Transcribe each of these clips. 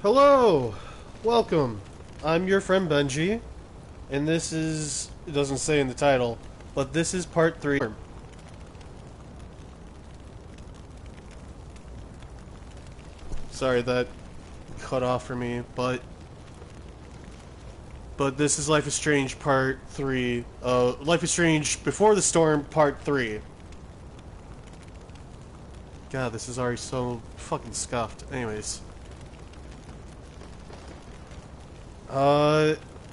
Hello! Welcome. I'm your friend Benji, and this is... it doesn't say in the title, but this is part 3. Sorry that cut off for me, but this is Life is Strange part 3. Life is Strange Before the Storm part 3. God, this is already so fucking scuffed. Anyways.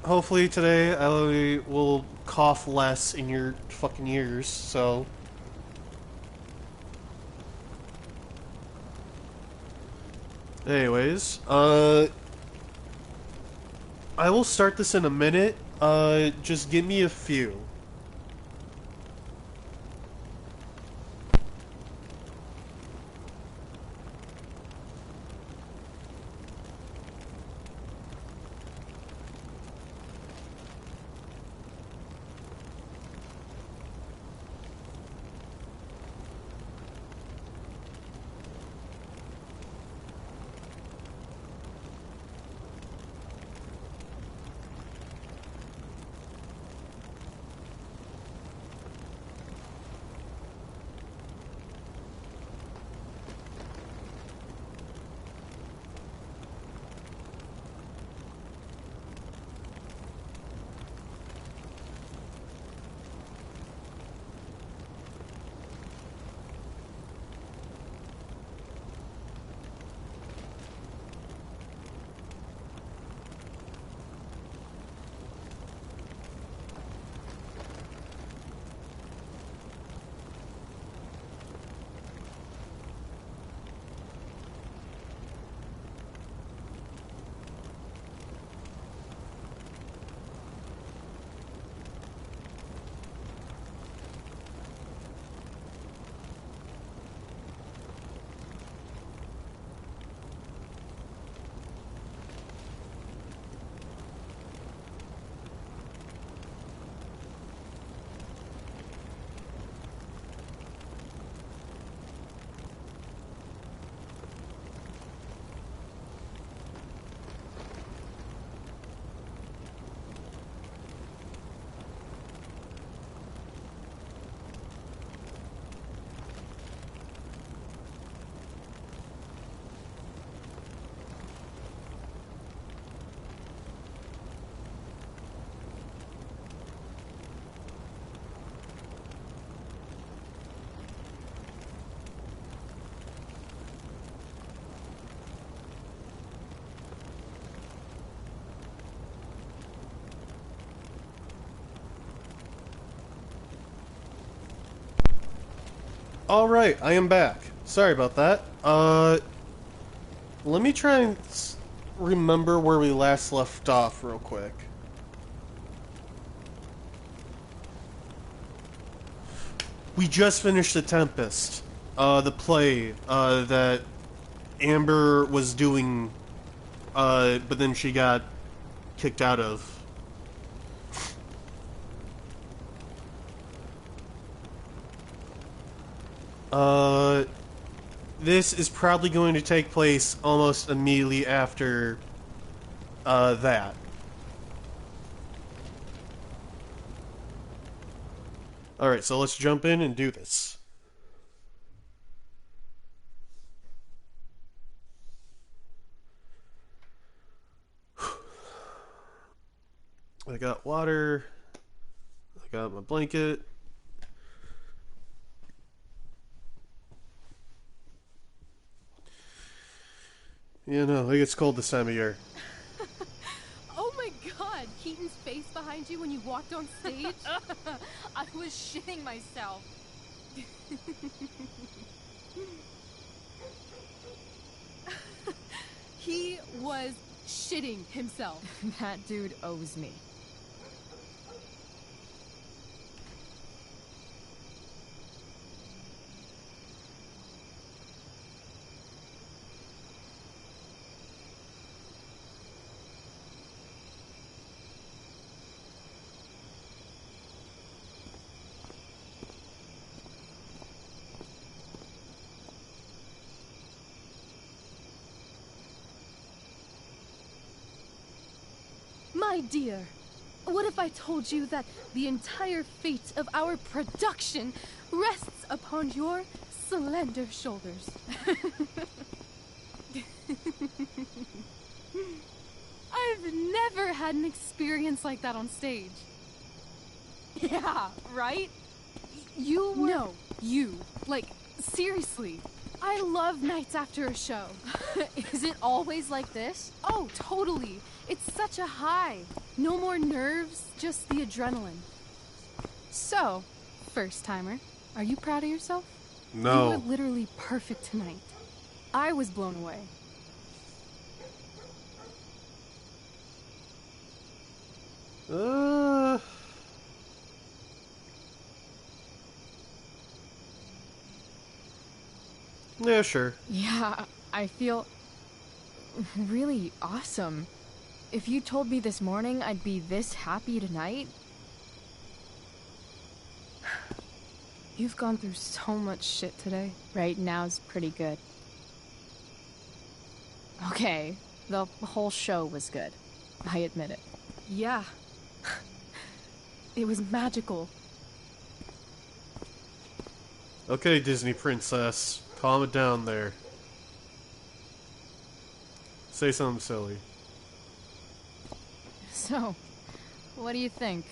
Hopefully today I will cough less in your fucking ears, so... Anyways, I will start this in a minute. Just give me a few. Alright, I am back. Sorry about that. Let me try and remember where we last left off real quick. We just finished The Tempest. The play, that Amber was doing, but then she got kicked out of. This is probably going to take place almost immediately after, that. Alright, so let's jump in and do this. I got water. I got my blanket. You know, it gets cold this time of year. Oh my god, Keaton's face behind you when you walked on stage? I was shitting myself. He was shitting himself. That dude owes me. my dear, what if I told you that the entire fate of our production rests upon your slender shoulders? I've never had an experience like that on stage. Yeah, right? You were... No, you. Like, seriously. I love nights after a show. Is it always like this? Oh, totally. It's such a high. No more nerves, just the adrenaline. So, first timer, are you proud of yourself? No. You were literally perfect tonight. I was blown away. Yeah, sure. Yeah, I feel really awesome. If you told me this morning I'd be this happy tonight... You've gone through so much shit today. Right now's pretty good. Okay, the whole show was good. I admit it. Yeah. It was magical. Okay, Disney princess. Calm it down there. Say something silly. So, what do you think?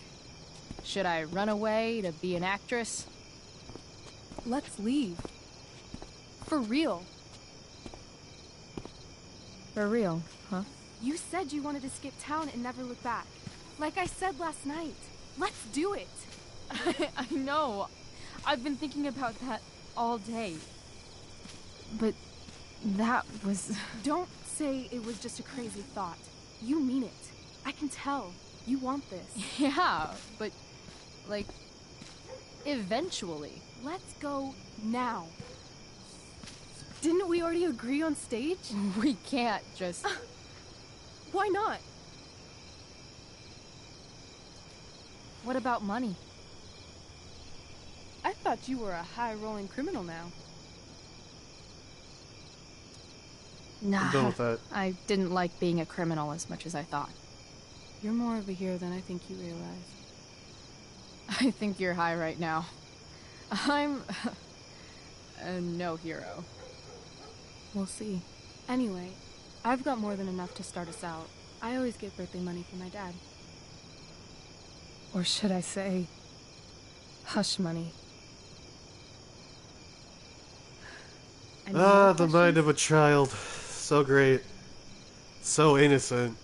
Should I run away to be an actress? Let's leave. For real. For real, huh? You said you wanted to skip town and never look back. Like I said last night. Let's do it. I know. I've been thinking about that all day. But that was... Don't say it was just a crazy thought. You mean it. I can tell. You want this. Yeah, but... like... eventually. Let's go now. Didn't we already agree on stage? We can't just... Why not? What about money? I thought you were a high-rolling criminal now. Nah, I'm done with that. I didn't like being a criminal as much as I thought. You're more of a hero than I think you realize. I think you're high right now. I'm... no hero. We'll see. Anyway, I've got more than enough to start us out. I always get birthday money from my dad. Or should I say, hush money. Any more The mind questions? of a child. So great. So innocent.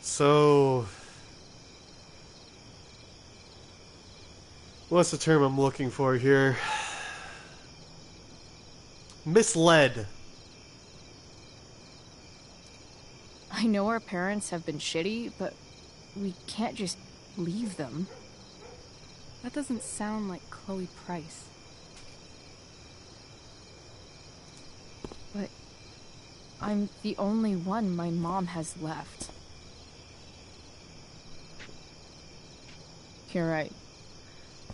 So... what's the term I'm looking for here? Misled. I know our parents have been shitty, but we can't just leave them. That doesn't sound like Chloe Price. But I'm the only one my mom has left. You're right.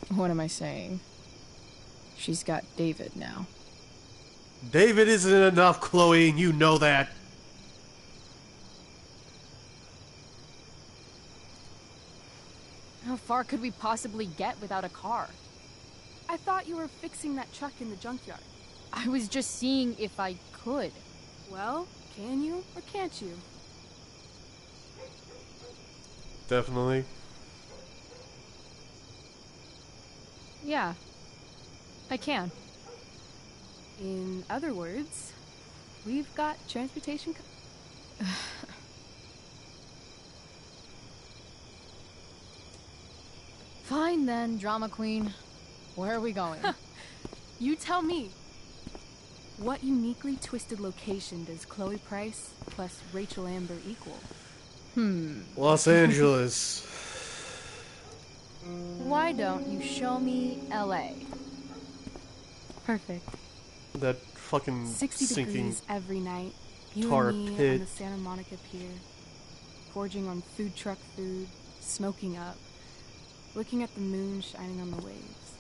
What am I saying? She's got David now. David isn't enough, Chloe, and you know that. How far could we possibly get without a car? I thought you were fixing that truck in the junkyard. I was just seeing if I could. Well, can you or can't you? Definitely. Yeah, I can. In other words, we've got transportation. Fine then, drama queen. Where are we going? You tell me. What uniquely twisted location does Chloe Price plus Rachel Amber equal? Los Angeles. Why don't you show me LA? Perfect. That fucking 60 sinking... degrees every night. You tar and me pit. on the Santa Monica Pier. Gorging on food truck food. Smoking up. Looking at the moon shining on the waves.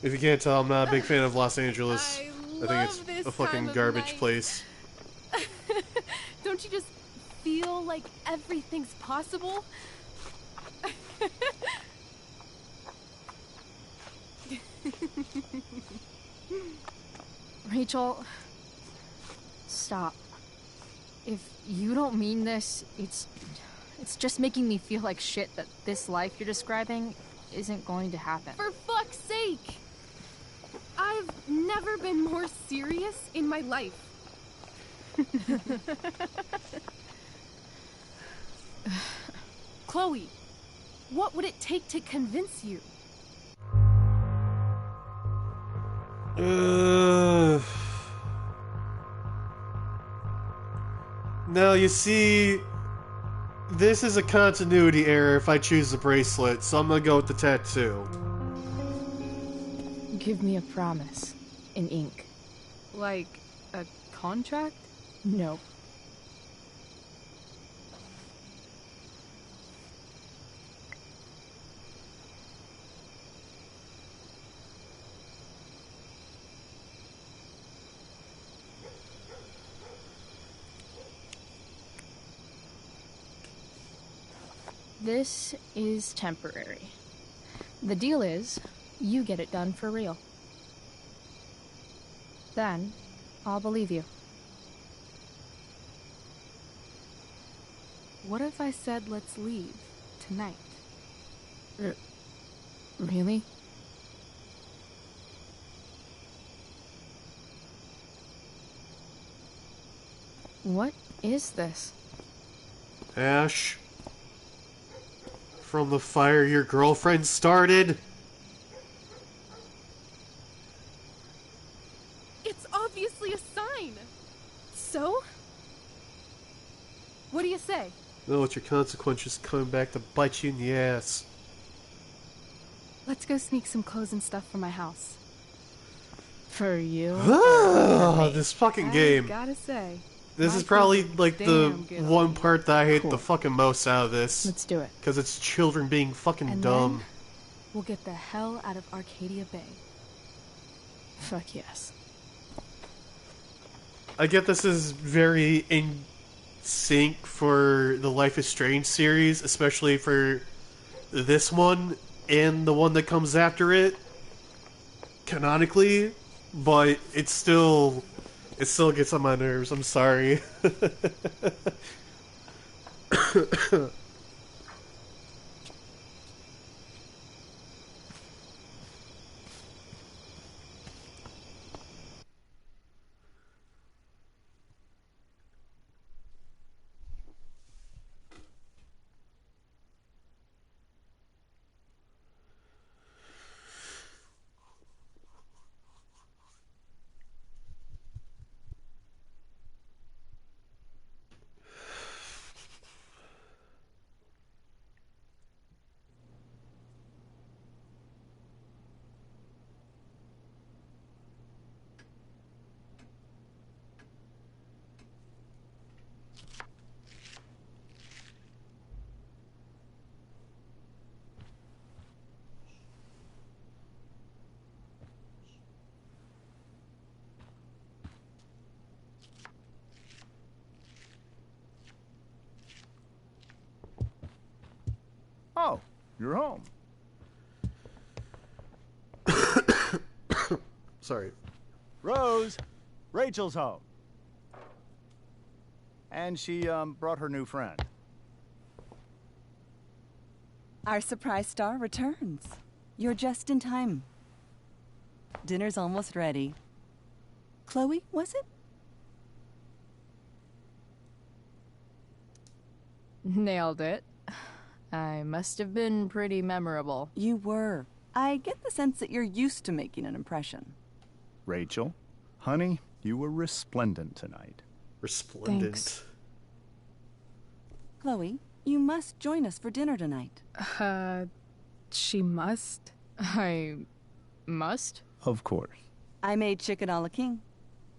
If you can't tell, I'm not a big fan of Los Angeles. I I think it's love this a fucking time of garbage night. place. Don't you just feel like everything's possible? Rachel, stop. If you don't mean this, it's just making me feel like shit that this life you're describing isn't going to happen. For fuck's sake! I've never been more serious in my life. Chloe, what would it take to convince you? Now, you see, this is a continuity error if I choose the bracelet, so I'm gonna go with the tattoo. Give me a promise. In ink. Like, a contract? No. This is temporary. The deal is, you get it done for real. Then, I'll believe you. What if I said let's leave tonight? Really? What is this? Ash. From the fire your girlfriend started? It's obviously a sign! So? What do you say? No, it's your consequences coming back to bite you in the ass. Let's go sneak some clothes and stuff from my house. For you? This fucking game. I gotta say, This my is probably clothes like look the damn good on one you. part that I hate Cool. the fucking most out of this. Let's do it. Because it's children being fucking And dumb. then we'll get the hell out of Arcadia Bay. Fuck yes. I get this is very in sync for the Life is Strange series, especially for this one and the one that comes after it, canonically, but it still gets on my nerves. I'm sorry. Oh, you're home. Sorry. Rose, Rachel's home. And she, brought her new friend. Our surprise star returns. You're just in time. Dinner's almost ready. Chloe, was it? Nailed it. I must have been pretty memorable. You were. I get the sense that you're used to making an impression. Rachel, honey, you were resplendent tonight. Resplendent. Thanks. Chloe, you must join us for dinner tonight. She must? I must? Of course. I made chicken a la king.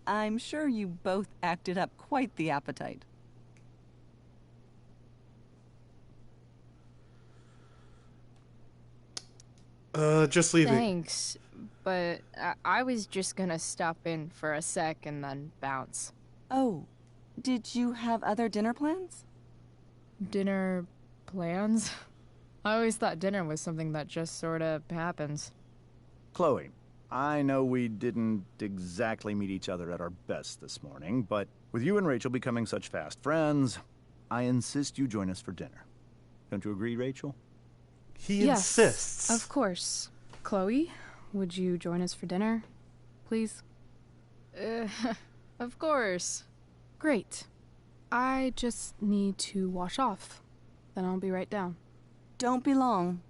I'm sure you both acted up quite the appetite. Just leave it. Thanks, but I was just gonna stop in for a sec and then bounce. Oh, did you have other dinner plans? Dinner plans? I always thought dinner was something that just sorta happens. Chloe, I know we didn't exactly meet each other at our best this morning, but with you and Rachel becoming such fast friends, I insist you join us for dinner. Don't you agree, Rachel? He Yes, insists. of course. Chloe, would you join us for dinner, please? Of course. Great. I just need to wash off. Then I'll be right down. Don't be long.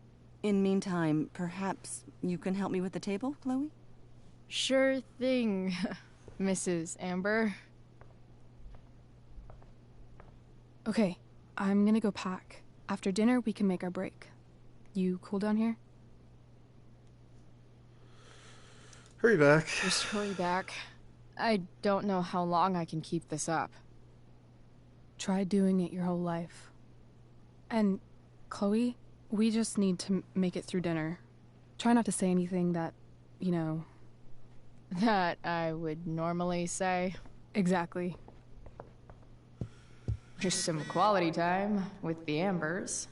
In meantime, perhaps you can help me with the table, Chloe? Sure thing, Mrs. Amber. Okay, I'm gonna go pack. After dinner, we can make our break. You cool down here? Hurry back. Just hurry back. I don't know how long I can keep this up. Try doing it your whole life. And, Chloe, we just need to make it through dinner. Try not to say anything that, you know... That I would normally say. Exactly. Just some quality time with the Ambers.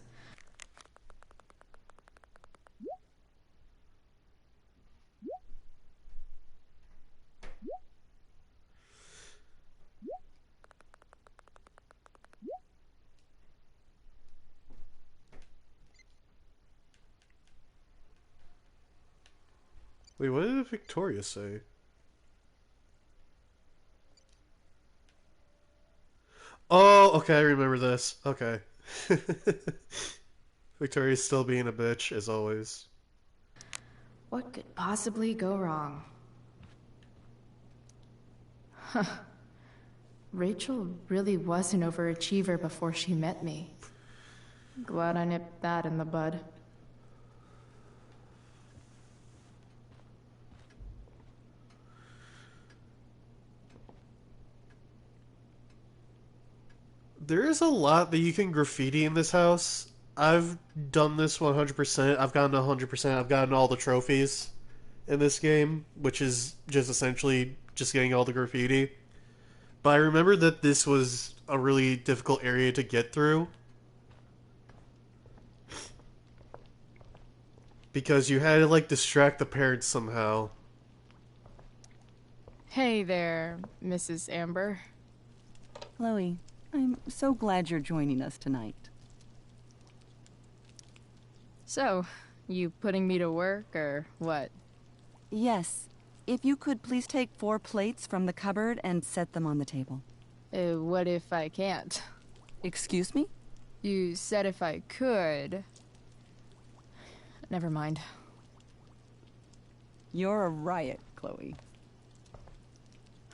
Wait, what did Victoria say? Oh, okay, I remember this. Okay. Victoria's still being a bitch, as always. What could possibly go wrong? Huh. Rachel really was an overachiever before she met me. Glad I nipped that in the bud. There is a lot that you can graffiti in this house. I've done this 100%. I've gotten 100%. I've gotten all the trophies in this game, which is just essentially just getting all the graffiti. But I remember that this was a really difficult area to get through. Because you had to, like, distract the parents somehow. Hey there, Mrs. Amber. Chloe, I'm so glad you're joining us tonight. So, you putting me to work, or what? Yes. If you could please take 4 plates from the cupboard and set them on the table. What if I can't? Excuse me? You said if I could. Never mind. You're a riot, Chloe.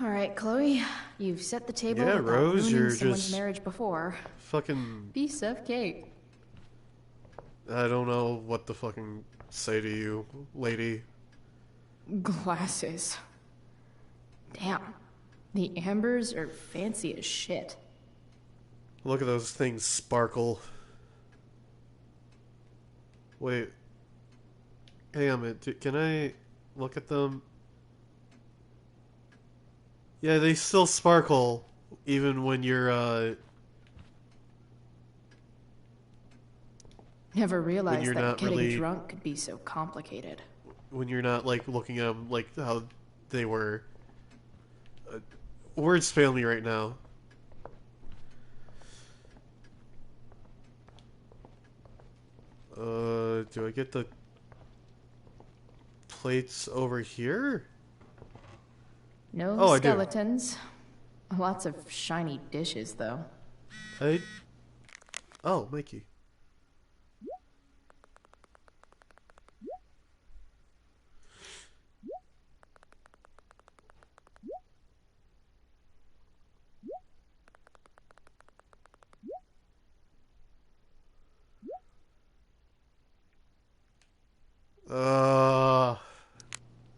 Alright, Chloe. You've set the table Yeah, without Rose, ruining you're someone's just marriage before. fucking... Piece of cake. I don't know what to fucking say to you, lady. Glasses. Damn. The Ambers are fancy as shit. Look at those things sparkle. Wait. Hang on a minute. Can I look at them? Yeah, they still sparkle, even when you're, Never realized you're that not getting really- drunk could be so complicated. when you're not, like, looking at them like how they were. Words fail me right now. Do I get the plates over here? No Oh, I do. skeletons. Lots of shiny dishes, though. Oh, Mikey.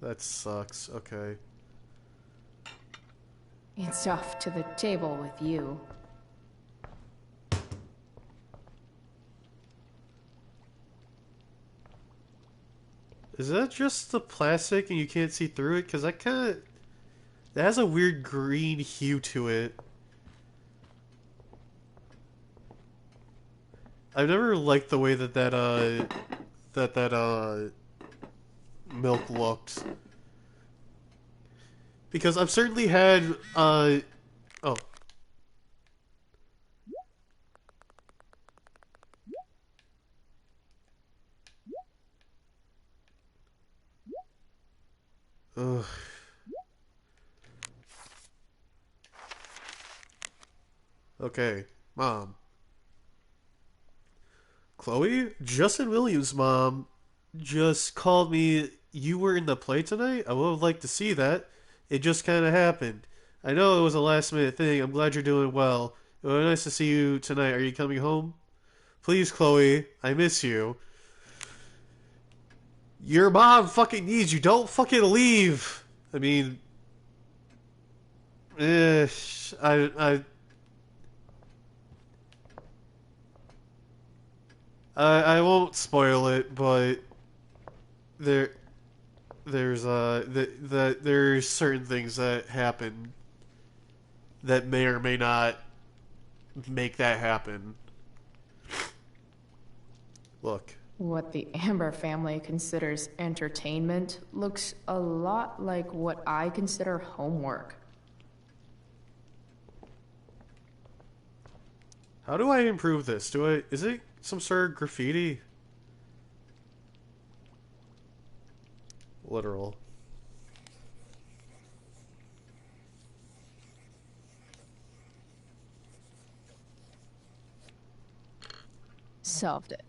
That sucks. Okay. It's off to the table with you. Is that just the plastic and you can't see through it? Because that kind of... That has a weird green hue to it. I've never liked the way that milk looked. Because I've certainly had, oh. Ugh. Okay, Mom. Chloe? Justin Williams' mom just called me. You were in the play tonight? I would have liked to see that. It just kind of happened. I know it was a last minute thing. I'm glad you're doing well. It was nice to see you tonight. Are you coming home? Please, Chloe. I miss you. Your mom fucking needs you. Don't fucking leave. I mean, eh, I, I won't spoil it, but there, there's certain things that happen that may or may not make that happen. Look. What the Amber family considers entertainment looks a lot like what I consider homework. How do I improve this? Is it some sort of graffiti? Literal. Solved it.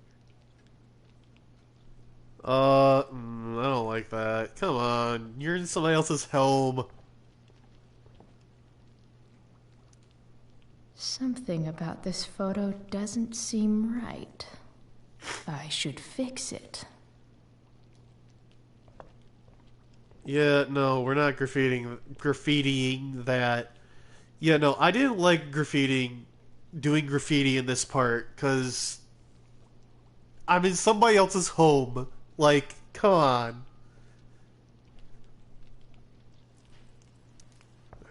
I don't like that. Come on, you're in somebody else's home. Something about this photo doesn't seem right. I should fix it. Yeah, no, we're not graffitiing that. Yeah, no, I didn't like doing graffiti in this part, because I'm in somebody else's home. Like, come on.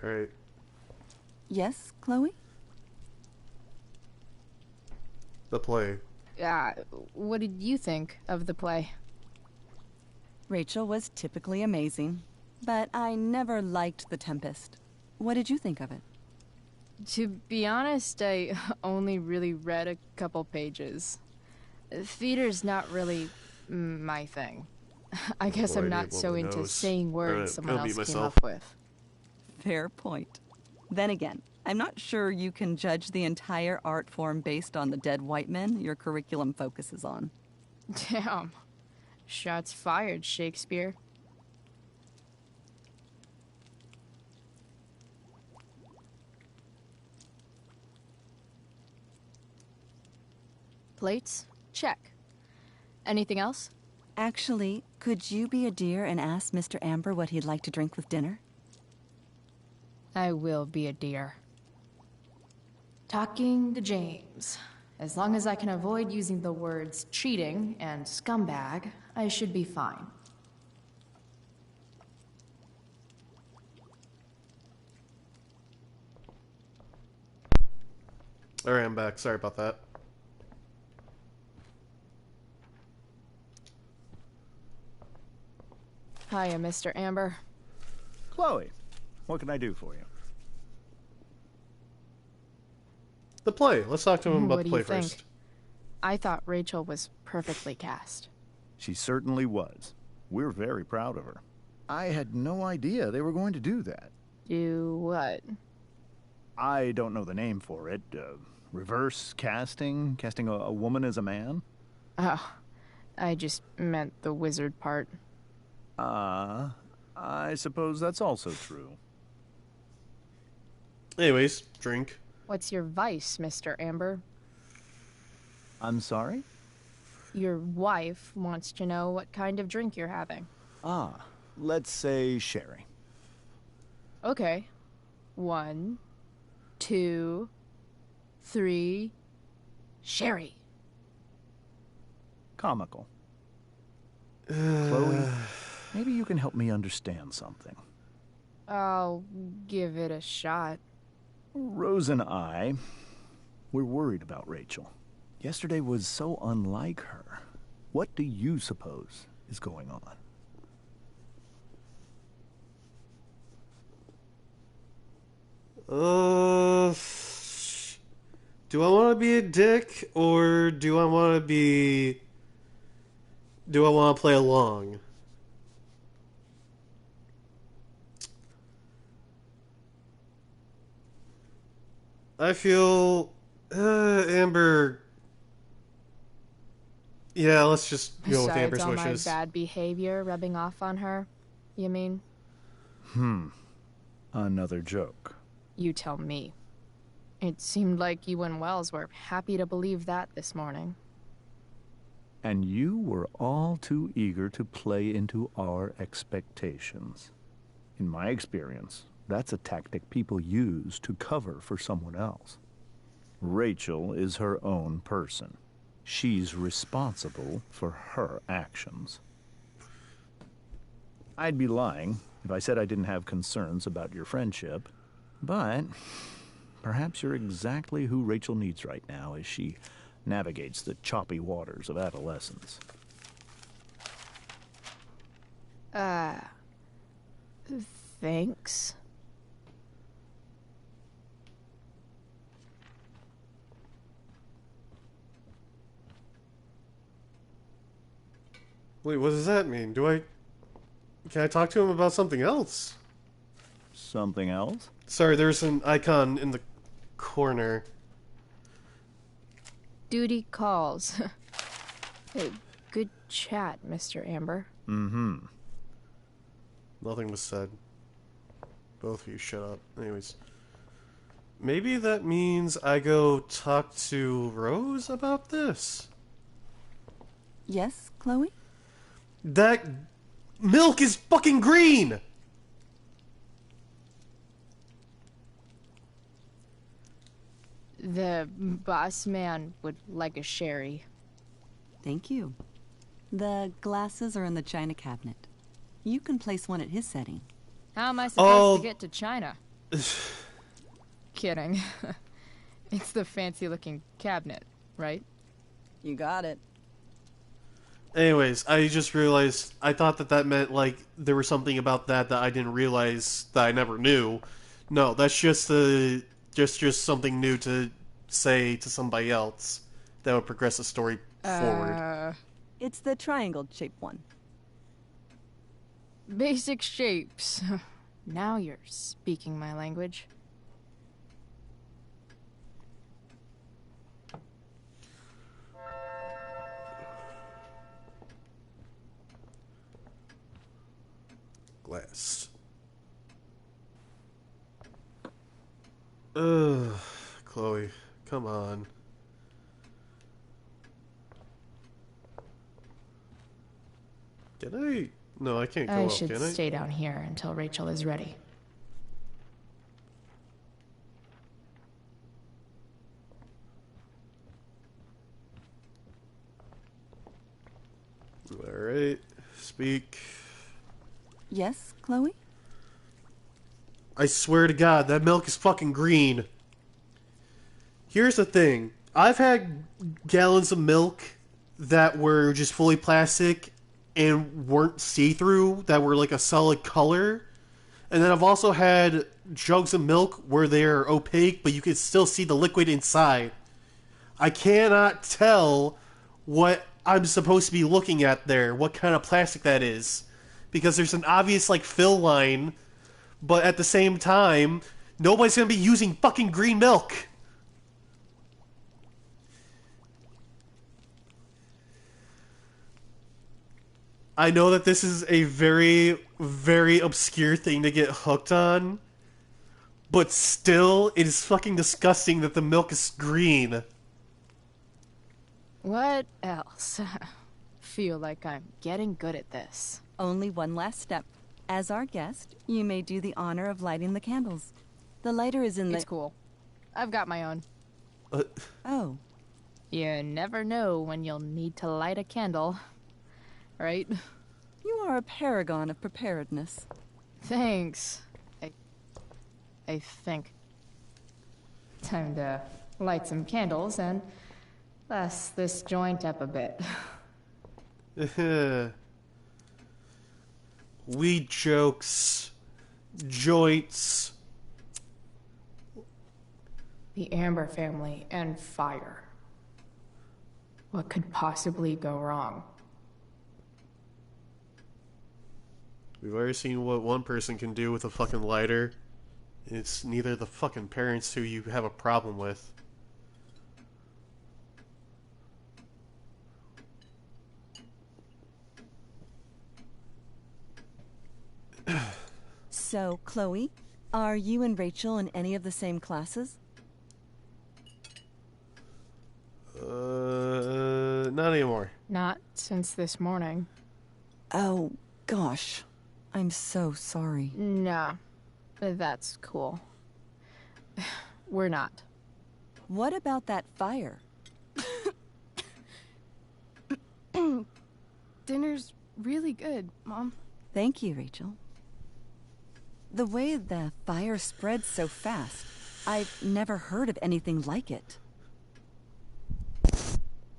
Alright. Yes, Chloe? The play. What did you think of the play? Rachel was typically amazing, but I never liked The Tempest. What did you think of it? To be honest, I only really read a couple pages. Theater's not really my thing. I guess I'm not so into saying words someone else came up with. Fair point. Then again, I'm not sure you can judge the entire art form based on the dead white men your curriculum focuses on. Damn. Shots fired, Shakespeare. Plates? Check. Anything else? Actually, could you be a dear and ask Mr. Amber what he'd like to drink with dinner? I will be a dear. Talking to James. As long as I can avoid using the words cheating and scumbag, I should be fine. Alright, I'm back. Sorry about that. Hiya, Mr. Amber. Chloe, what can I do for you? The play. Let's talk to him about What the do play you think? first. I thought Rachel was perfectly cast. She certainly was. We're very proud of her. I had no idea they were going to do that. Do what? I don't know the name for it. Reverse casting? Casting a woman as a man? Oh, I just meant the wizard part. I suppose that's also true. Anyways, drink. What's your vice, Mr. Amber? I'm sorry? Your wife wants to know what kind of drink you're having. Let's say sherry. Okay. 1, 2, 3... Sherry. Comical. Chloe, maybe you can help me understand something. I'll give it a shot. Rose and I, we're worried about Rachel. Yesterday was so unlike her. What do you suppose is going on? Do I want to be a dick, or do I want to play along? I feel, Amber. Yeah, let's just go with Amber's Besides all wishes. my bad behavior rubbing off on her, you mean? Another joke. You tell me. It seemed like you and Wells were happy to believe that this morning. And you were all too eager to play into our expectations. In my experience, that's a tactic people use to cover for someone else. Rachel is her own person. She's responsible for her actions. I'd be lying if I said I didn't have concerns about your friendship, but perhaps you're exactly who Rachel needs right now as she navigates the choppy waters of adolescence. Thanks. Wait, what does that mean? Can I talk to him about something else? Something else? Sorry, there's an icon in the corner. Duty calls. Hey, good chat, Mr. Amber. Mm-hmm. Nothing was said. Both of you shut up. Anyways. Maybe that means I go talk to Rose about this? Yes, Chloe? That milk is fucking green! The boss man would like a sherry. Thank you. The glasses are in the china cabinet. You can place one at his setting. How am I supposed to get to China? Kidding. It's the fancy-looking cabinet, right? You got it. Anyways, I just realized, I thought that meant, like, there was something about that I didn't realize that I never knew. No, that's just just something new to say to somebody else that would progress the story forward. It's the triangle-shaped one. Basic shapes. Now you're speaking my language. Glass. Ugh, Chloe, come on. Can I? No, I can't go I up, should can I? stay down here until Rachel is ready. Alright, speak. Yes, Chloe? I swear to God, that milk is fucking green. Here's the thing. I've had gallons of milk that were just fully plastic and weren't see-through, that were like a solid color. And then I've also had jugs of milk where they're opaque, but you can still see the liquid inside. I cannot tell what I'm supposed to be looking at there, what kind of plastic that is. Because there's an obvious, like, fill line, but at the same time, nobody's gonna be using fucking green milk. I know that this is a very, very obscure thing to get hooked on, but still, it is fucking disgusting that the milk is green. What else? Feel like I'm getting good at this. Only one last step. As our guest, you may do the honor of lighting the candles. The lighter is in the... It's cool. I've got my own. Oh. You never know when you'll need to light a candle. right? You are a paragon of preparedness. Thanks. I think. Time to light some candles and bless this joint up a bit. Weed jokes, joints. The Amber family and fire. What could possibly go wrong? We've already seen what one person can do with a fucking lighter. It's neither the fucking parents who you have a problem with. So, Chloe, are you and Rachel in any of the same classes? Not anymore. Not since this morning. Oh, gosh. I'm so sorry. Nah, that's cool. We're not. What about that fire? Dinner's really good, Mom. Thank you, Rachel. The way the fire spread so fast, I've never heard of anything like it.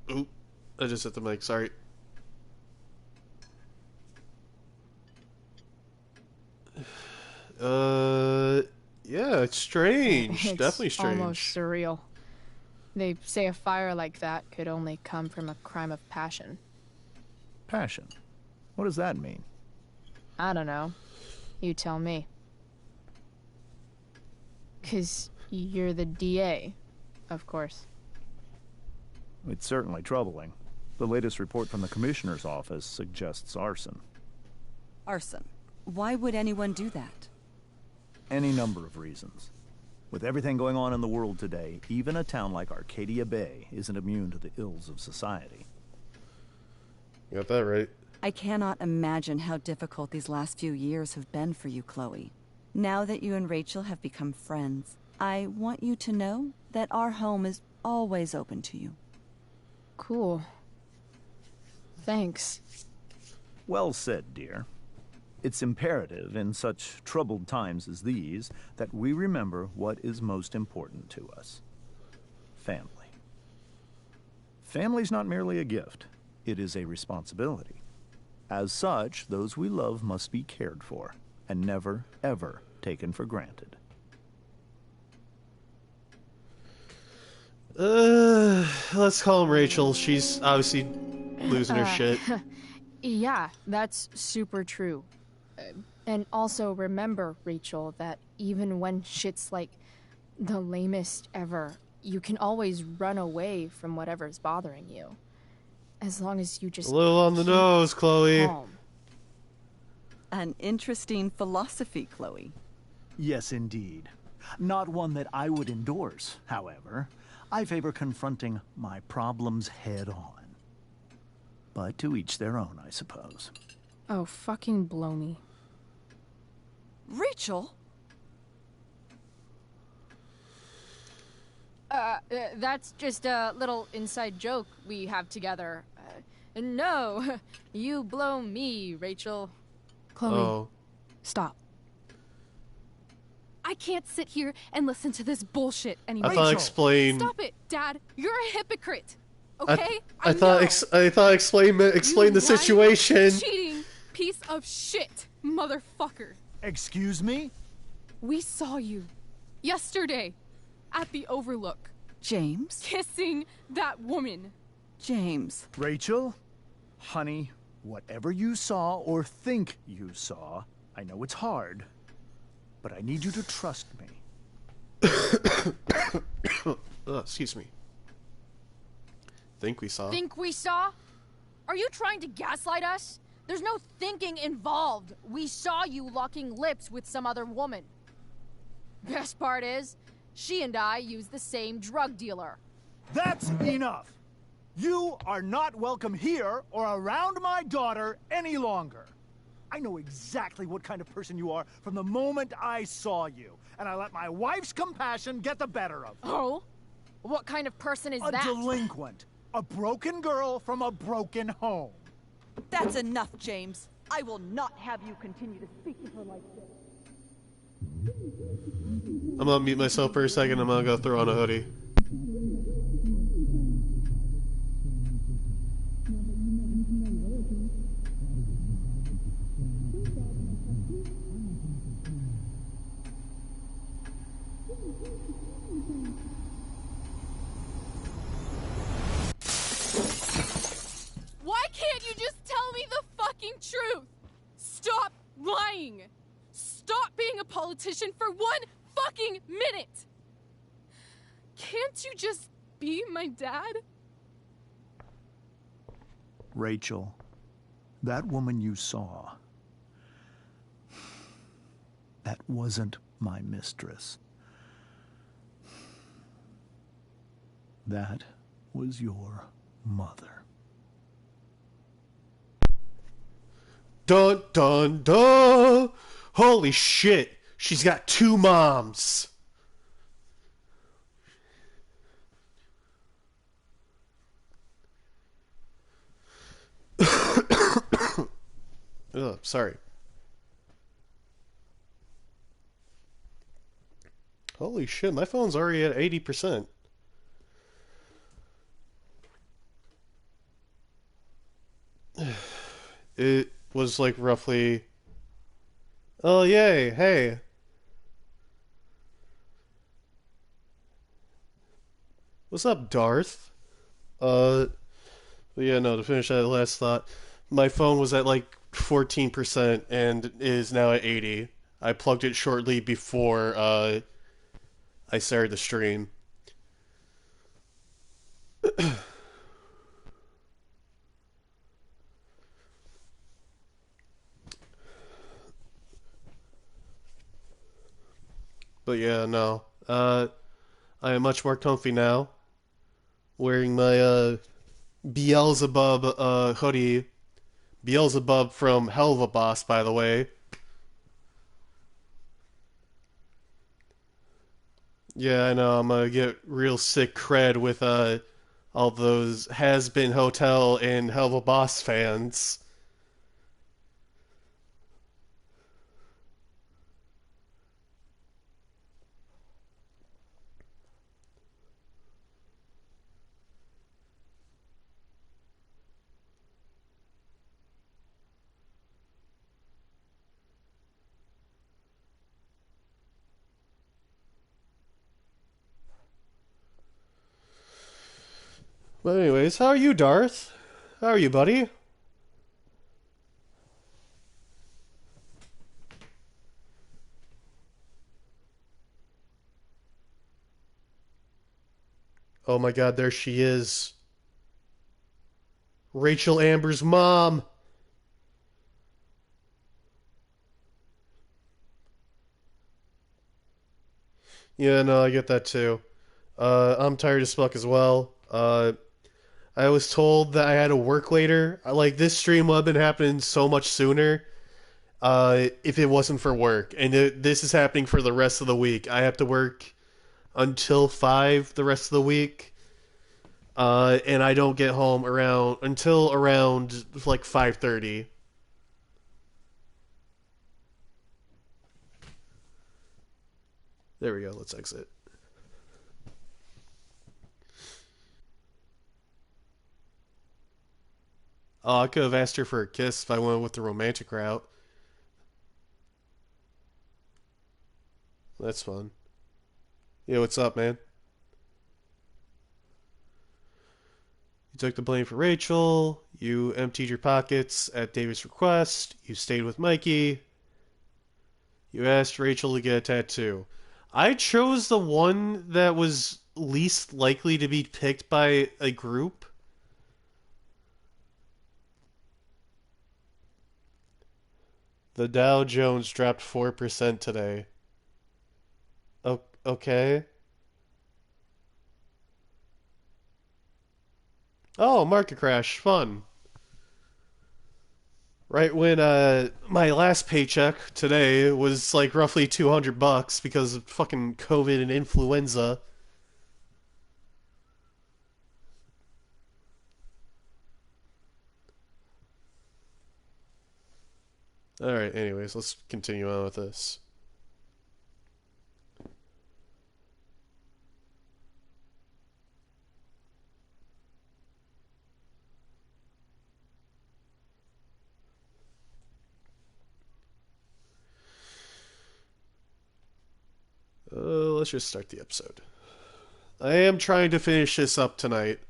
Oop, I just hit the mic, sorry. Yeah, it's strange. It's definitely strange. Almost surreal. They say a fire like that could only come from a crime of passion. Passion? What does that mean? I don't know. You tell me. 'Cause you're the DA, of course. It's certainly troubling. The latest report from the Commissioner's office suggests arson. Arson. Why would anyone do that? Any number of reasons. With everything going on in the world today, even a town like Arcadia Bay isn't immune to the ills of society. You got that right. I cannot imagine how difficult these last few years have been for you, Chloe. Now that you and Rachel have become friends, I want you to know that our home is always open to you. Cool. Thanks. Well said, dear. It's imperative in such troubled times as these that we remember what is most important to us. Family. Family's not merely a gift. It is a responsibility. As such, those we love must be cared for and never, ever taken for granted. Let's call him Rachel. She's obviously losing her shit. Yeah, that's super true. And also remember, Rachel, that even when shit's like the lamest ever, you can always run away from whatever's bothering you. As long as you just A little on the nose, Chloe. calm. An interesting philosophy, Chloe. Yes, indeed. Not one that I would endorse, however. I favor confronting my problems head on. But to each their own, I suppose. Oh, fucking blow me. Rachel? That's just a little inside joke we have together. No, you blow me, Rachel. Chloe, Oh. stop. I can't sit here and listen to this bullshit anymore. I thought explain. Stop it, Dad. You're a hypocrite. Okay? I thought explain You the lying, situation. cheating piece of shit, motherfucker. Excuse me? We saw you yesterday at the Overlook James? kissing that woman. James. Rachel? Honey, whatever you saw or think you saw, I know it's hard, but I need you to trust me. Excuse me. Think we saw. Think we saw? Are you trying to gaslight us? There's no thinking involved. We saw you locking lips with some other woman. Best part is, she and I use the same drug dealer. That's enough! You are not welcome here or around my daughter any longer. I know exactly what kind of person you are from the moment I saw you, and I let my wife's compassion get the better of me. Oh? What kind of person is A that? delinquent. A broken girl from a broken home. That's enough, James. I will not have you continue to speak to her like this. I'm gonna mute myself for a second. I'm gonna go throw on a hoodie. Why can't you just tell me the fucking truth? Stop lying! Stop being a politician for 1 fucking minute! Can't you just be my dad? Rachel, that woman you saw, that wasn't my mistress. That was your mother. Dun dun dun! Holy shit! She's got 2 moms! Ugh, sorry. Holy shit, my phone's already at 80%. It was like roughly... Oh, yay, hey. What's up, Darth? But yeah, no, to finish that last thought, my phone was at like 14% and is now at 80. I plugged it shortly before I started the stream. But yeah, no. I am much more comfy now. Wearing my Beelzebub hoodie. Beelzebub from Hell of a Boss, by the way. Yeah, I know. I'm gonna get real sick cred with all those Has-Been Hotel and Hell of a Boss fans. But anyways, how are you, Darth? How are you, buddy? Oh my god, there she is. Rachel Amber's mom. Yeah, no, I get that too. I'm tired as fuck as well. I was told that I had to work later. Like, this stream would have been happening so much sooner if it wasn't for work. And this is happening for the rest of the week. I have to work until 5 the rest of the week. And I don't get home until around like 5:30. There we go. Let's exit. Oh, I could have asked her for a kiss if I went with the romantic route. That's fun. Yeah, what's up, man? You took the blame for Rachel. You emptied your pockets at David's request. You stayed with Mikey. You asked Rachel to get a tattoo. I chose the one that was least likely to be picked by a group. The Dow Jones dropped 4% today. Okay. Oh, market crash. Fun. Right when my last paycheck today was like roughly $200 because of fucking COVID and influenza. Alright, anyways, let's continue on with this. Let's just start the episode. I am trying to finish this up tonight.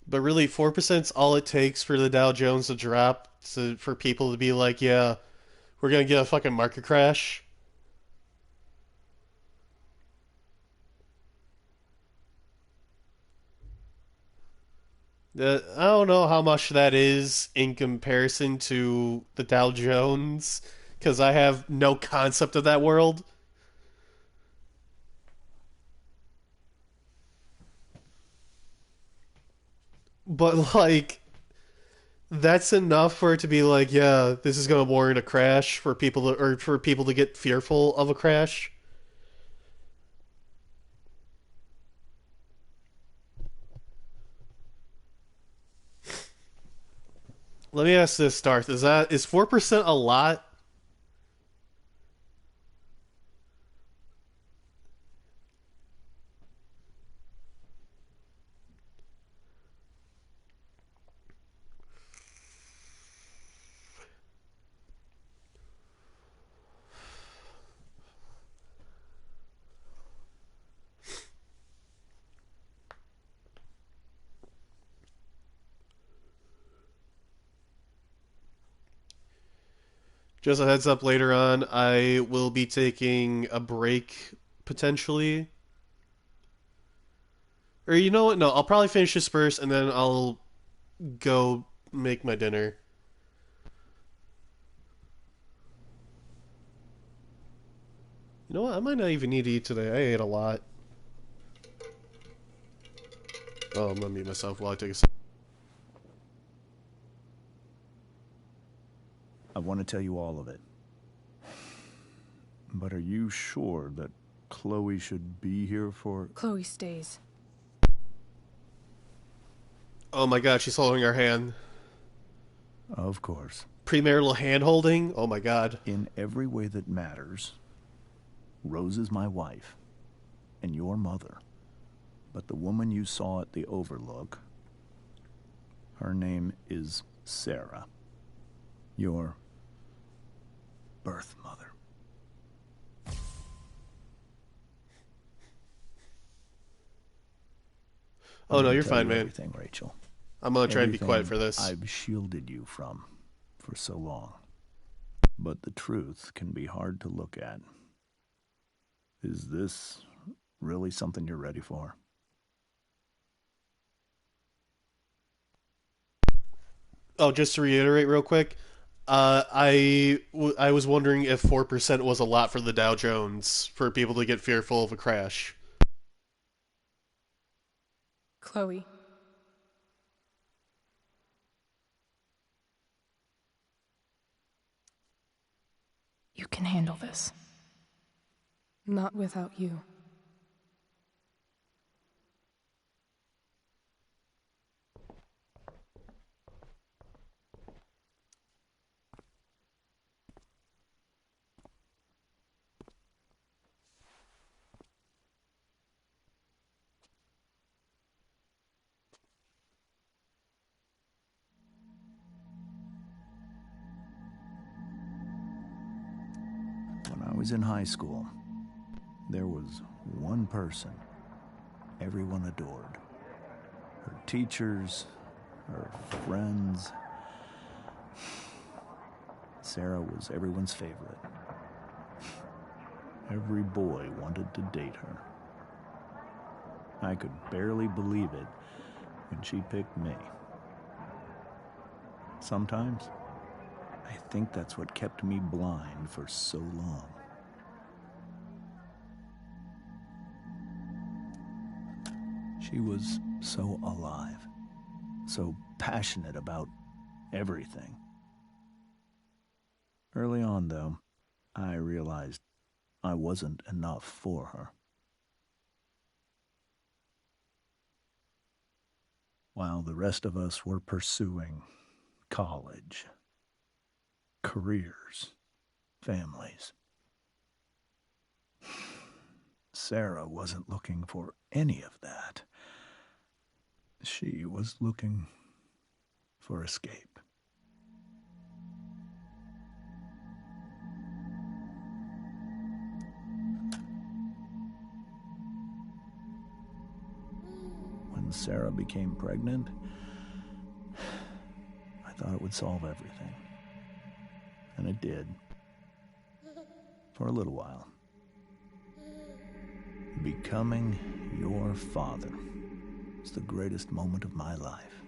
But really, 4% is all it takes for the Dow Jones to drop, for people to be like, yeah, we're gonna get a fucking market crash. I don't know how much that is in comparison to the Dow Jones, because I have no concept of that world. But, like, that's enough for it to be like, yeah, this is gonna warrant a crash for people to, or for people to get fearful of a crash. Let me ask this, Darth. Is 4% a lot? Just a heads up, later on, I will be taking a break, potentially. Or you know what? No, I'll probably finish this first, and then I'll go make my dinner. You know what? I might not even need to eat today. I ate a lot. Oh, I'm gonna mute myself while I take a sip. I want to tell you all of it. But are you sure that Chloe should be here for... Chloe stays. Oh my god, she's holding her hand. Of course. Premarital hand holding? Oh my god. In every way that matters, Rose is my wife and your mother. But the woman you saw at the Overlook, her name is Sarah. Your birth mother. Oh no, you're fine, man. Everything, Rachel. I'm gonna try and be quiet for this. I've shielded you from for so long. But the truth can be hard to look at. Is this really something you're ready for? Oh, just to reiterate real quick, I was wondering if 4% was a lot for the Dow Jones, for people to get fearful of a crash. Chloe. You can handle this. Not without you. When I was in high school, there was one person everyone adored. Her teachers, her friends. Sarah was everyone's favorite. Every boy wanted to date her. I could barely believe it when she picked me. Sometimes, I think that's what kept me blind for so long. She was so alive, so passionate about everything. Early on, though, I realized I wasn't enough for her. While the rest of us were pursuing college, careers, families, Sarah wasn't looking for any of that. She was looking for escape. When Sarah became pregnant, I thought it would solve everything. And it did. For a little while. Becoming your father was the greatest moment of my life.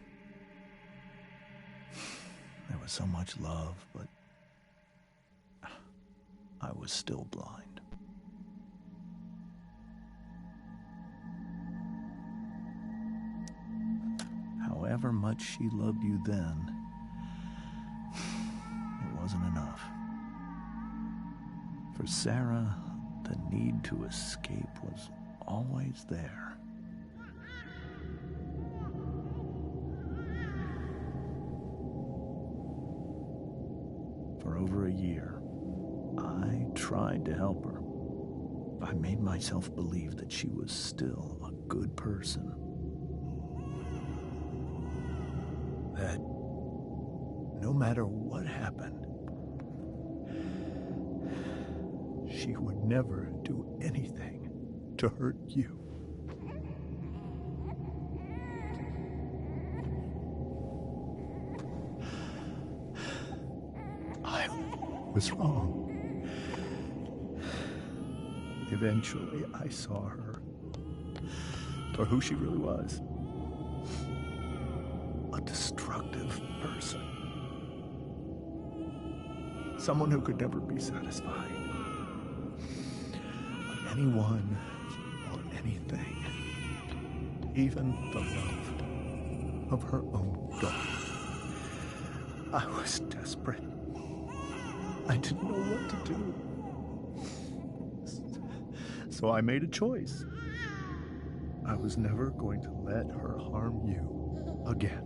There was so much love, but I was still blind. However much she loved you then, it wasn't enough. For Sarah, the need to escape was always there. For over a year, I tried to help her. I made myself believe that she was still a good person. That no matter what happened, she would never do anything to hurt you. I was wrong. Eventually, I saw her for who she really was. A destructive person. Someone who could never be satisfied by anyone or anything. Even the love of her own daughter. I was desperate. I didn't know what to do. So I made a choice. I was never going to let her harm you again.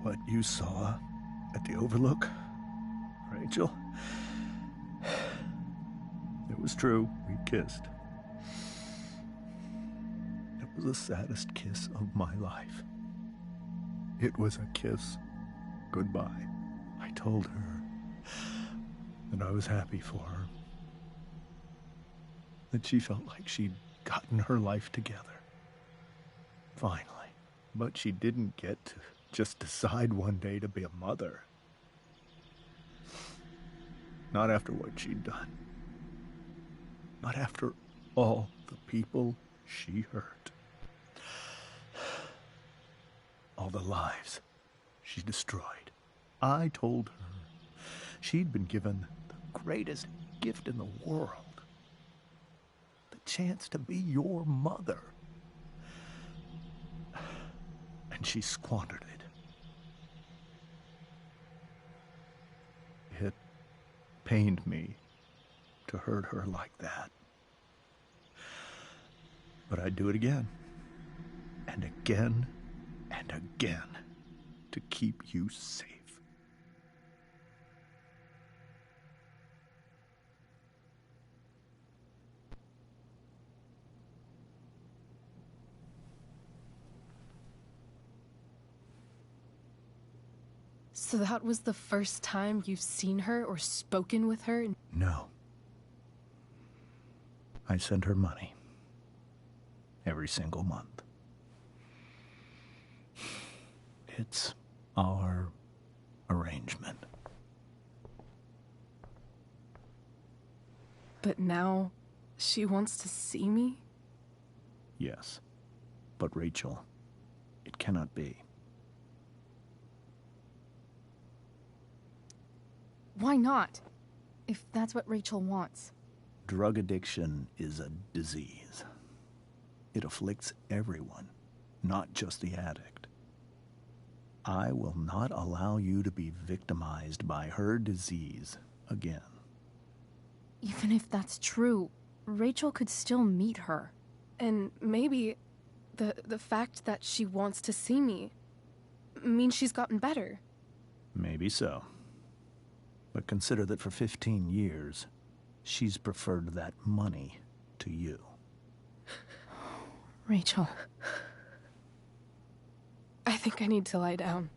What you saw at the Overlook, Rachel, it was true. We kissed. It was the saddest kiss of my life. It was a kiss goodbye. I told her that I was happy for her. That she felt like she'd gotten her life together. Finally. But she didn't get to just decide one day to be a mother. Not after what she'd done. Not after all the people she hurt. All the lives she destroyed. I told her she'd been given the greatest gift in the world. The chance to be your mother. And she squandered it. It pained me to hurt her like that. But I'd do it again. And again. And again. To keep you safe. So that was the first time you've seen her or spoken with her? No. I sent her money. Every single month. It's our arrangement. But now she wants to see me? Yes. But Rachel, it cannot be. Why not? If that's what Rachel wants. Drug addiction is a disease. It afflicts everyone, not just the addict. I will not allow you to be victimized by her disease again. Even if that's true, Rachel could still meet her. And maybe the fact that she wants to see me means she's gotten better. Maybe so. But consider that for 15 years, she's preferred that money to you. Rachel. I think I need to lie down.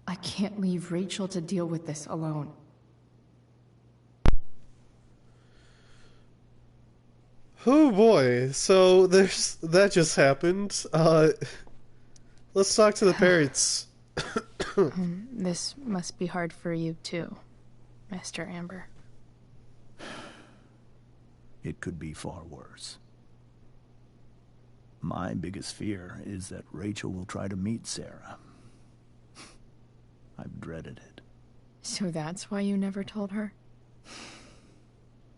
I can't leave Rachel to deal with this alone. Oh boy, so that just happened. Let's talk to the parents. This must be hard for you too, Mr. Amber. It could be far worse. My biggest fear is that Rachel will try to meet Sarah. I've dreaded it. So that's why you never told her?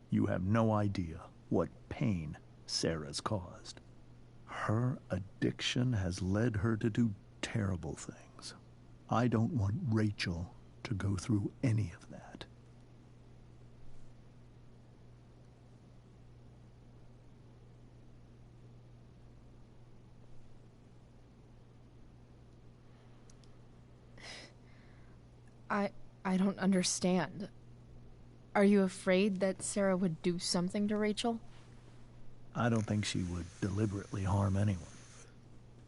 You have no idea what pain Sarah's caused. Her addiction has led her to do terrible things. I don't want Rachel to go through any of that. I don't understand. Are you afraid that Sarah would do something to Rachel? I don't think she would deliberately harm anyone.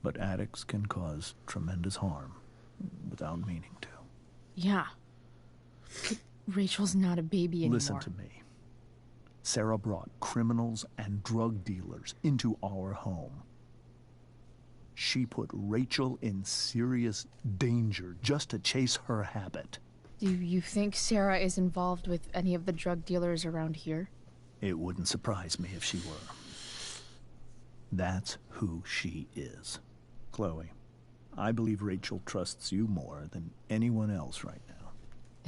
But addicts can cause tremendous harm without meaning to. Yeah. But Rachel's not a baby anymore. Listen to me. Sarah brought criminals and drug dealers into our home. She put Rachel in serious danger just to chase her habit. Do you think Sarah is involved with any of the drug dealers around here? It wouldn't surprise me if she were. That's who she is. Chloe, I believe Rachel trusts you more than anyone else right now.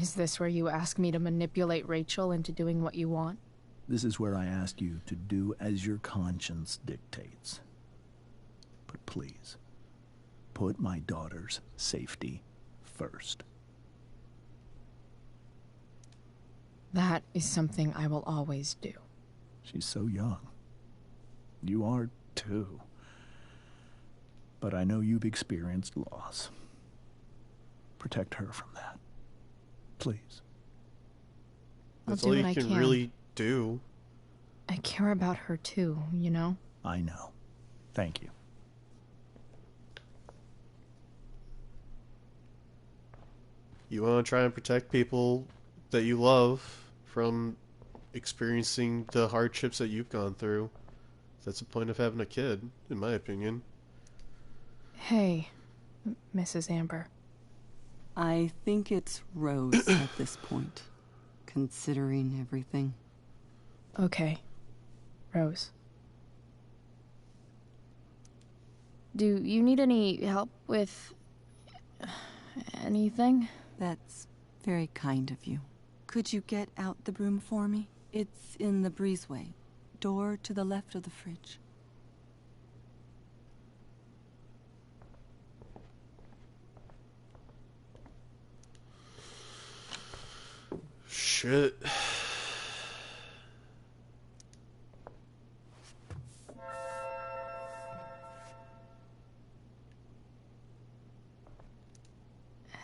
Is this where you ask me to manipulate Rachel into doing what you want? This is where I ask you to do as your conscience dictates. But please, put my daughter's safety first. That is something I will always do. She's so young. You are too. But I know you've experienced loss. Protect her from that. Please. That's I'll all do you what I can can. really do. I care about her too, you know? I know. Thank you. You want to try and protect people that you love from experiencing the hardships that you've gone through. That's the point of having a kid, in my opinion. Hey, Mrs. Amber. I think it's Rose at this point, considering everything. Okay, Rose. Do you need any help with anything? That's very kind of you. Could you get out the broom for me? It's in the breezeway, door to the left of the fridge. Shit.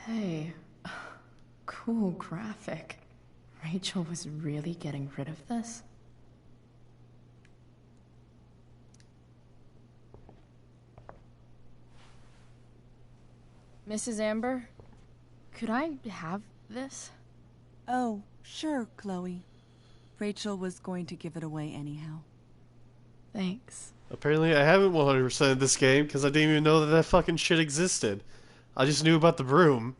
Hey, cool graphic. Rachel was really getting rid of this? Mrs. Amber, could I have this? Oh, sure, Chloe. Rachel was going to give it away anyhow. Thanks. Apparently I haven't 100% this game because I didn't even know that that fucking shit existed. I just knew about the broom.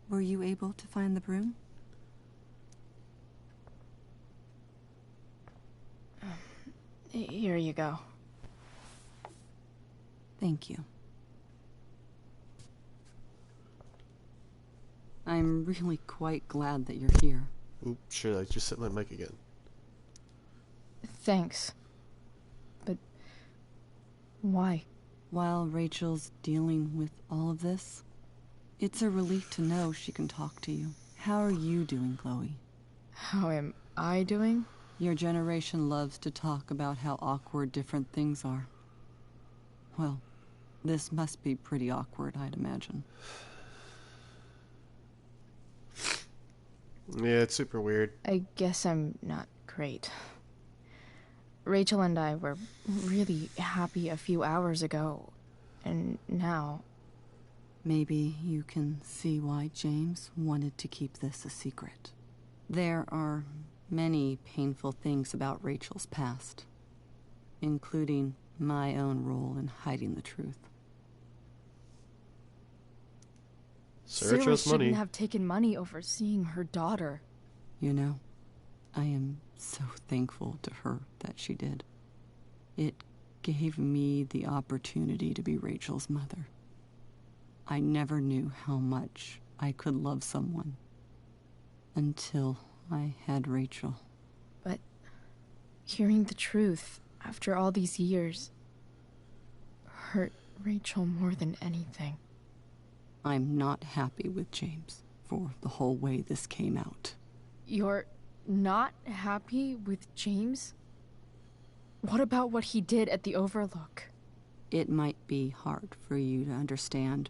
Were you able to find the broom? Here you go. Thank you. I'm really quite glad that you're here. Oop, shit, I just hit my mic again. Thanks. But why? While Rachel's dealing with all of this, it's a relief to know she can talk to you. How are you doing, Chloe? How am I doing? Your generation loves to talk about how awkward different things are. Well, this must be pretty awkward, I'd imagine. Yeah, it's super weird. I guess I'm not great. Rachel and I were really happy a few hours ago, and now... Maybe you can see why James wanted to keep this a secret. There are many painful things about Rachel's past, including my own role in hiding the truth. Sarah Sarah shouldn't have taken money over seeing her daughter. You know, I am so thankful to her that she did. It gave me the opportunity to be Rachel's mother. I never knew how much I could love someone until I had Rachel. But hearing the truth after all these years hurt Rachel more than anything. I'm not happy with James for the whole way this came out. You're not happy with James? What about what he did at the Overlook? It might be hard for you to understand,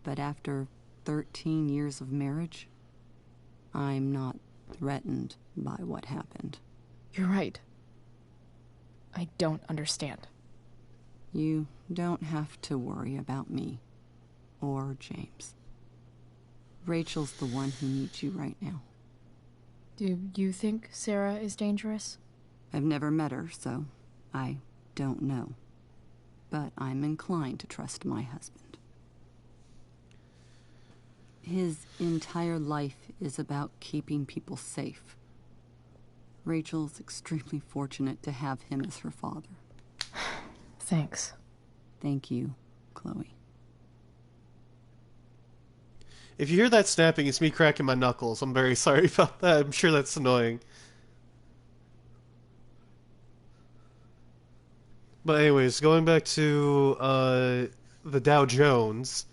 but after 13 years of marriage, I'm not threatened by what happened. You're right. I don't understand. You don't have to worry about me or James. Rachel's the one who needs you right now. Do you think Sarah is dangerous? I've never met her, so I don't know. But I'm inclined to trust my husband. His entire life is about keeping people safe. Rachel's extremely fortunate to have him as her father. Thanks. Thank you, Chloe. If you hear that snapping, it's me cracking my knuckles. I'm very sorry about that. I'm sure that's annoying. But anyways, going back to the Dow Jones.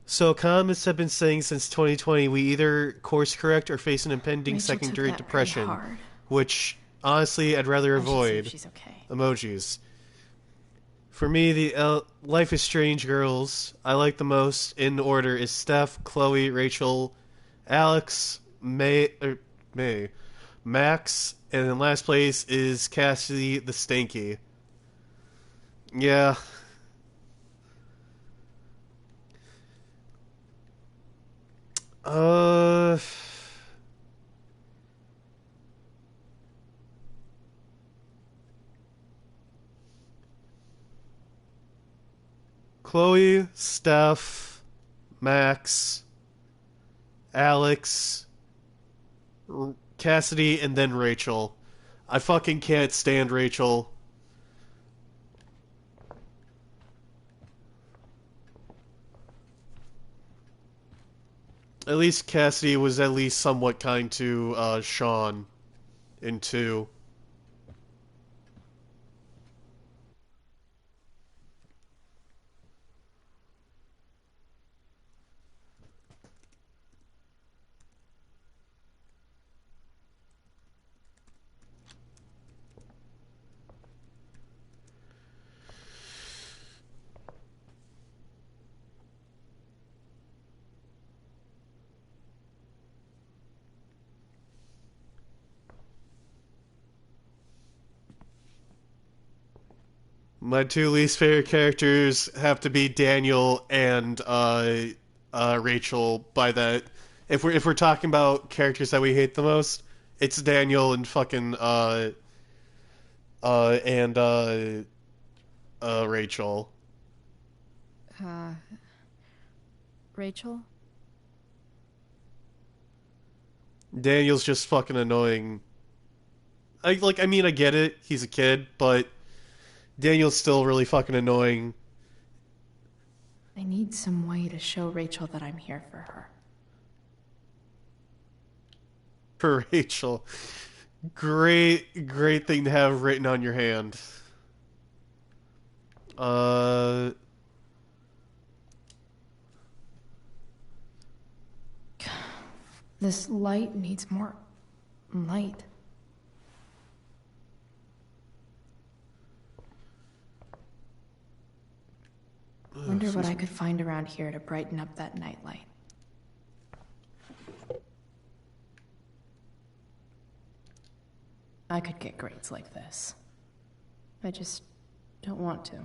So economists have been saying since 2020 we either course correct or face an impending Rachel second took Great that Depression, really hard. which honestly I'd rather I should see avoid. if she's okay. Emojis. For me, the Life is Strange girls I like the most in order is Steph, Chloe, Rachel, Alex, May, Max, and in last place is Cassidy the Stanky. Yeah. Uh... Chloe, Steph, Max, Alex, Cassidy, and then Rachel. I fucking can't stand Rachel. At least Cassidy was at least somewhat kind to Sean in 2. My two least favorite characters have to be Daniel and Rachel. By that, if we're talking about characters that we hate the most, it's Daniel and fucking and Rachel. Rachel? Daniel's just fucking annoying. I mean, I get it. He's a kid, but Daniel's still really fucking annoying. I need some way to show Rachel that I'm here for her. For Rachel. Great thing to have written on your hand. This light needs more light. Wonder what I could find around here to brighten up that nightlight. I could get grades like this. I just don't want to.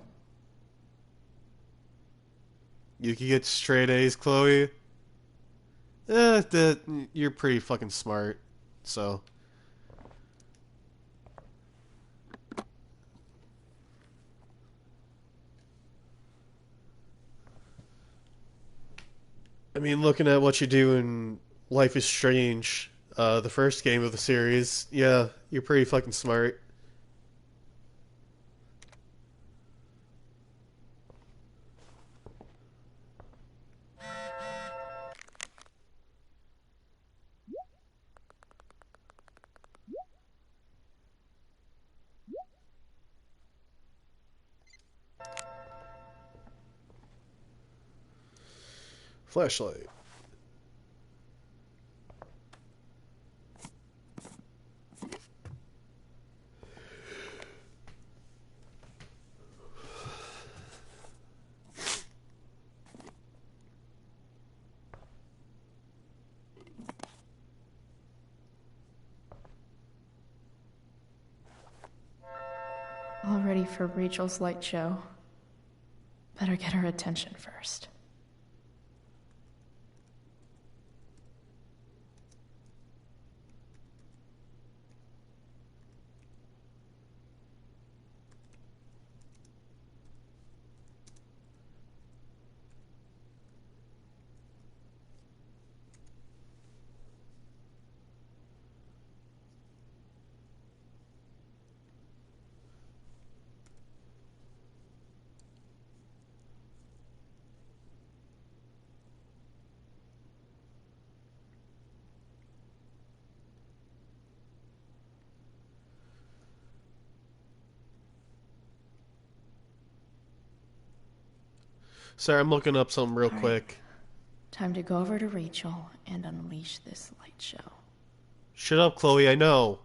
You can get straight A's, Chloe. You're pretty fucking smart, so. I mean, looking at what you do in Life is Strange, the first game of the series, yeah, you're pretty fucking smart. Flashlight. All ready for Rachel's light show. Better get her attention first. Sorry, I'm looking up something real quick. Time to go over to Rachel and unleash this light show. Shut up, Chloe, I know.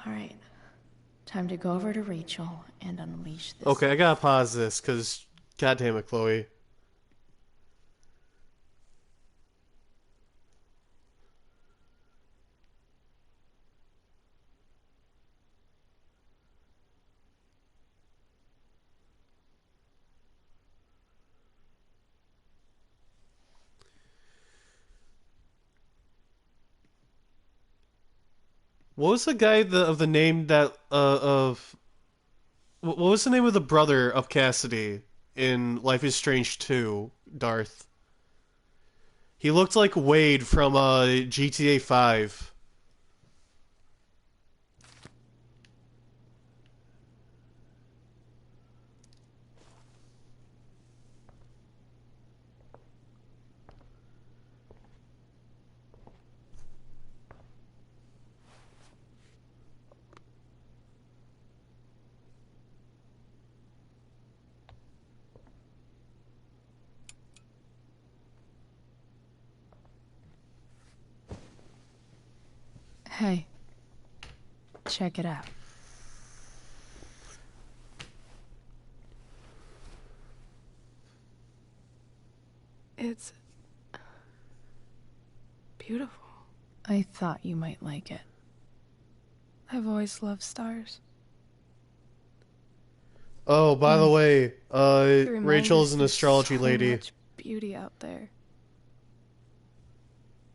Alright. Time to go over to Rachel and unleash this. Okay, I gotta pause this, because, goddamn it, Chloe. What was the guy of the name that of what was the name of the brother of Cassidy in Life is Strange 2, Darth? He looked like Wade from GTA 5. Hey, check it out. It's beautiful. I thought you might like it. I've always loved stars. Oh, by the way, It reminds Rachel's us an there's astrology so lady. much beauty out there,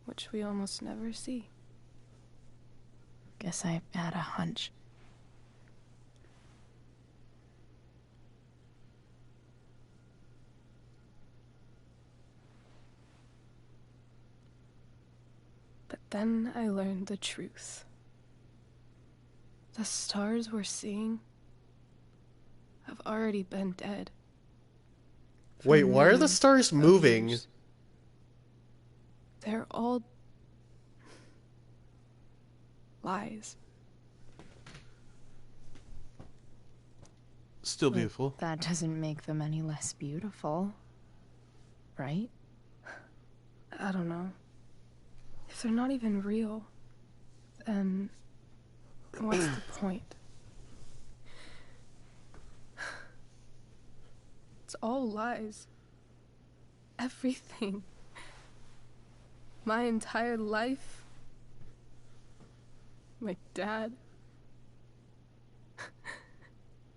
which we almost never see. Guess I had a hunch. But then I learned the truth. The stars we're seeing have already been dead. for Wait, why are the millions stars of moving? years. They're all lies. Still beautiful. That doesn't make them any less beautiful, right? I don't know. If they're not even real, then what's the point? It's all lies. Everything. My entire life. My dad.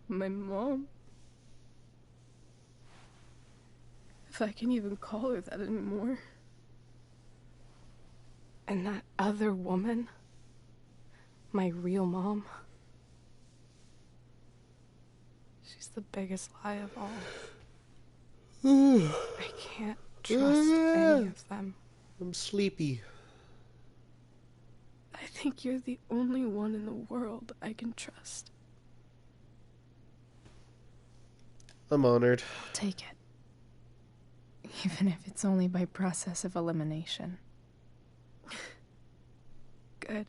My mom. If I can even call her that anymore. And that other woman, my real mom, she's the biggest lie of all. I can't trust any of them. I'm sleepy. I think you're the only one in the world I can trust. I'm honored. I'll take it. Even if it's only by process of elimination. Good.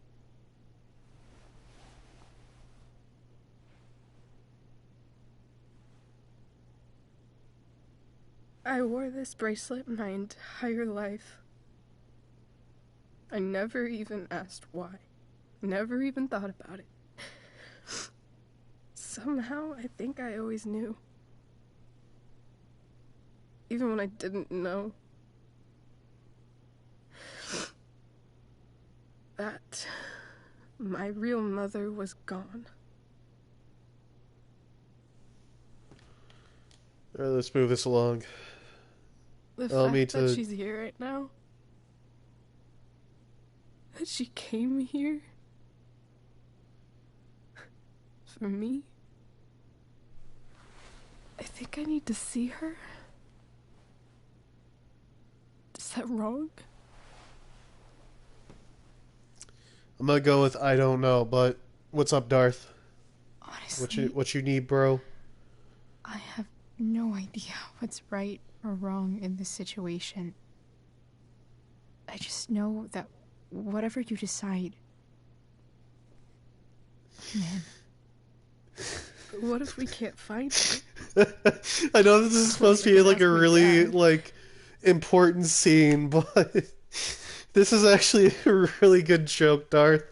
I wore this bracelet my entire life. I never even asked why. Never even thought about it. Somehow, I think I always knew. Even when I didn't know. That my real mother was gone. Alright, let's move this along. The Allow me fact that to- she's here right now. That she came here. For me. I think I need to see her. Is that wrong? I'm gonna go with I don't know, but what's up, Darth? Honestly, What you need, bro? I have no idea what's right or wrong in this situation. I just know that whatever you decide, man. What if we can't find her? I know this is supposed to be like a Ask me really that. like important scene, but this is actually a really good joke, Darth.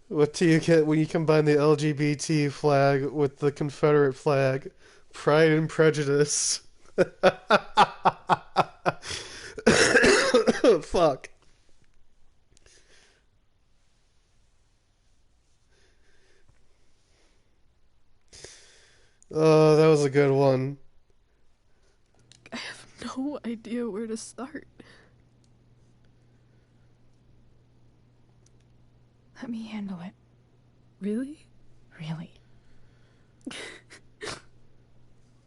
What do you get when you combine the LGBT flag with the Confederate flag? Pride and Prejudice. Fuck. Oh, that was a good one. I have no idea where to start. Let me handle it. Really? Really.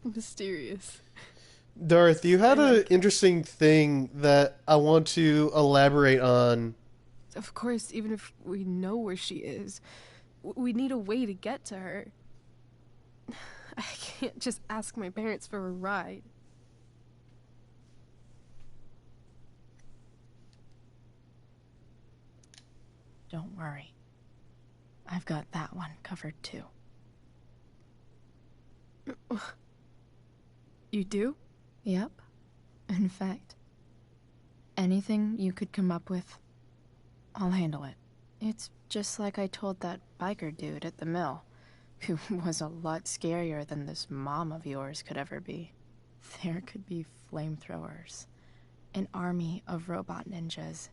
Mysterious. Darth, you had an interesting thing that I want to elaborate on. Of course, even if we know where she is, we need a way to get to her. I can't just ask my parents for a ride. Don't worry. I've got that one covered too. You do? Yep. In fact, Anything you could come up with, I'll handle it. It's just like I told that biker dude at the mill, who was a lot scarier than this mom of yours could ever be. There could be flamethrowers, an army of robot ninjas,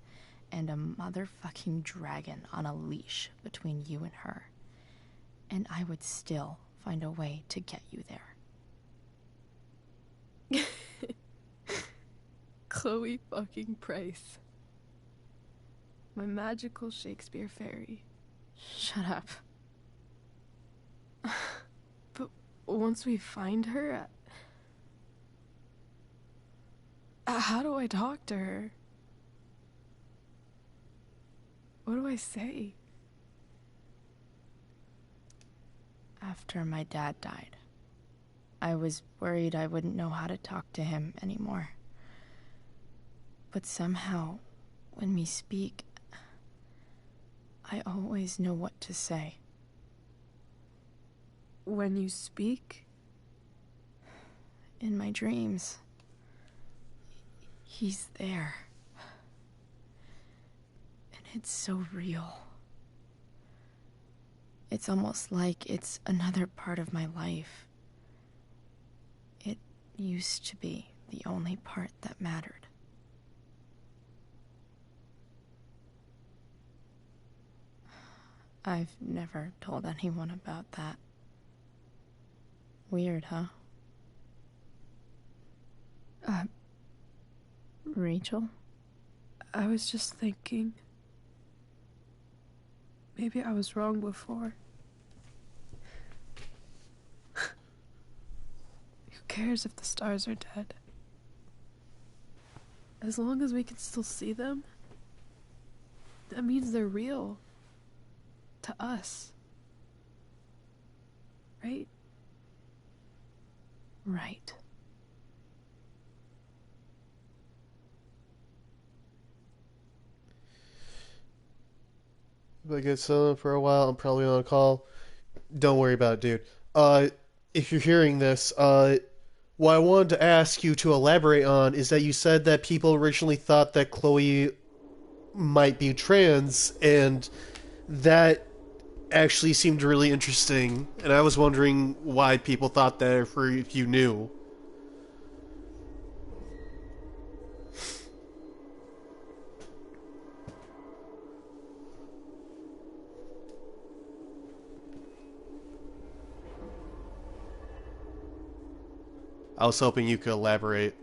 and a motherfucking dragon on a leash between you and her. And I would still find a way to get you there. Chloe fucking Price. My magical Shakespeare fairy. Shut up. But once we find her, how do I talk to her? What do I say? After my dad died, I was worried I wouldn't know how to talk to him anymore. But somehow, when we speak, I always know what to say. When you speak? In my dreams, he's there. And it's so real. It's almost like it's another part of my life. It used to be the only part that mattered. I've never told anyone about that. Weird, huh? Rachel? I was just thinking. Maybe I was wrong before. Who cares if the stars are dead? As long as we can still see them, that means they're real. To us. Right? Right. If I get silent for a while, I'm probably on a call. Don't worry about it, dude. If you're hearing this, what I wanted to ask you to elaborate on is that you said that people originally thought that Chloe might be trans, and that actually seemed really interesting, and I was wondering why people thought that, or if you knew. I was hoping you could elaborate.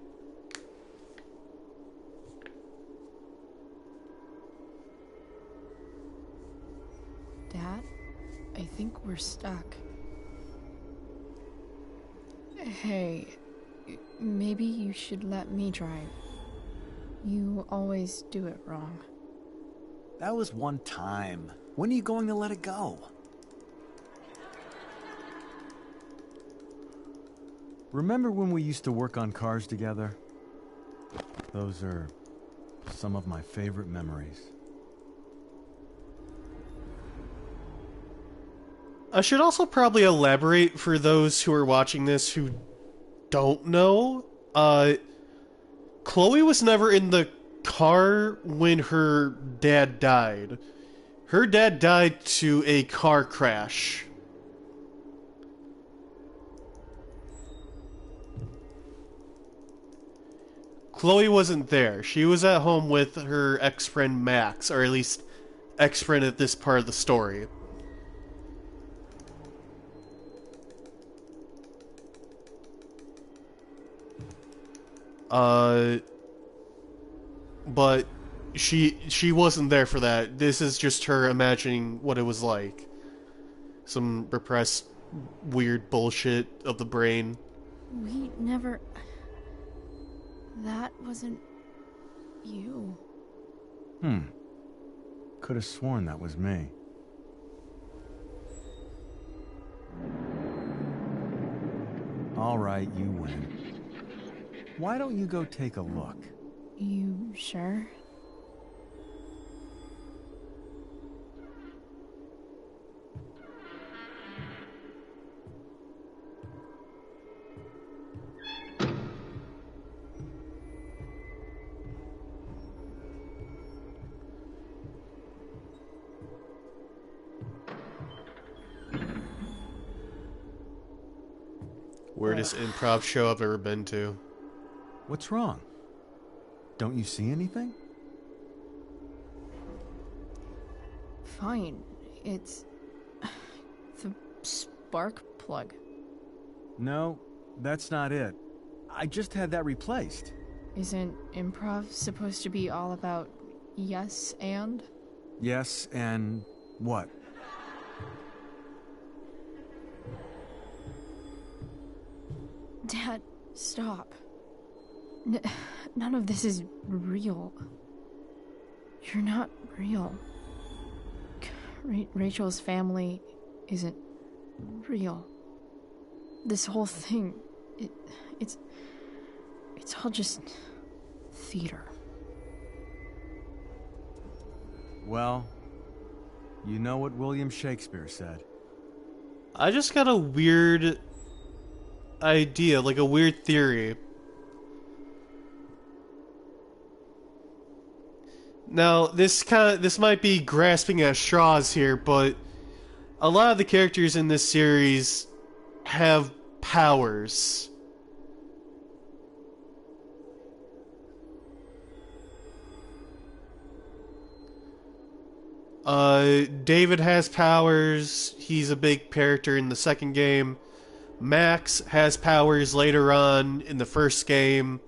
Dad, I think we're stuck. Hey, maybe you should let me drive. You always do it wrong. That was one time. When are you going to let it go? Remember when we used to work on cars together? Those are some of my favorite memories. I should also probably elaborate for those who are watching this who don't know. Chloe was never in the car when her dad died. Her dad died to a car crash. Chloe wasn't there. She was at home with her ex-friend Max, or at least ex-friend at this part of the story. But she wasn't there for that. This is just her imagining what it was like. Some repressed, weird bullshit of the brain. We never... That wasn't... you. Could have sworn that was me. All right, you win. Why don't you go take a look? You sure? Weirdest improv show I've ever been to. What's wrong? Don't you see anything? Fine. It's the spark plug. No, that's not it. I just had that replaced. Isn't improv supposed to be all about yes and? Yes, and what? Dad, stop. None of this is real. You're not real. Rachel's family isn't real. This whole thing, it's all just theater. Well, you know what William Shakespeare said. I just got a weird idea, like a weird theory. Now, this might be grasping at straws here, but a lot of the characters in this series have powers. David has powers. He's a big character in the second game. Max has powers later on in the first game.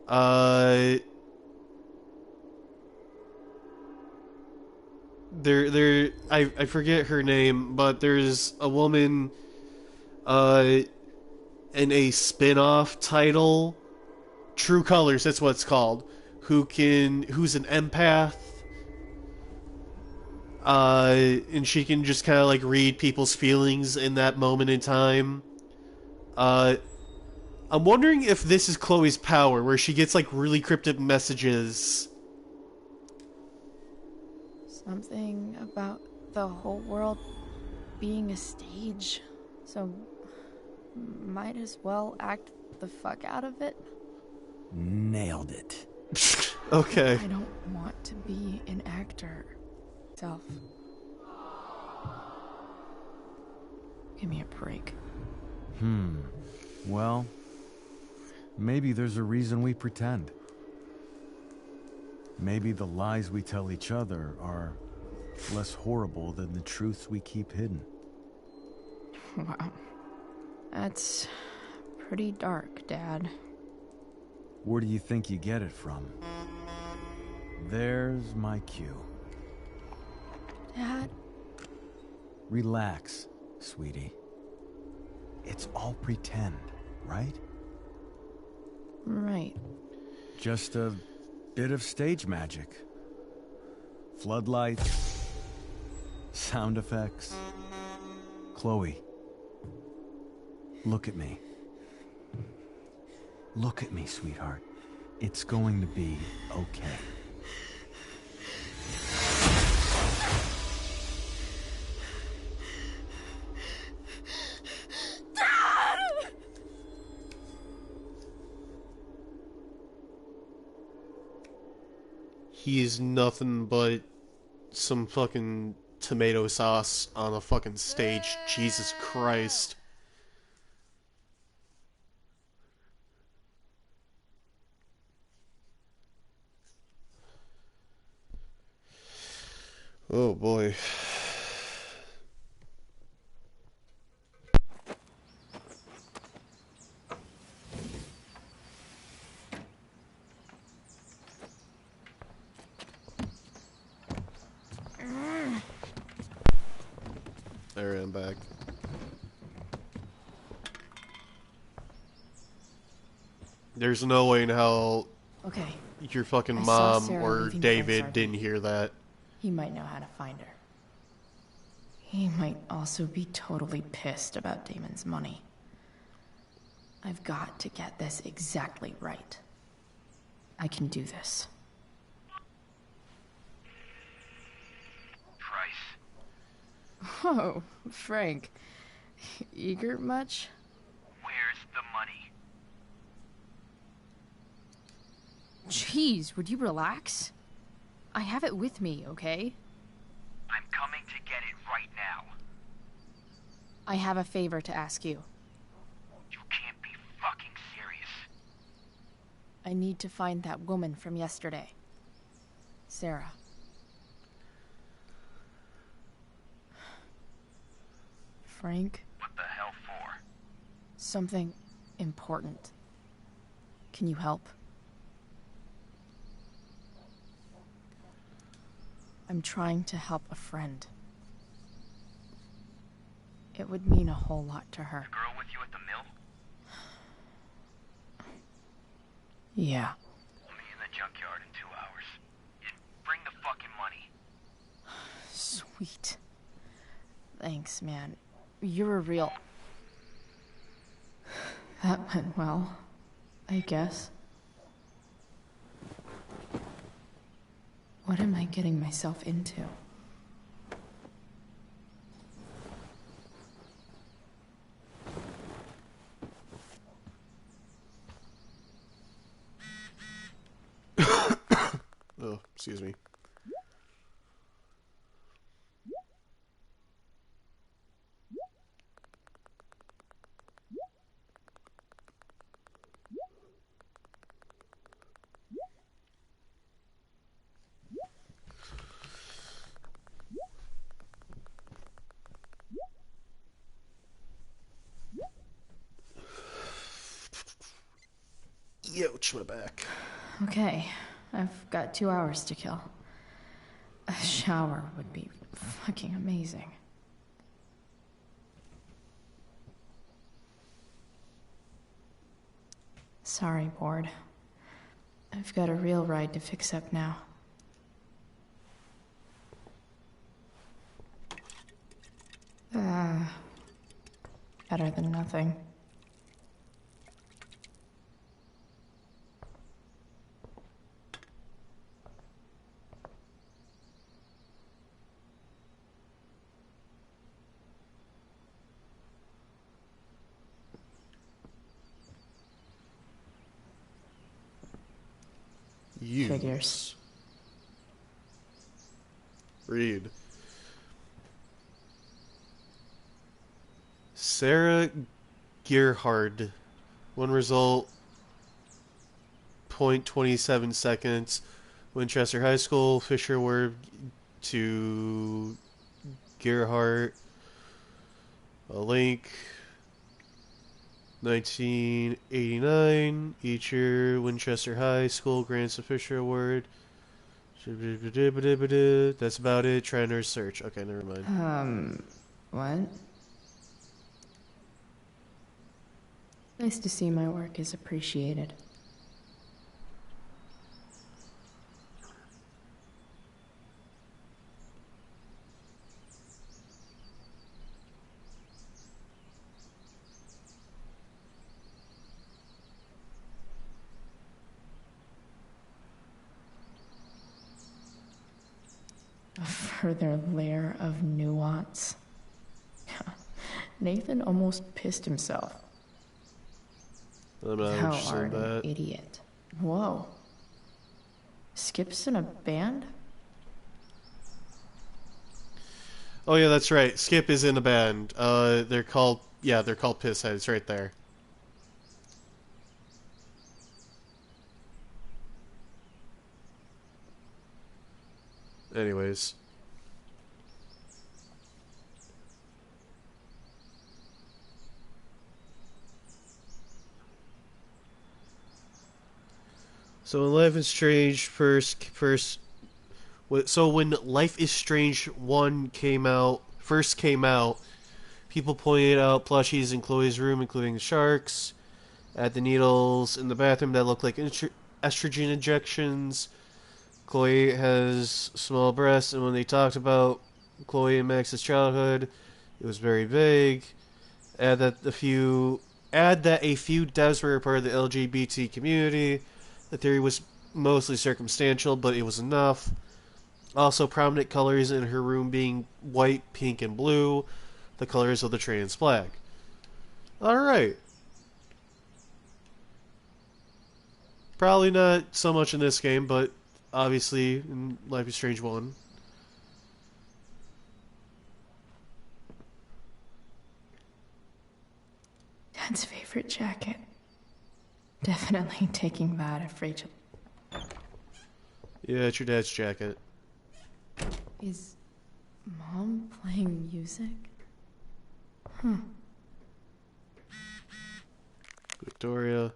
I forget her name, but there's a woman in a spin-off title, True Colors, that's what it's called, who's an empath. And she can just kind of like read people's feelings in that moment in time. I'm wondering if this is Chloe's power, where she gets like really cryptic messages. Something about the whole world being a stage, so might as well act the fuck out of it. Nailed it. Okay. I don't want to be an actor. Self. Give me a break. Well, maybe there's a reason we pretend. Maybe the lies we tell each other are less horrible than the truths we keep hidden. Wow. That's pretty dark, Dad. Where do you think you get it from? There's my cue. Dad? Relax, sweetie. It's all pretend, right? Right. Just a bit of stage magic. Floodlights, sound effects. Chloe, look at me. Look at me, sweetheart. It's going to be okay. He's nothing but some fucking tomato sauce on a fucking stage. Jesus Christ. Oh boy. There, I'm back. There's no way in hell your fucking mom or David didn't hear that. He might know how to find her. He might also be totally pissed about Damon's money. I've got to get this exactly right. I can do this. Whoa, Frank. Eager much? Where's the money? Jeez, would you relax? I have it with me, okay? I'm coming to get it right now. I have a favor to ask you. I need to find that woman from yesterday. Sarah. Frank? What the hell for? Something important. Can you help? I'm trying to help a friend. It would mean a whole lot to her. The girl with you at the mill? Yeah. I'll meet you in the junkyard in 2 hours. And bring the fucking money. Sweet. Thanks, man. You're a real... That went well, I guess. What am I getting myself into? Oh, excuse me. Ouch, my back. Okay, I've got 2 hours to kill. A shower would be fucking amazing. Sorry, board. I've got a real ride to fix up now. Better than nothing. Figures. Read. Sarah Gerhard. One result, 0.27 seconds. Winchester High School, Fisher Word to Gerhardt. A link. 1989. Each year, Winchester High School grants a Fisher Award. That's about it. Try nurse search. Okay, never mind. What? Nice to see my work is appreciated. A further layer of nuance. Nathan almost pissed himself. I'm not Thou interested art in an that. idiot. Whoa. Skip's in a band? Oh yeah, that's right. Skip is in a band. They're called Pissheads right there. Anyways. So when Life is Strange so when Life is Strange 1 first came out, people pointed out plushies in Chloe's room, including sharks, at the needles in the bathroom that look like estrogen injections. Chloe has small breasts, and when they talked about Chloe and Max's childhood, it was very vague. Add that a few devs were a part of the LGBT community. The theory was mostly circumstantial, but it was enough. Also, prominent colors in her room being white, pink, and blue, the colors of the trans flag. Alright. Probably not so much in this game, but obviously in Life is Strange 1. Dad's favorite jacket. Definitely taking that if Rachel... Yeah, it's your dad's jacket. Is Mom playing music? Huh. Victoria.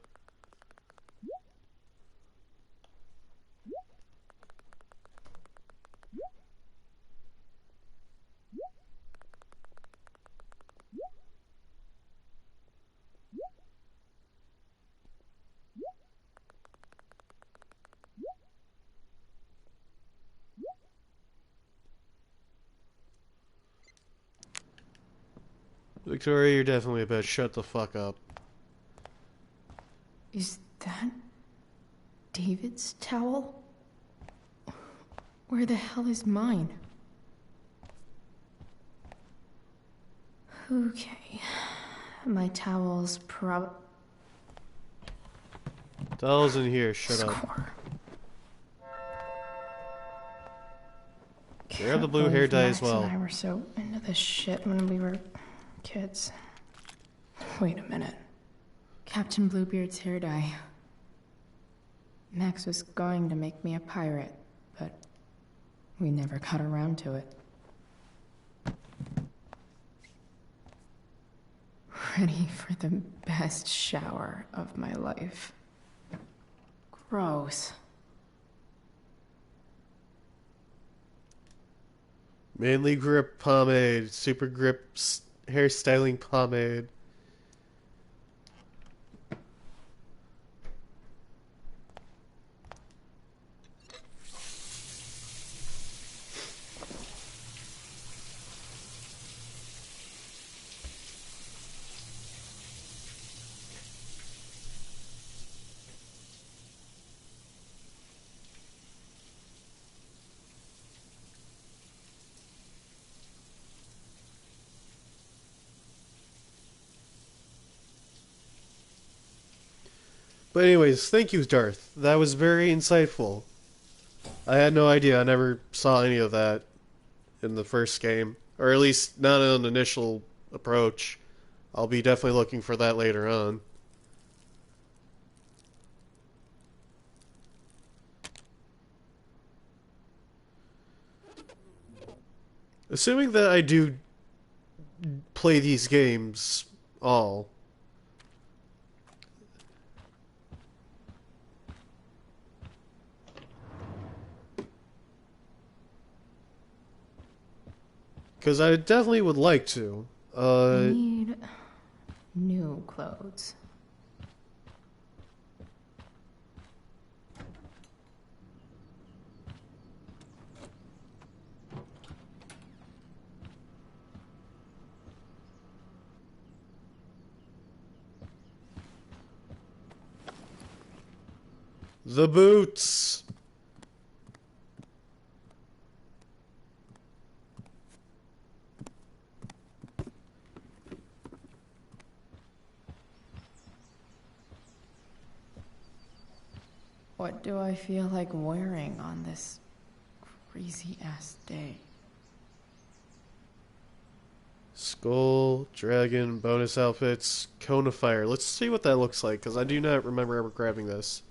Victoria, you're definitely a bitch. Shut the fuck up. Is that David's towel? Where the hell is mine? Okay. My towel's Towel's in here. Shut up. Grab the blue hair dye as well. Max and I were so into this shit when we were kids. Wait a minute. Captain Bluebeard's hair dye. Max was going to make me a pirate, but we never got around to it. Ready for the best shower of my life. Gross. Manly Grip Pomade. Super Grip Hairstyling Pomade. But anyways, thank you, Darth. That was very insightful. I had no idea. I never saw any of that in the first game. Or at least not on initial approach. I'll be definitely looking for that later on. Assuming that I do play these games all... Because I definitely would like to. I need new clothes. The boots! What do I feel like wearing on this crazy-ass day? Skull, dragon, bonus outfits, cone of fire. Let's see what that looks like, because I do not remember ever grabbing this.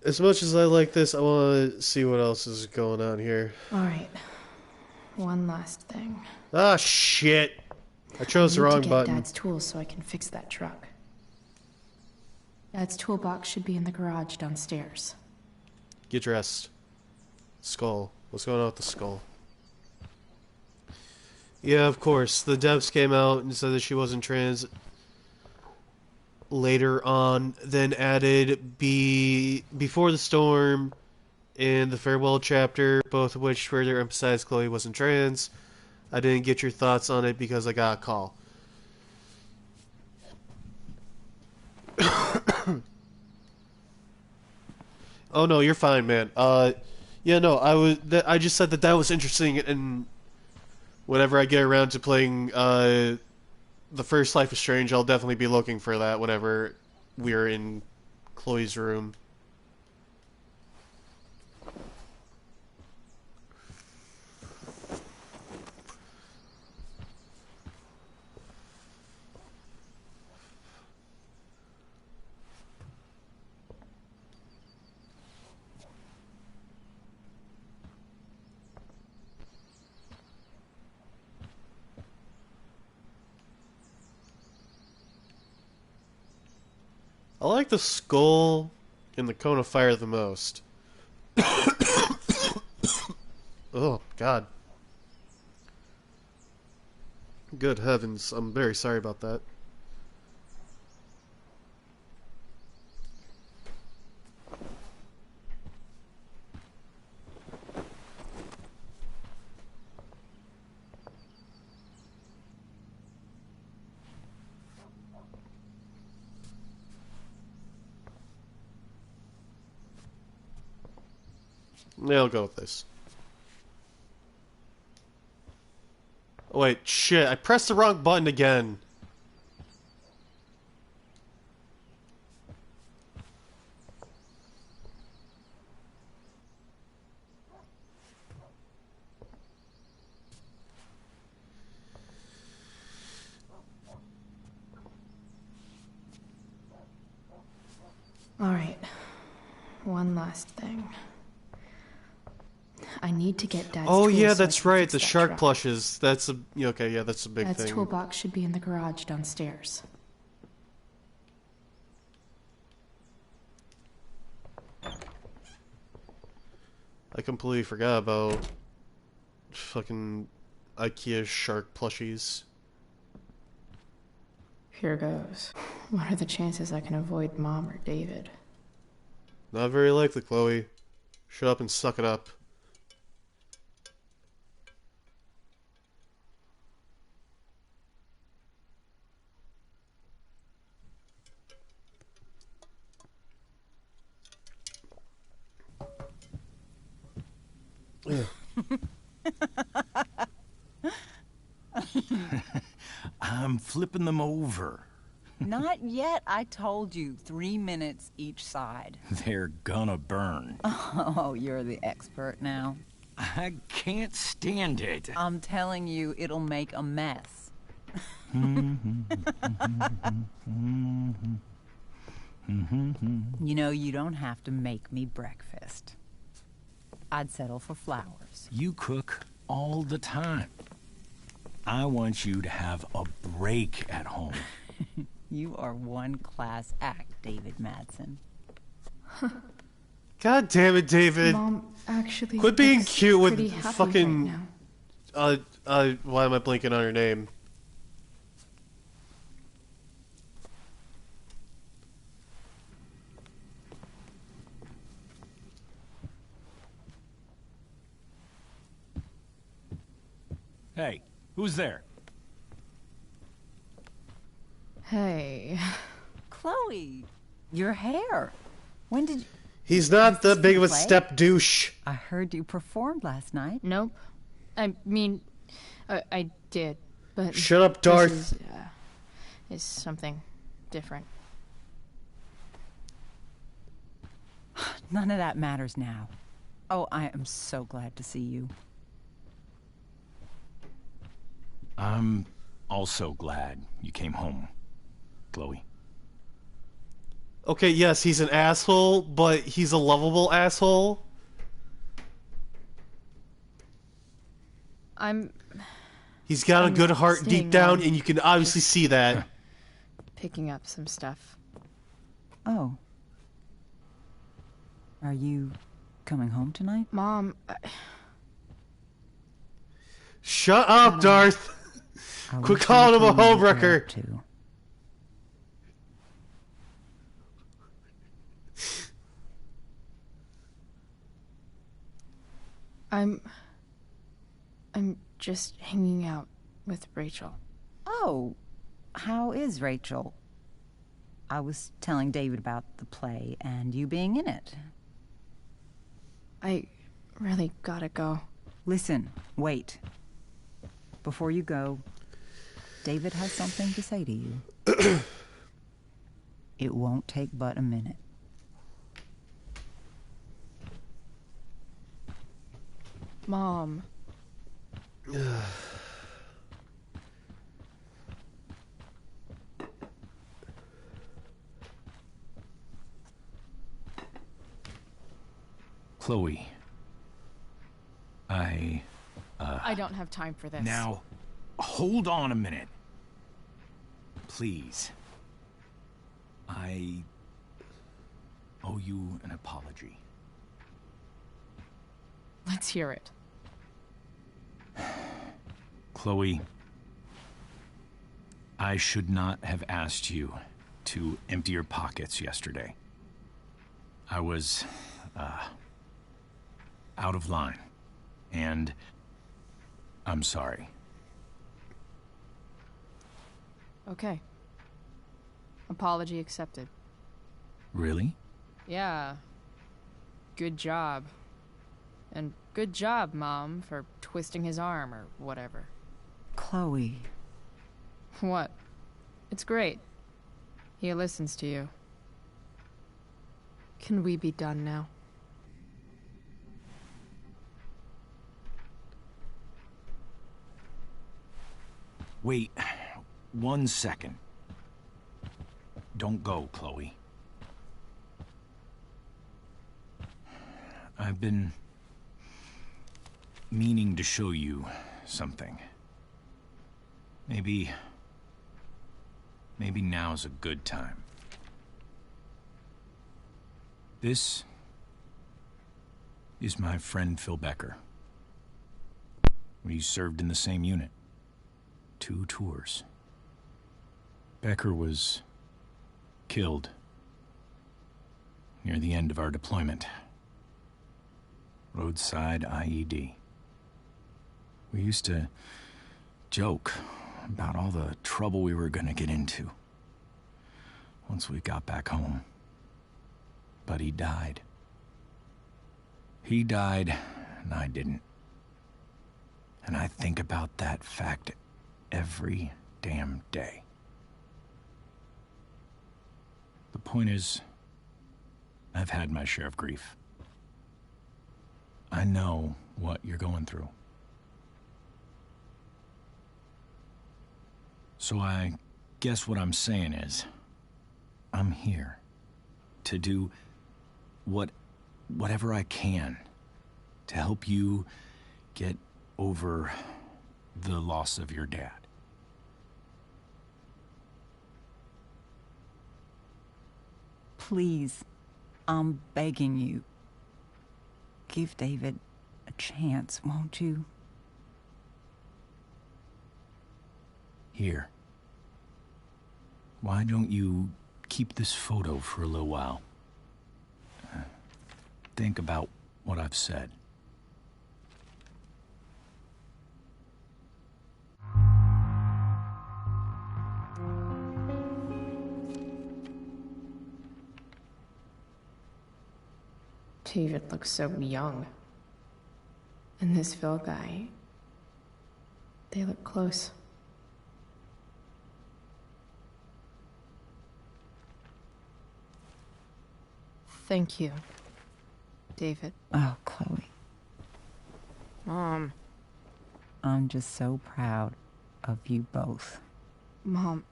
As much as I like this, I want to see what else is going on here. Alright. One last thing. Ah, shit! I chose the wrong button. Dad's tools so I can fix that truck. Dad's toolbox should be in the garage downstairs. Get dressed. Skull. What's going on with the skull? Yeah, of course. The devs came out and said that she wasn't trans. Later on, then added Before the Storm and the Farewell chapter, both of which further emphasized Chloe wasn't trans. I didn't get your thoughts on it because I got a call. Oh no, you're fine, man. Yeah, no, I just said that was interesting, and whenever I get around to playing the first Life is Strange, I'll definitely be looking for that whenever we're in Chloe's room. I like the skull and the cone of fire the most. Oh, God. Good heavens, I'm very sorry about that. Yeah, I'll go with this. Oh, wait, shit, I pressed the wrong button again. Alright. One last thing. I need to get Dad's Oh tools yeah, so I that's can right. fix The that shark truck. plushes. That's a okay. Yeah, that's a big Dad's thing. toolbox should be in the garage downstairs. I completely forgot about fucking IKEA shark plushies. Here goes. What are the chances I can avoid Mom or David? Not very likely, Chloe. Shut up and suck it up. I'm flipping them over. Not yet. I told you, 3 minutes each side. They're gonna burn. Oh, you're the expert now. I can't stand it. I'm telling you, it'll make a mess. You know, you don't have to make me breakfast. I'd settle for flowers. You cook all the time. I want you to have a break at home. You are one class act, David Madsen. God damn it, David! Mom actually Quit being looks cute with pretty happy fucking. right now. Why am I blinking on her name? Hey, who's there? Hey. Chloe, your hair. When did you... He's not that big of a play? step douche. I heard you performed last night. Nope. I mean, I did, but... Shut up, Darth. This is something different. None of that matters now. Oh, I am so glad to see you. I'm also glad you came home, Chloe. Okay, yes, he's an asshole, but he's a lovable asshole. He's got a good heart deep down, and you can obviously see that. Picking up some stuff. Oh. Are you coming home tonight? Mom, Shut up, Darth! Quit calling him a homewrecker! I'm just hanging out with Rachel. Oh, how is Rachel? I was telling David about the play and you being in it. I really gotta go. Listen, wait. Before you go, David has something to say to you. It won't take but a minute. Mom. Chloe. I don't have time for this. Now, hold on a minute. Please. I owe you an apology. Let's hear it. Chloe, I should not have asked you to empty your pockets yesterday. I was, out of line, and I'm sorry. Okay. Apology accepted. Really? Yeah. Good job. And good job, Mom, for twisting his arm or whatever. Chloe. What? It's great. He listens to you. Can we be done now? Wait 1 second. Don't go, Chloe. I've been meaning to show you something. Maybe now's a good time. This is my friend Phil Becker. We served in the same unit. 2 tours. Becker was killed near the end of our deployment. Roadside IED. We used to joke about all the trouble we were gonna get into once we got back home. But he died. He died, and I didn't. And I think about that fact every damn day. The point is, I've had my share of grief. I know what you're going through. So I guess what I'm saying is, I'm here to do whatever I can to help you get over the loss of your dad. Please, I'm begging you. Give David a chance, won't you? Here. Why don't you keep this photo for a little while? Think about what I've said. David looks so young. And this Phil guy, they look close. Thank you, David. Oh, Chloe. Mom. I'm just so proud of you both. Mom,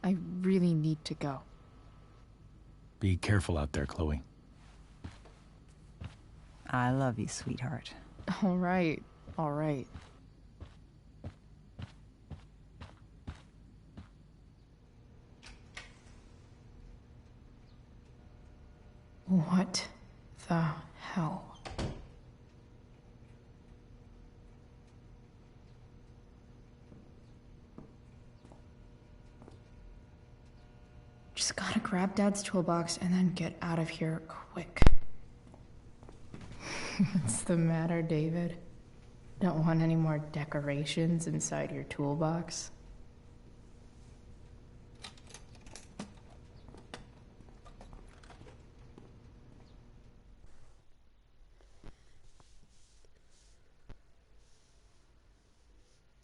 I really need to go. Be careful out there, Chloe. I love you, sweetheart. All right, all right. What the hell? Just gotta grab Dad's toolbox and then get out of here quick. What's the matter, David? Don't want any more decorations inside your toolbox?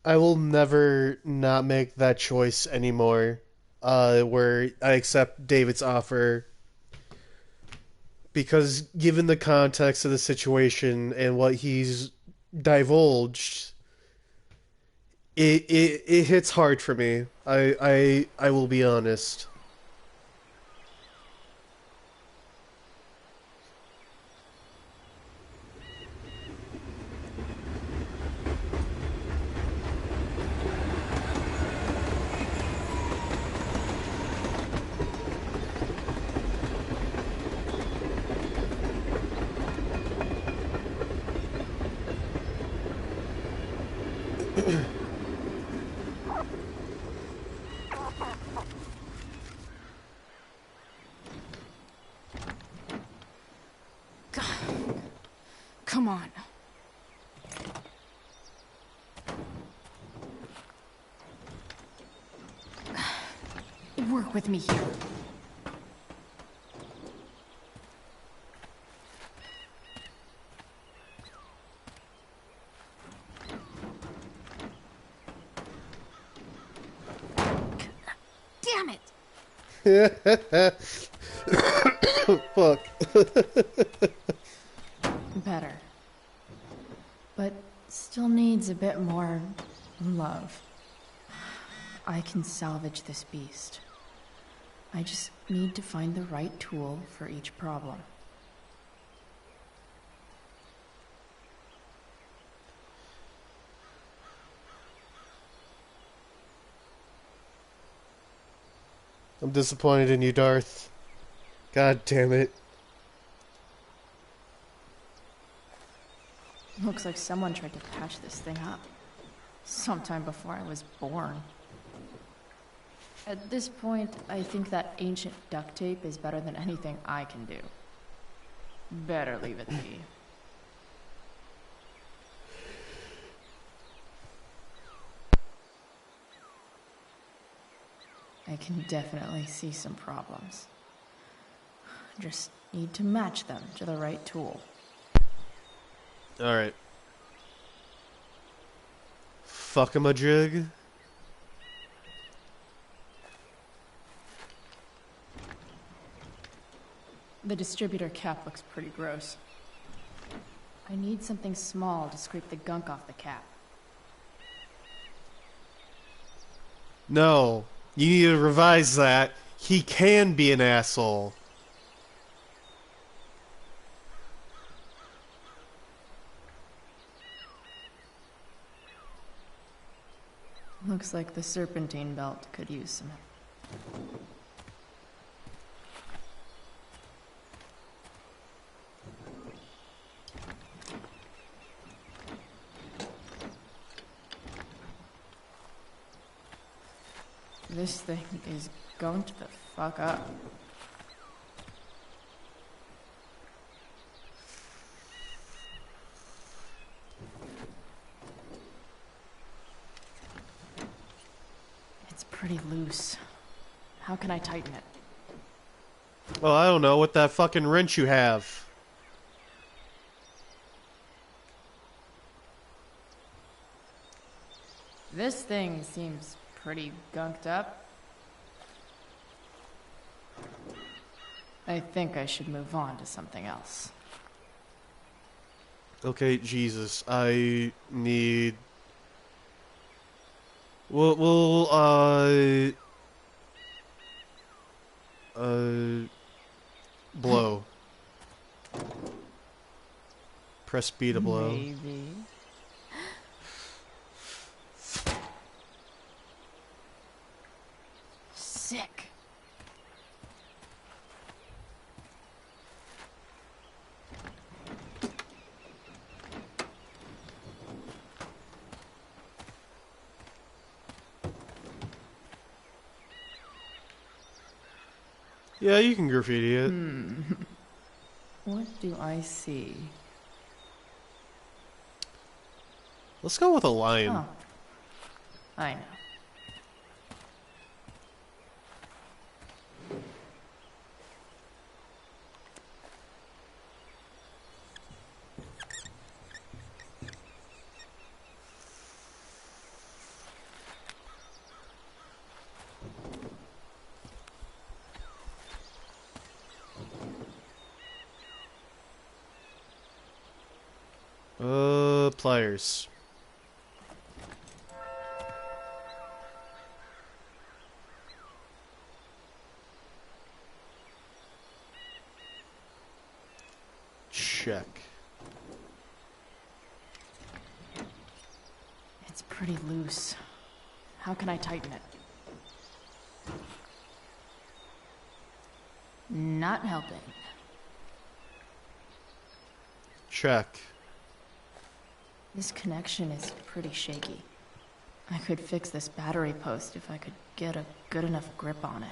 I will never not make that choice anymore. Where I accept David's offer, because given the context of the situation and what he's divulged, it hits hard for me. I will be honest. Come on. Work with me here. Damn it! Fuck. Better. But still needs a bit more love. I can salvage this beast. I just need to find the right tool for each problem. I'm disappointed in you, Darth. God damn it. Looks like someone tried to patch this thing up. Sometime before I was born. At this point, I think that ancient duct tape is better than anything I can do. Better leave it be. I can definitely see some problems. Just need to match them to the right tool. Alright. Fuck 'em a jig. The distributor cap looks pretty gross. I need something small to scrape the gunk off the cap. No. You need to revise that. He can be an asshole. Looks like the serpentine belt could use some. This thing is going to the fuck up. It's pretty loose. How can I tighten it? Well, I don't know. With that fucking wrench you have. This thing seems pretty gunked up. I think I should move on to something else. Okay, Jesus. I need... blow. Press B to blow. Maybe. Sick. Yeah, you can graffiti it. What do I see? Let's go with a lion. Oh. I know. Pliers. Check. It's pretty loose. How can I tighten it? Not helping. Check. This connection is pretty shaky. I could fix this battery post if I could get a good enough grip on it.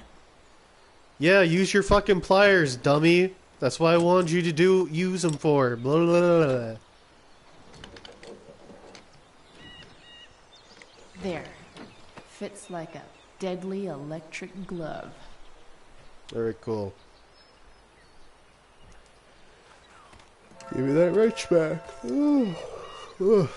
Yeah, use your fucking pliers, dummy. That's what I wanted you to use them for. Blah, blah, blah, blah. There. Fits like a deadly electric glove. Very cool. Give me that wrench back. Ooh. Ooh.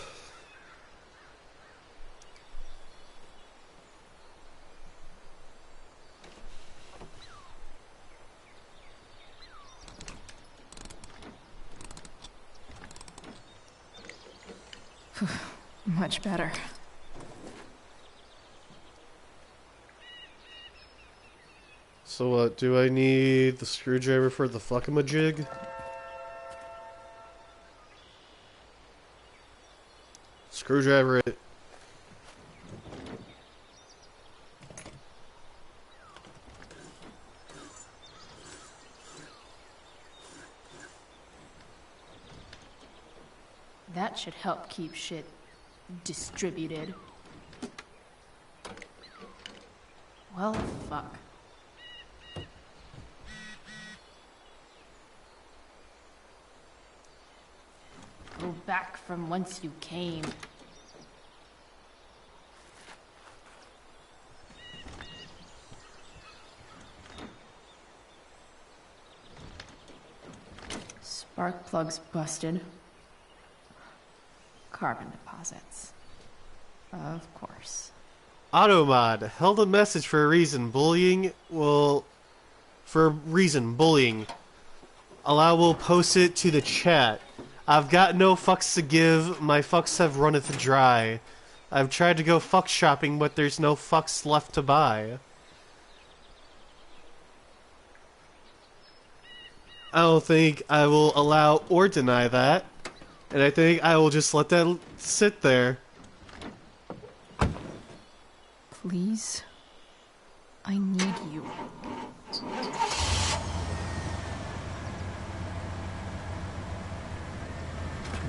Much better. So what, do I need the screwdriver for the fuckamajig? Screwdriver it. That should help keep shit distributed. Well, fuck. Go back from whence you came. Spark plug's busted. Carbon deposits. Of course. Automod held a message for a reason. Bullying will... For a reason, bullying. We'll post it to the chat. I've got no fucks to give. My fucks have runneth dry. I've tried to go fuck shopping, but there's no fucks left to buy. I don't think I will allow or deny that. And I think I will just let that sit there. Please. I need you.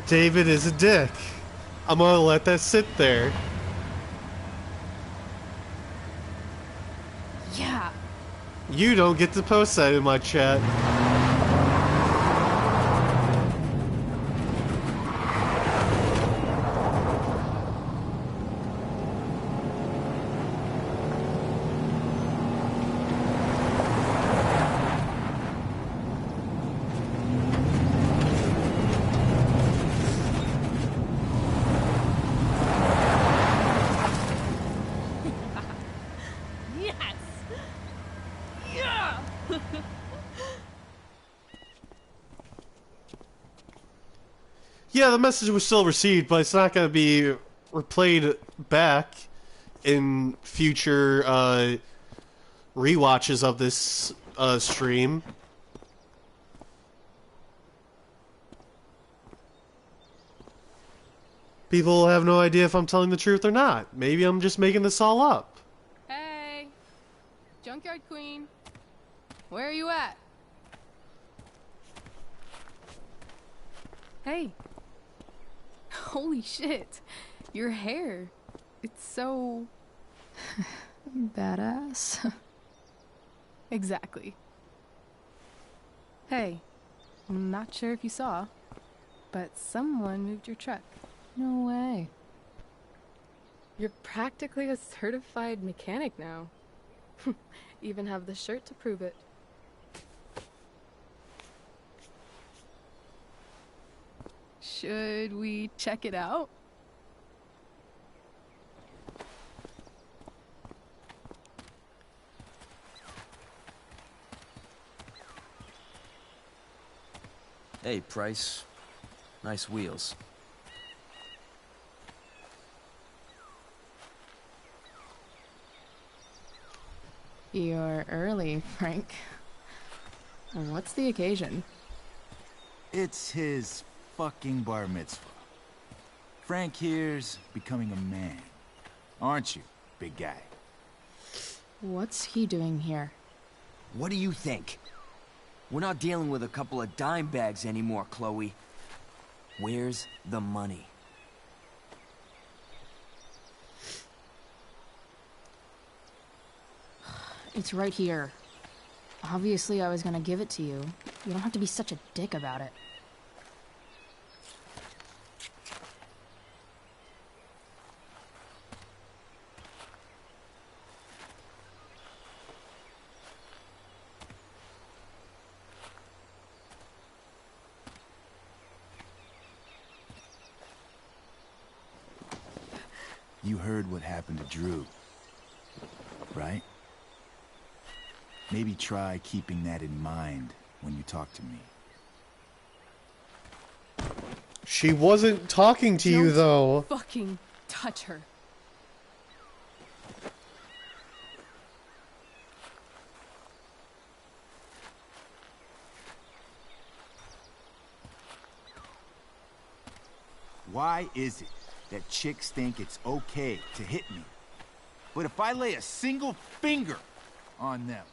David is a dick. I'm gonna let that sit there. Yeah. You don't get to post that in my chat. Yeah, the message was still received, but it's not going to be replayed back in future rewatches of this stream. People have no idea if I'm telling the truth or not. Maybe I'm just making this all up. Hey! Junkyard Queen! Where are you at? Hey! Holy shit! Your hair! It's so... Badass. Exactly. Hey, I'm not sure if you saw, but someone moved your truck. No way. You're practically a certified mechanic now. Even have the shirt to prove it. Should we check it out? Hey, Price. Nice wheels. You're early, Frank. What's the occasion? It's his fucking bar mitzvah. Frank here's becoming a man. Aren't you, big guy? What's he doing here? What do you think? We're not dealing with a couple of dime bags anymore, Chloe. Where's the money? It's right here. Obviously, I was gonna give it to you. You don't have to be such a dick about it. You heard what happened to Drew, right? Maybe try keeping that in mind when you talk to me. She wasn't talking to you, though. Fucking touch her. Why is it that chicks think it's okay to hit me? But if I lay a single finger on them,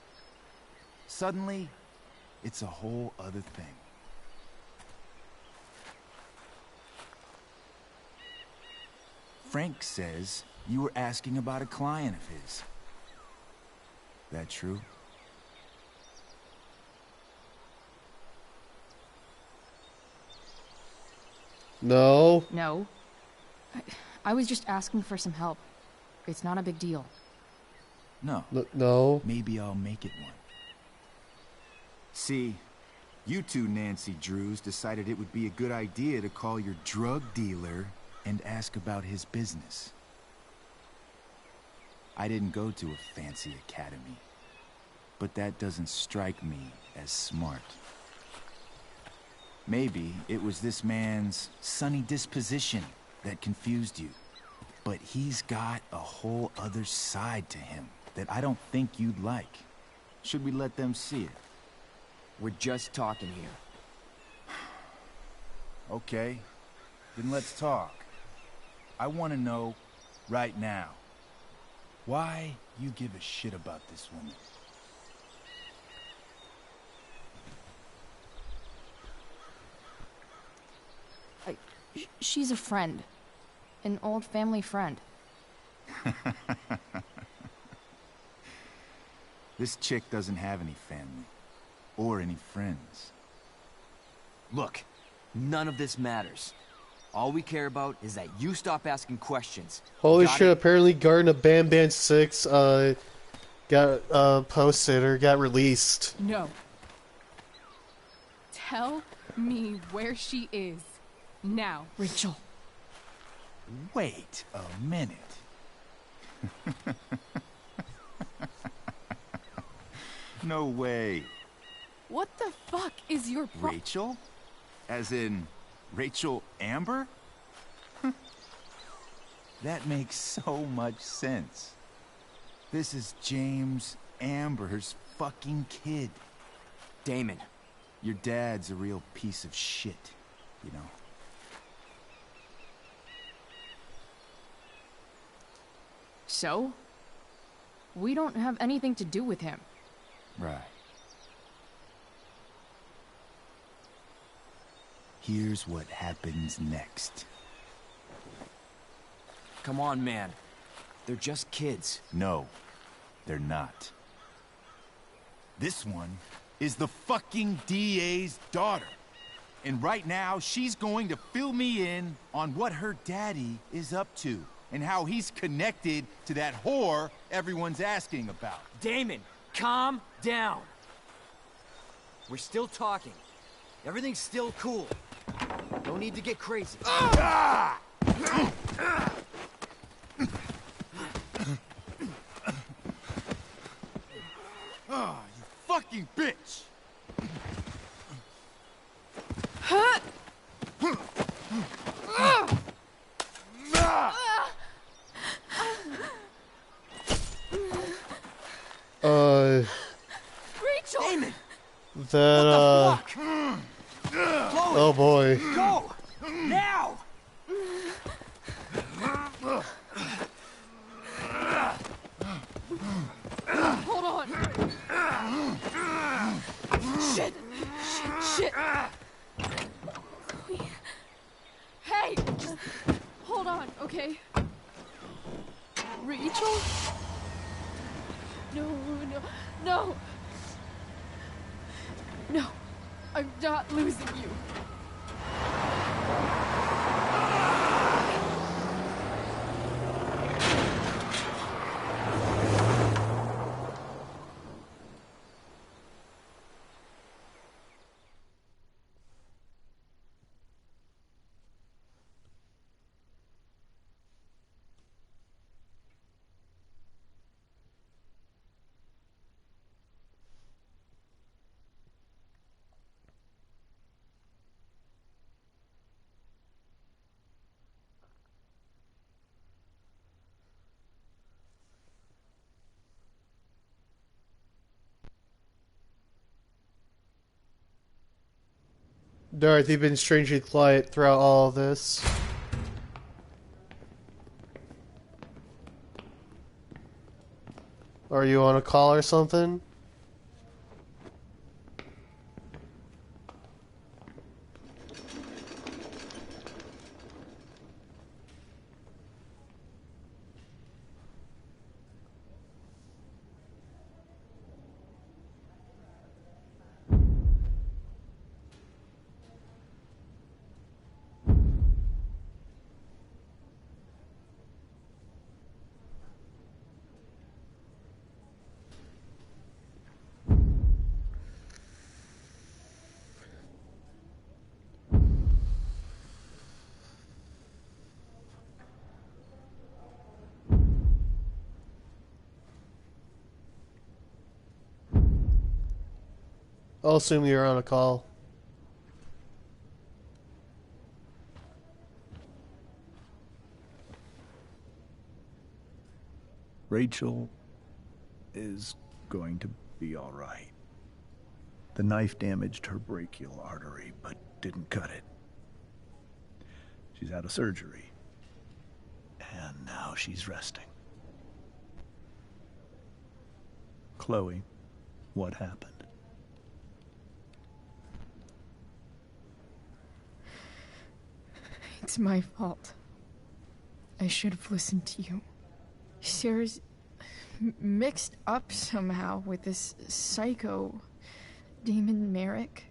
suddenly, it's a whole other thing. Frank says you were asking about a client of his. That true? No. No. I was just asking for some help. It's not a big deal. No. No. Maybe I'll make it one. See, you two Nancy Drews decided it would be a good idea to call your drug dealer and ask about his business. I didn't go to a fancy academy, but that doesn't strike me as smart. Maybe it was this man's sunny disposition that confused you, but he's got a whole other side to him that I don't think you'd like. Should we let them see it? We're just talking here. Okay, then let's talk. I want to know, right now, why you give a shit about this woman. She's a friend. An old family friend. This chick doesn't have any family. Or any friends. Look, none of this matters. All we care about is that you stop asking questions. Holy Got shit, it? apparently Garden of Bam Bam 6 got posted or got released. No. Tell me where she is. Now. Rachel. Wait a minute. No way. What the fuck is your Rachel? As in, Rachel Amber? That makes so much sense. This is James Amber's fucking kid. Damon. Your dad's a real piece of shit, you know? So? We don't have anything to do with him. Right. Here's what happens next. Come on, man. They're just kids. No, they're not. This one is the fucking DA's daughter. And right now, she's going to fill me in on what her daddy is up to and how he's connected to that whore everyone's asking about. Damon, calm down. We're still talking. Everything's still cool. No need to get crazy. Ah! Oh, you fucking bitch! Damon! Then, What the fuck? Chloe, oh boy. go! Now! Hold on. Shit. Shit. Hey! Just hold on, okay? Rachel? No. No, I'm not losing you. Dorothy, you've been strangely quiet throughout all of this. Are you on a call or something? I'll assume you're on a call. Rachel is going to be all right. The knife damaged her brachial artery, but didn't cut it. She's out of surgery, and now she's resting. Chloe, what happened? It's my fault. I should have listened to you. Sarah's mixed up somehow with this psycho, Damon Merrick.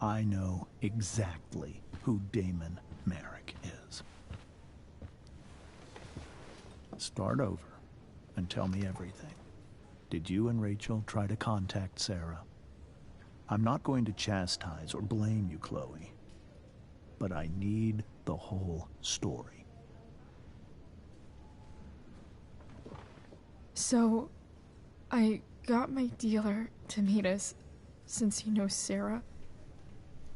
I know exactly who Damon Merrick is. Start over and tell me everything. Did you and Rachel try to contact Sarah? I'm not going to chastise or blame you, Chloe, but I need the whole story. So, I got my dealer to meet us, since he knows Sarah.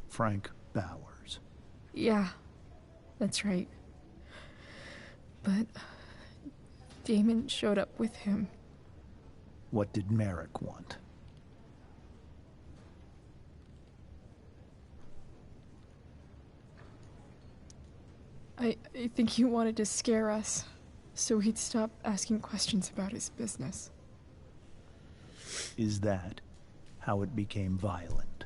Frank Bowers. Yeah, that's right. But Damon showed up with him. What did Merrick want? I think he wanted to scare us, so he'd stop asking questions about his business. Is that how it became violent?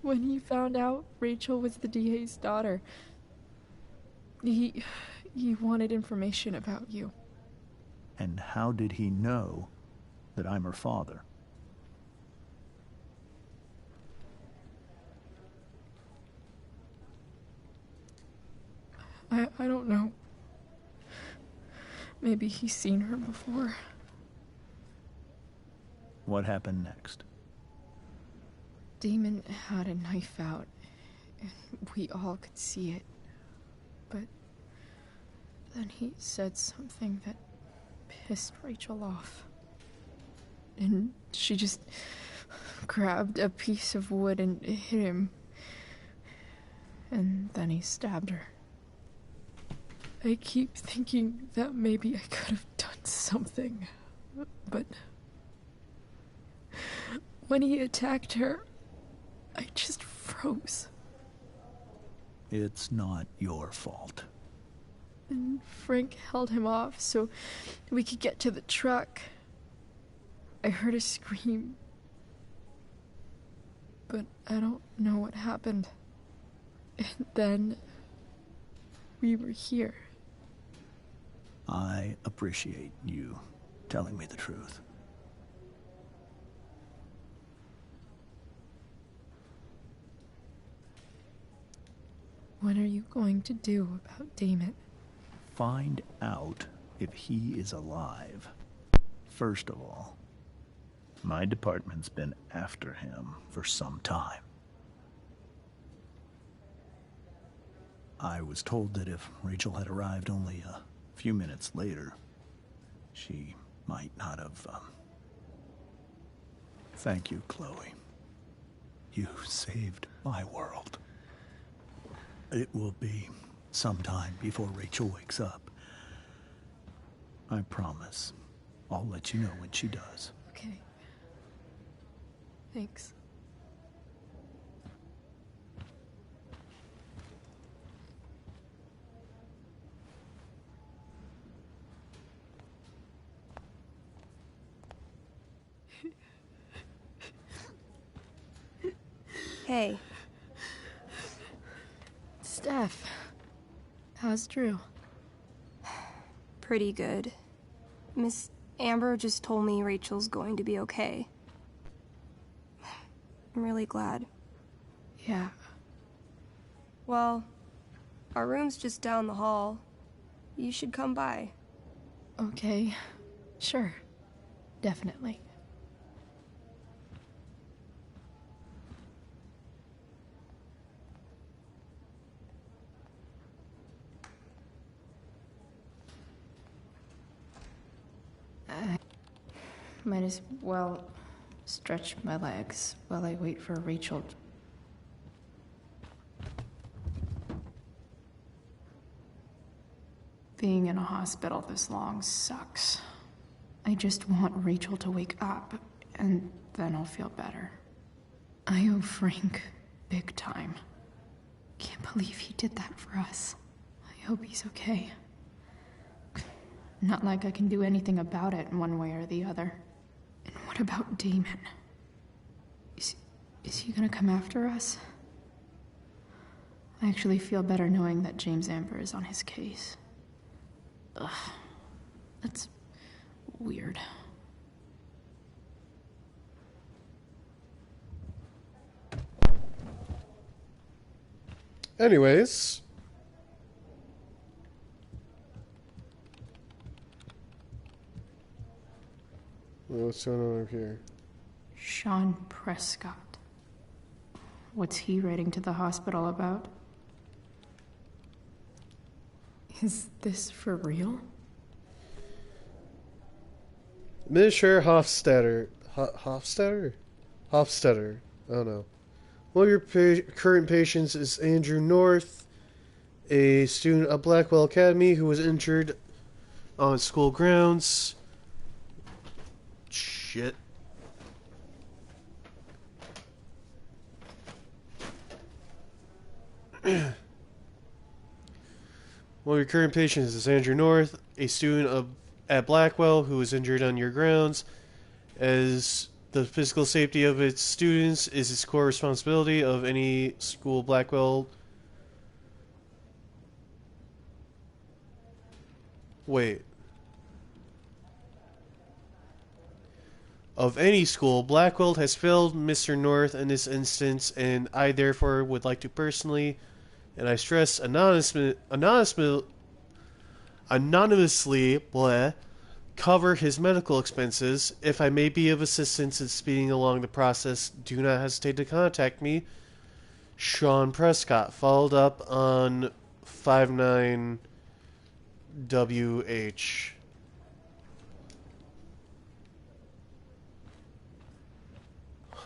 When he found out Rachel was the DA's daughter, he wanted information about you. And how did he know that I'm her father? I don't know. Maybe he's seen her before. What happened next? Damon had a knife out, and we all could see it. But then he said something that pissed Rachel off. And she just grabbed a piece of wood and hit him. and then he stabbed her. I keep thinking that maybe I could have done something, but when he attacked her, I just froze. It's not your fault. And Frank held him off so we could get to the truck. I heard a scream, but I don't know what happened. And then we were here. I appreciate you telling me the truth. What are you going to do about Damon? Find out if he is alive. First of all, my department's been after him for some time. I was told that if Rachel had arrived only a few minutes later, she might not have, Thank you, Chloe. You saved my world. It will be some time before Rachel wakes up. I promise. I'll let you know when she does. Okay. Thanks. Hey. Steph, how's Drew? Pretty good. Miss Amber just told me Rachel's going to be okay. I'm really glad. Yeah. Well, our room's just down the hall. You should come by. Okay. Sure. Definitely. Might as well stretch my legs while I wait for Rachel. Being in a hospital this long sucks. I just want Rachel to wake up, and then I'll feel better. I owe Frank big time. Can't believe he did that for us. I hope he's okay. Not like I can do anything about it one way or the other. And what about Damon? Is he gonna come after us? I actually feel better knowing that James Amber is on his case. Ugh. That's weird. Anyways. What's going on over here? Sean Prescott. What's he writing to the hospital about? Is this for real? Administrator Hofstetter. Hofstetter. I don't know. One of your current patients is Andrew North, a student at Blackwell Academy who was injured on school grounds. Shit. One of your current patients is Andrew North, a student at Blackwell who was injured on your grounds. As the physical safety of its students is its core responsibility of any school Blackwell. Wait. Of any school, Blackwell has failed Mr. North in this instance, and I therefore would like to personally, and I stress anonymously, cover his medical expenses. If I may be of assistance in speeding along the process, do not hesitate to contact me. Sean Prescott, followed up on 59WH.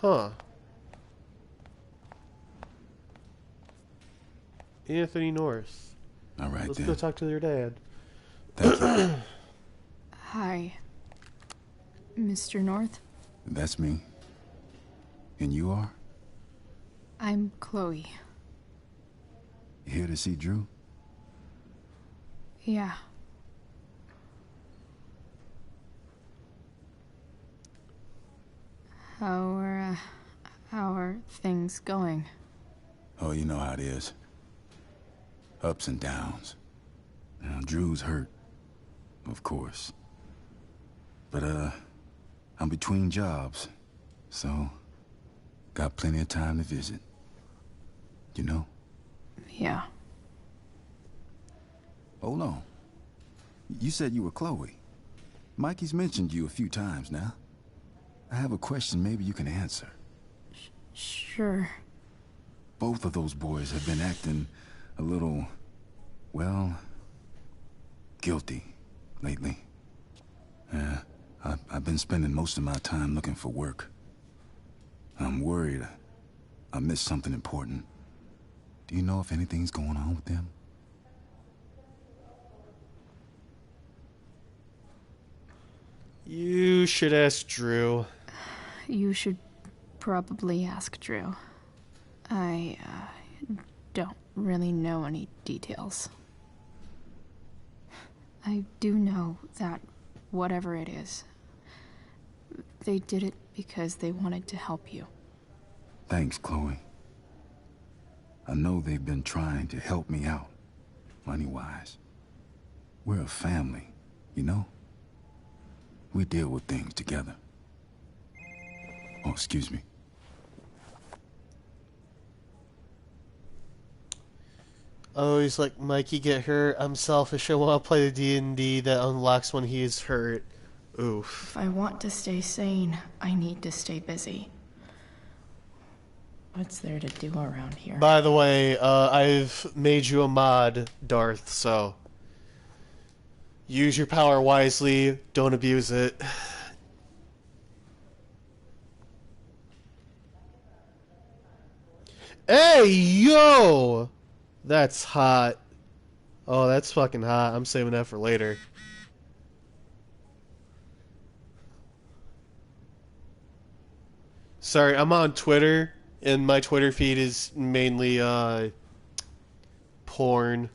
Huh. Anthony North. All right, Let's then. go talk to their dad. Thank you. Hi, Mr. North. That's me. And you are? I'm Chloe. You here to see Drew? Yeah. How are things going? Oh, you know how it is. Ups and downs. Now, Drew's hurt, of course. But, I'm between jobs, so got plenty of time to visit. You know? Yeah. Hold on. You said you were Chloe. Mikey's mentioned you a few times now. I have a question maybe you can answer. Sure. Both of those boys have been acting a little, well, guilty lately. Yeah, I've been spending most of my time looking for work. I'm worried I missed something important. Do you know if anything's going on with them? You should ask Drew. You should probably ask Drew. I don't really know any details. I do know that whatever it is, they did it because they wanted to help you. Thanks, Chloe. I know they've been trying to help me out, money-wise. We're a family, you know? We deal with things together. Oh, excuse me. Oh, he's like, Mikey, get hurt. I'm selfish. I want to play the D&D that unlocks when he is hurt. Oof. If I want to stay sane, I need to stay busy. What's there to do around here? By the way, I've made you a mod, Darth, so use your power wisely. Don't abuse it. Hey, yo! That's hot. Oh, that's fucking hot. I'm saving that for later. Sorry, I'm on Twitter, and my Twitter feed is mainly, porn.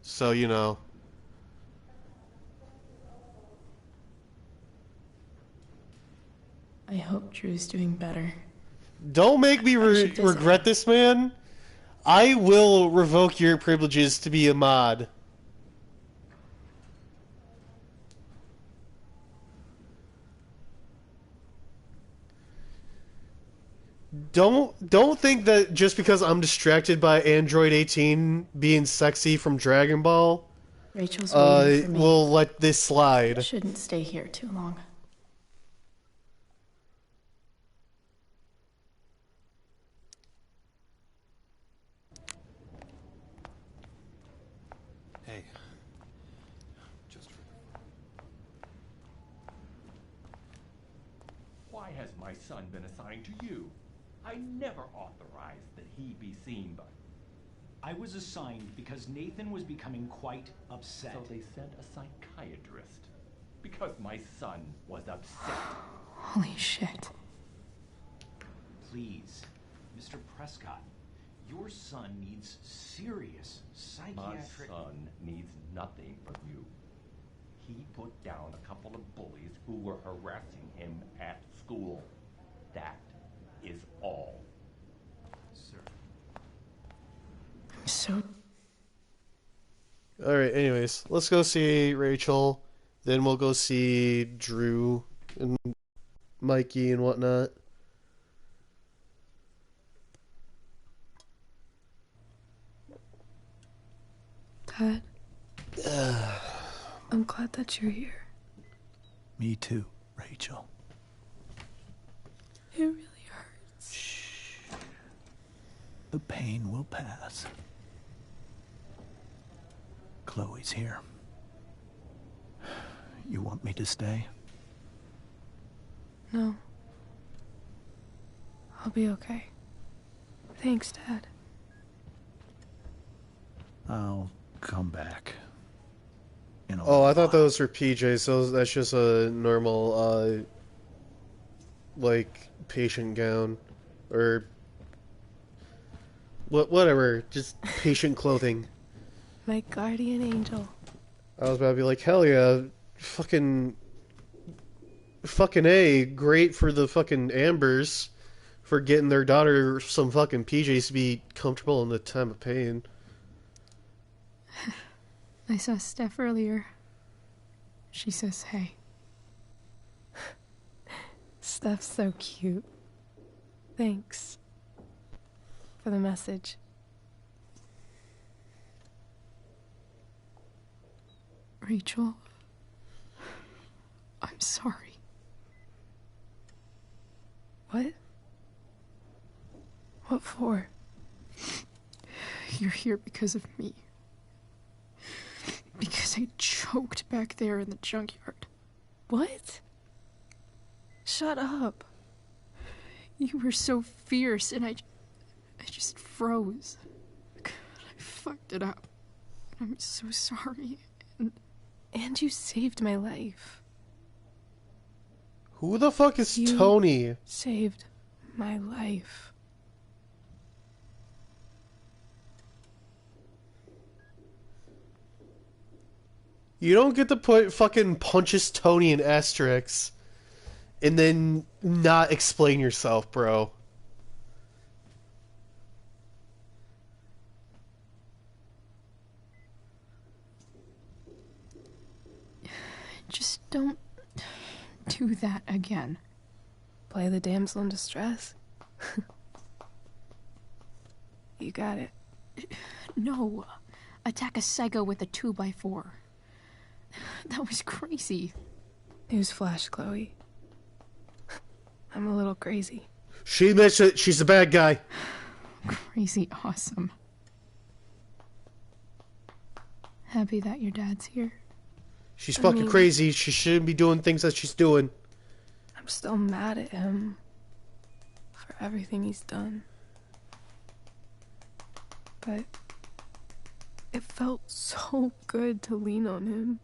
So, you know. I hope Drew's doing better. Don't make me regret this, man. I will revoke your privileges to be a mod. Don't think that just because I'm distracted by Android 18 being sexy from Dragon Ball, Rachel's waiting for me. We'll let this slide. Shouldn't stay here too long. Hey. Just Why has my son been assigned to you? I never authorized that he be seen by... I was assigned because Nathan was becoming quite upset. So they sent a psychiatrist. Because my son was upset. Holy shit. Please, Mr. Prescott, your son needs serious psychiatric... My son needs nothing from you. He put down a couple of bullies who were harassing him at school. That is all. Sir. I'm so... Alright, anyways. Let's go see Rachel. Then we'll go see Drew and Mikey and whatnot. Dad. I'm glad that you're here. Me too, Rachel. It really hurts. Shh. The pain will pass. Chloe's here. You want me to stay? No. I'll be okay. Thanks, Dad. I'll come back. Oh, I thought those were PJs, so that's just a normal, like, patient gown. Or... whatever, just patient clothing. My guardian angel. I was about to be like, hell yeah, fucking A, great for the fucking Ambers for getting their daughter some fucking PJs to be comfortable in the time of pain. I saw Steph earlier. She says hey. Steph's so cute. Thanks for the message. Rachel, I'm sorry. What? What for? You're here because of me. Because I choked back there in the junkyard. What? Shut up. You were so fierce and I just froze. I fucked it up. I'm so sorry. And you saved my life. Who the fuck is Tony? Saved my life. You don't get to put fucking punches Tony in asterisks and then not explain yourself, bro. Just don't do that again. Play the damsel in distress? You got it. No. Attack a psycho with a 2x4. That was crazy. Newsflash, Chloe. I'm a little crazy. She admits it. She's a bad guy. Crazy awesome. Happy that your dad's here. She's fucking crazy. She shouldn't be doing things that she's doing. I'm still mad at him for everything he's done. But it felt so good to lean on him.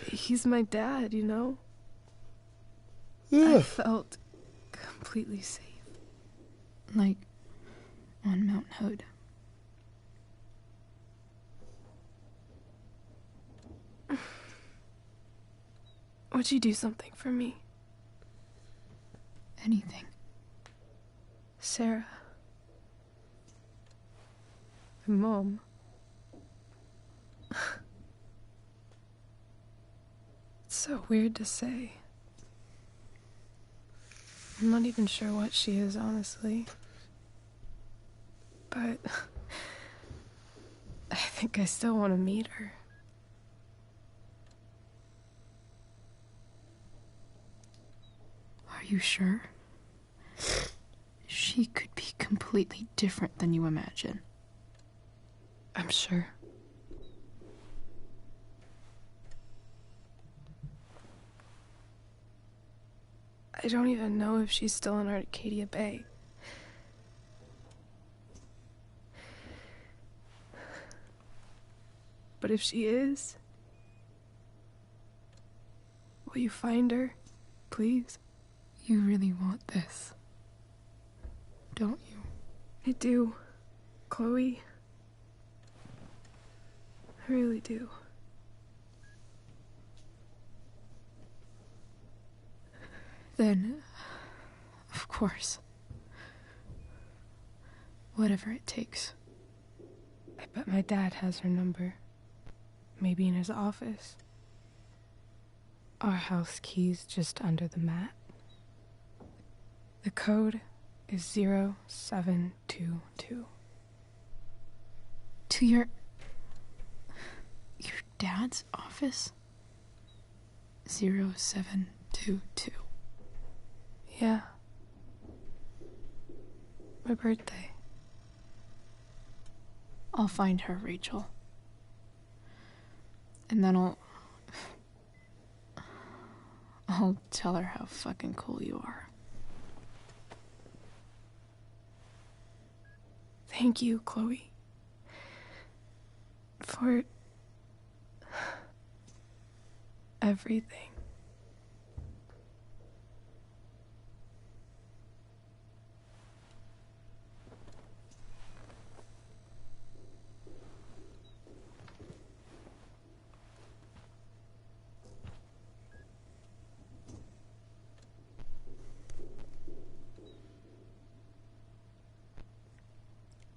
He's my dad, you know? Yeah. I felt completely safe. Like on Mount Hood. Would you do something for me? Anything. Sarah. My mom. It's so weird to say. I'm not even sure what she is, honestly. But I think I still want to meet her. Are you sure? She could be completely different than you imagine. I'm sure. I don't even know if she's still in Arcadia Bay. But if she is, will you find her, please? You really want this, don't you? I do, Chloe. I really do. Then, of course. Whatever it takes. I bet my dad has her number. Maybe in his office. Our house key's just under the mat. The code is 0722. To your dad's office? 0722. Yeah. My birthday. I'll find her, Rachel. And then I'll tell her how fucking cool you are. Thank you, Chloe. For everything.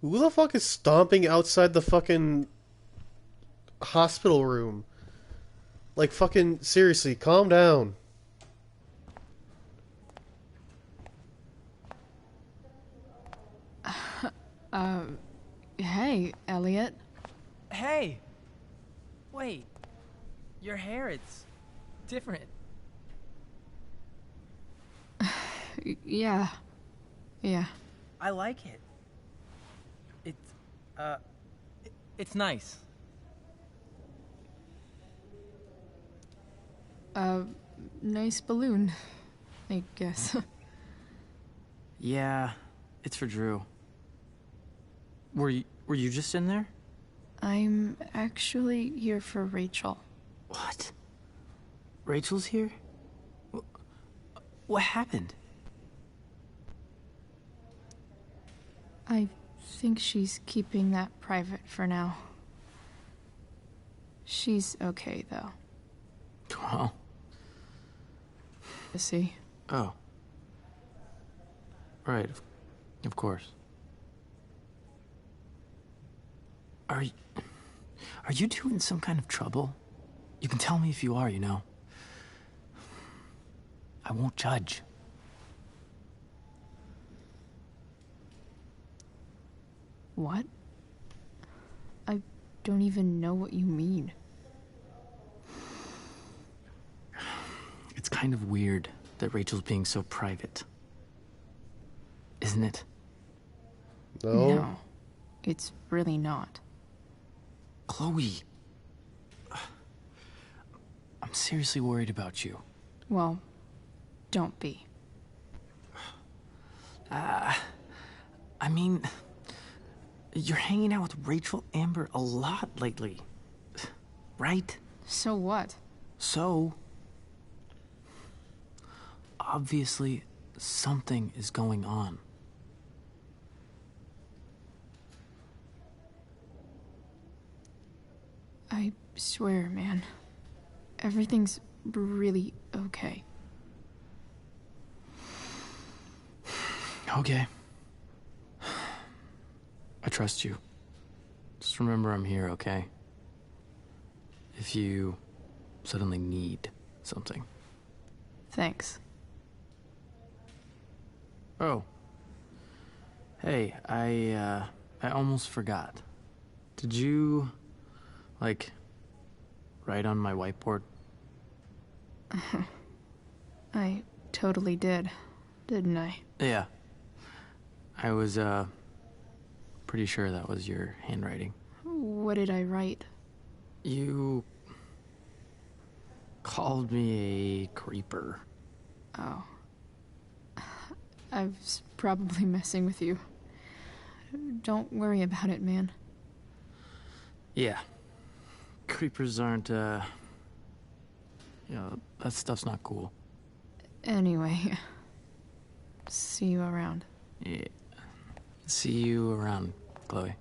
Who the fuck is stomping outside the fucking hospital room? Like, fucking, seriously, calm down. Hey, Elliot. Hey! Wait. Your hair, it's different. Yeah. Yeah. I like it. It's nice. Nice balloon, I guess. Yeah, it's for Drew. Were you just in there? I'm actually here for Rachel. What? Rachel's here? What happened? I think she's keeping that private for now. She's okay, though. Well. See? Oh. Right, of course. Are you two in some kind of trouble? You can tell me if you are, you know. I won't judge. What? I don't even know what you mean. It's kind of weird that Rachel's being so private. Isn't it? No, it's really not. Chloe. I'm seriously worried about you. Well, don't be. I mean, you're hanging out with Rachel Amber a lot lately, right? So what? So, obviously, something is going on. I swear, man. Everything's really okay. Okay. I trust you. Just remember I'm here, okay? If you suddenly need something. Thanks. Oh. Hey, I almost forgot. Did you, like, write on my whiteboard? I totally did, didn't I? Yeah. I was, pretty sure that was your handwriting. What did I write? You called me a creeper. Oh. I was probably messing with you. Don't worry about it, man. Yeah. Creepers aren't, you know, that stuff's not cool. Anyway, see you around. Yeah. See you around, Chloe.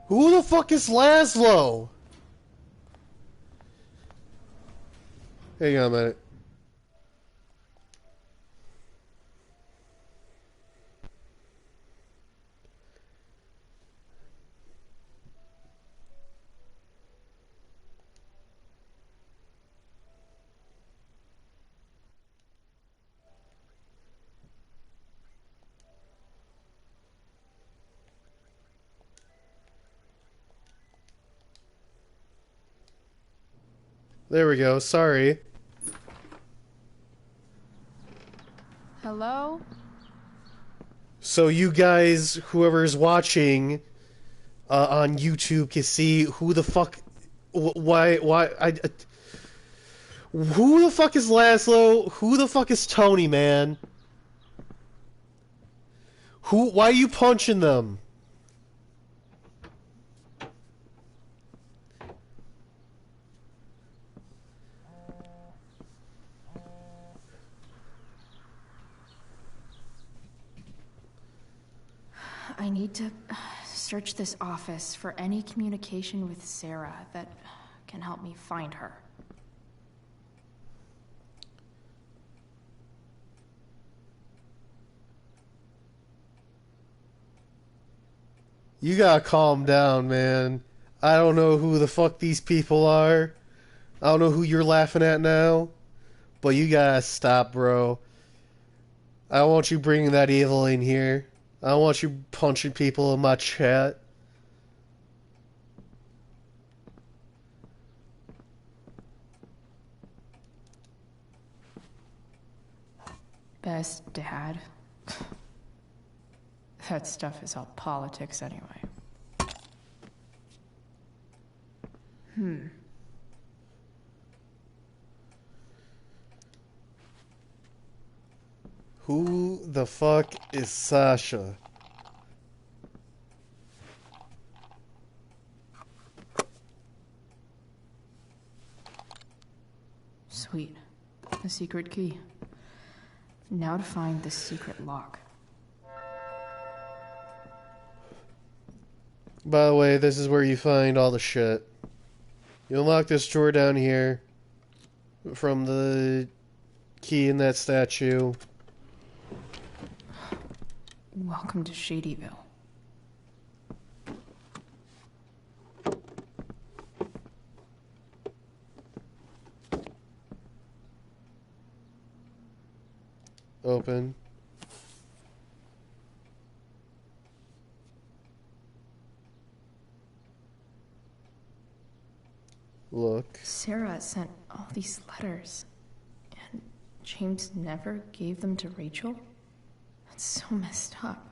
Who the fuck is Laszlo? Hang on a minute. There we go, sorry. Hello? So you guys, whoever's watching on YouTube, can see who the fuck, why, who the fuck is Laszlo? Who the fuck is Tony, man? Why are you punching them? I need to search this office for any communication with Sarah that can help me find her. You gotta calm down, man. I don't know who the fuck these people are. I don't know who you're laughing at now. But you gotta stop, bro. I don't want you bringing that evil in here. I don't want you punching people in my chat. Best dad. That stuff is all politics anyway. Who the fuck is Sasha? Sweet. A secret key. Now to find the secret lock. By the way, this is where you find all the shit. You unlock this drawer down here from the key in that statue. Welcome to Shadyville. Open. Look. Sarah sent all these letters, and James never gave them to Rachel? That's so messed up.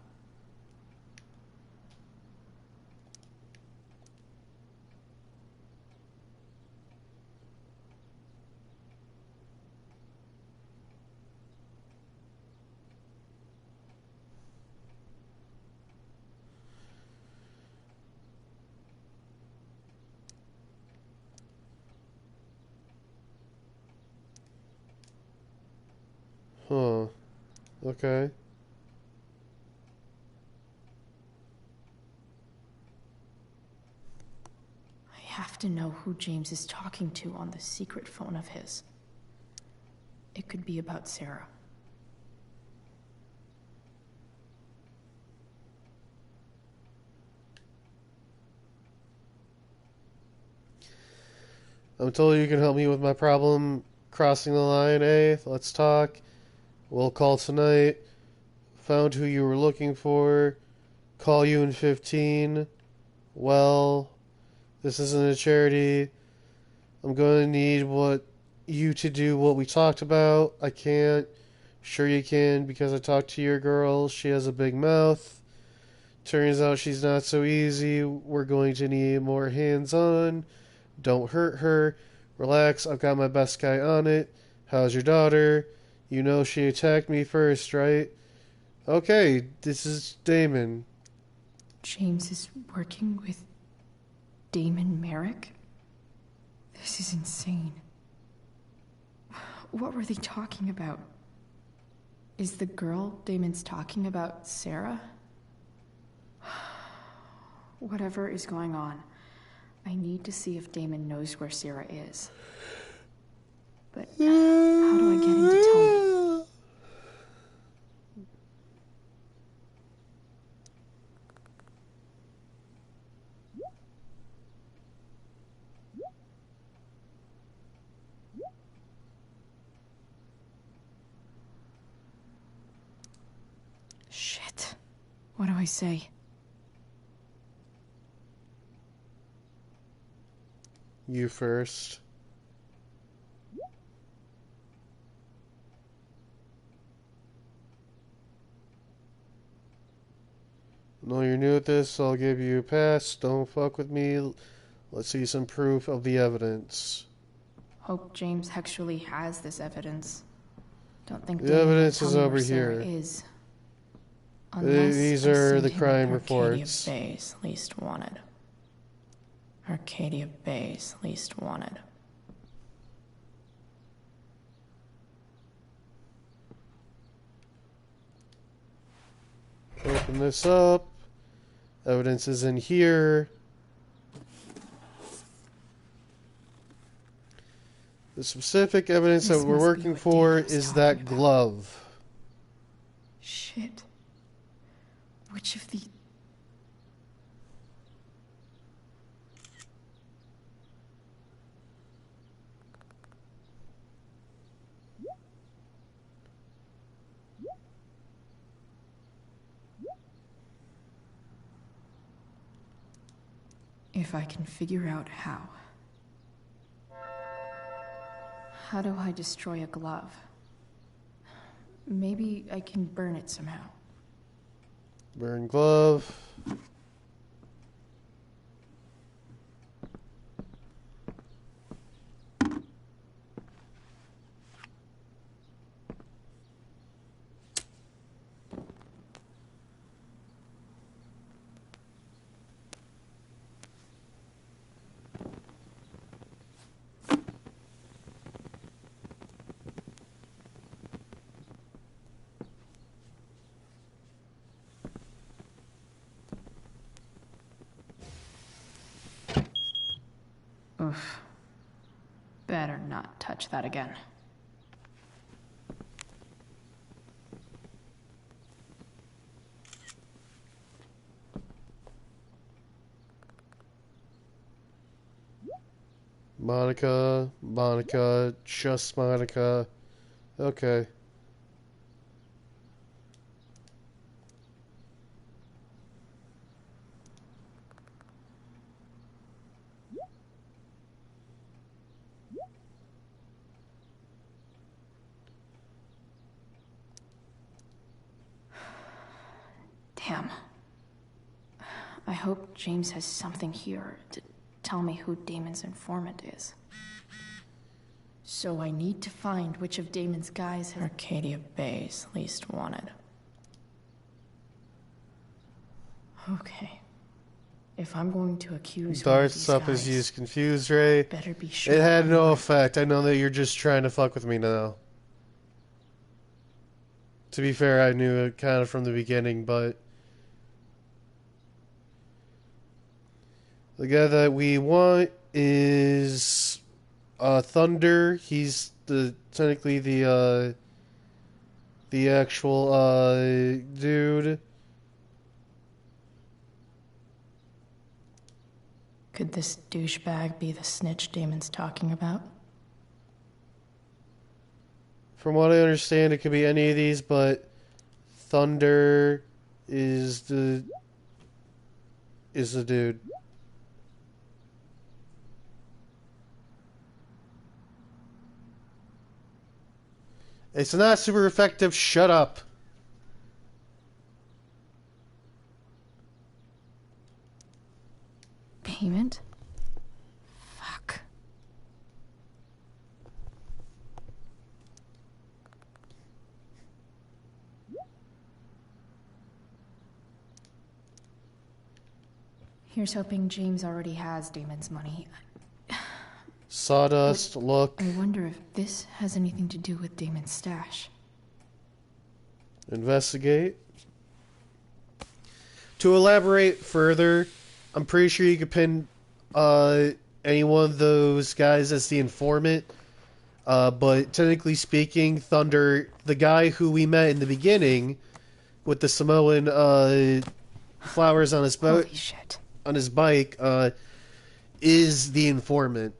Huh. Okay. I have to know who James is talking to on the secret phone of his. It could be about Sarah. I'm told you can help me with my problem crossing the line, eh? Let's talk. We'll call tonight. Found who you were looking for. Call you in 15. Well, this isn't a charity. I'm going to need you to do what we talked about. I can't. Sure you can, because I talked to your girl. She has a big mouth. Turns out she's not so easy. We're going to need more hands-on. Don't hurt her. Relax, I've got my best guy on it. How's your daughter? You know she attacked me first, right? Okay, this is Damon. James is working with Damon Merrick? This is insane. What were they talking about? Is the girl Damon's talking about Sarah? Whatever is going on, I need to see if Damon knows where Sarah is. But how do I get him to tell me? Shit. What do I say? You first. No, you're new at this. I'll give you a pass. Don't fuck with me. Let's see some proof of the evidence. Hope James actually has this evidence. Don't think the evidence is over here. These are the crime reports. Arcadia Bay's least wanted. Arcadia Bay's least wanted. Open this up. Evidence is in here. The specific evidence that we're working for is that glove. Shit. Which of the... If I can figure out how. How do I destroy a glove? Maybe I can burn it somehow. Burn glove. Oof. Better not touch that again. Monica, just Monica. Okay. Damn. I hope James has something here to tell me who Damon's informant is. So I need to find which of Damon's guys has Arcadia Bay's least wanted. Okay. If I'm going to accuse Dart's up as used confused Ray. Better be sure it had no effect. I know that you're just trying to fuck with me now. To be fair, I knew it kind of from the beginning, but the guy that we want is Thunder. He's technically the actual dude. Could this douchebag be the snitch Damon's talking about? From what I understand, it could be any of these, but Thunder is the dude. It's not super effective. Shut up. Payment? Fuck. Here's hoping James already has Damon's money. Sawdust, look. I wonder if this has anything to do with Damon's stash. Investigate. To elaborate further, I'm pretty sure you could pin any one of those guys as the informant. But technically speaking, Thunder, the guy who we met in the beginning with the Samoan flowers on his boat, Holy shit. On his bike, is the informant.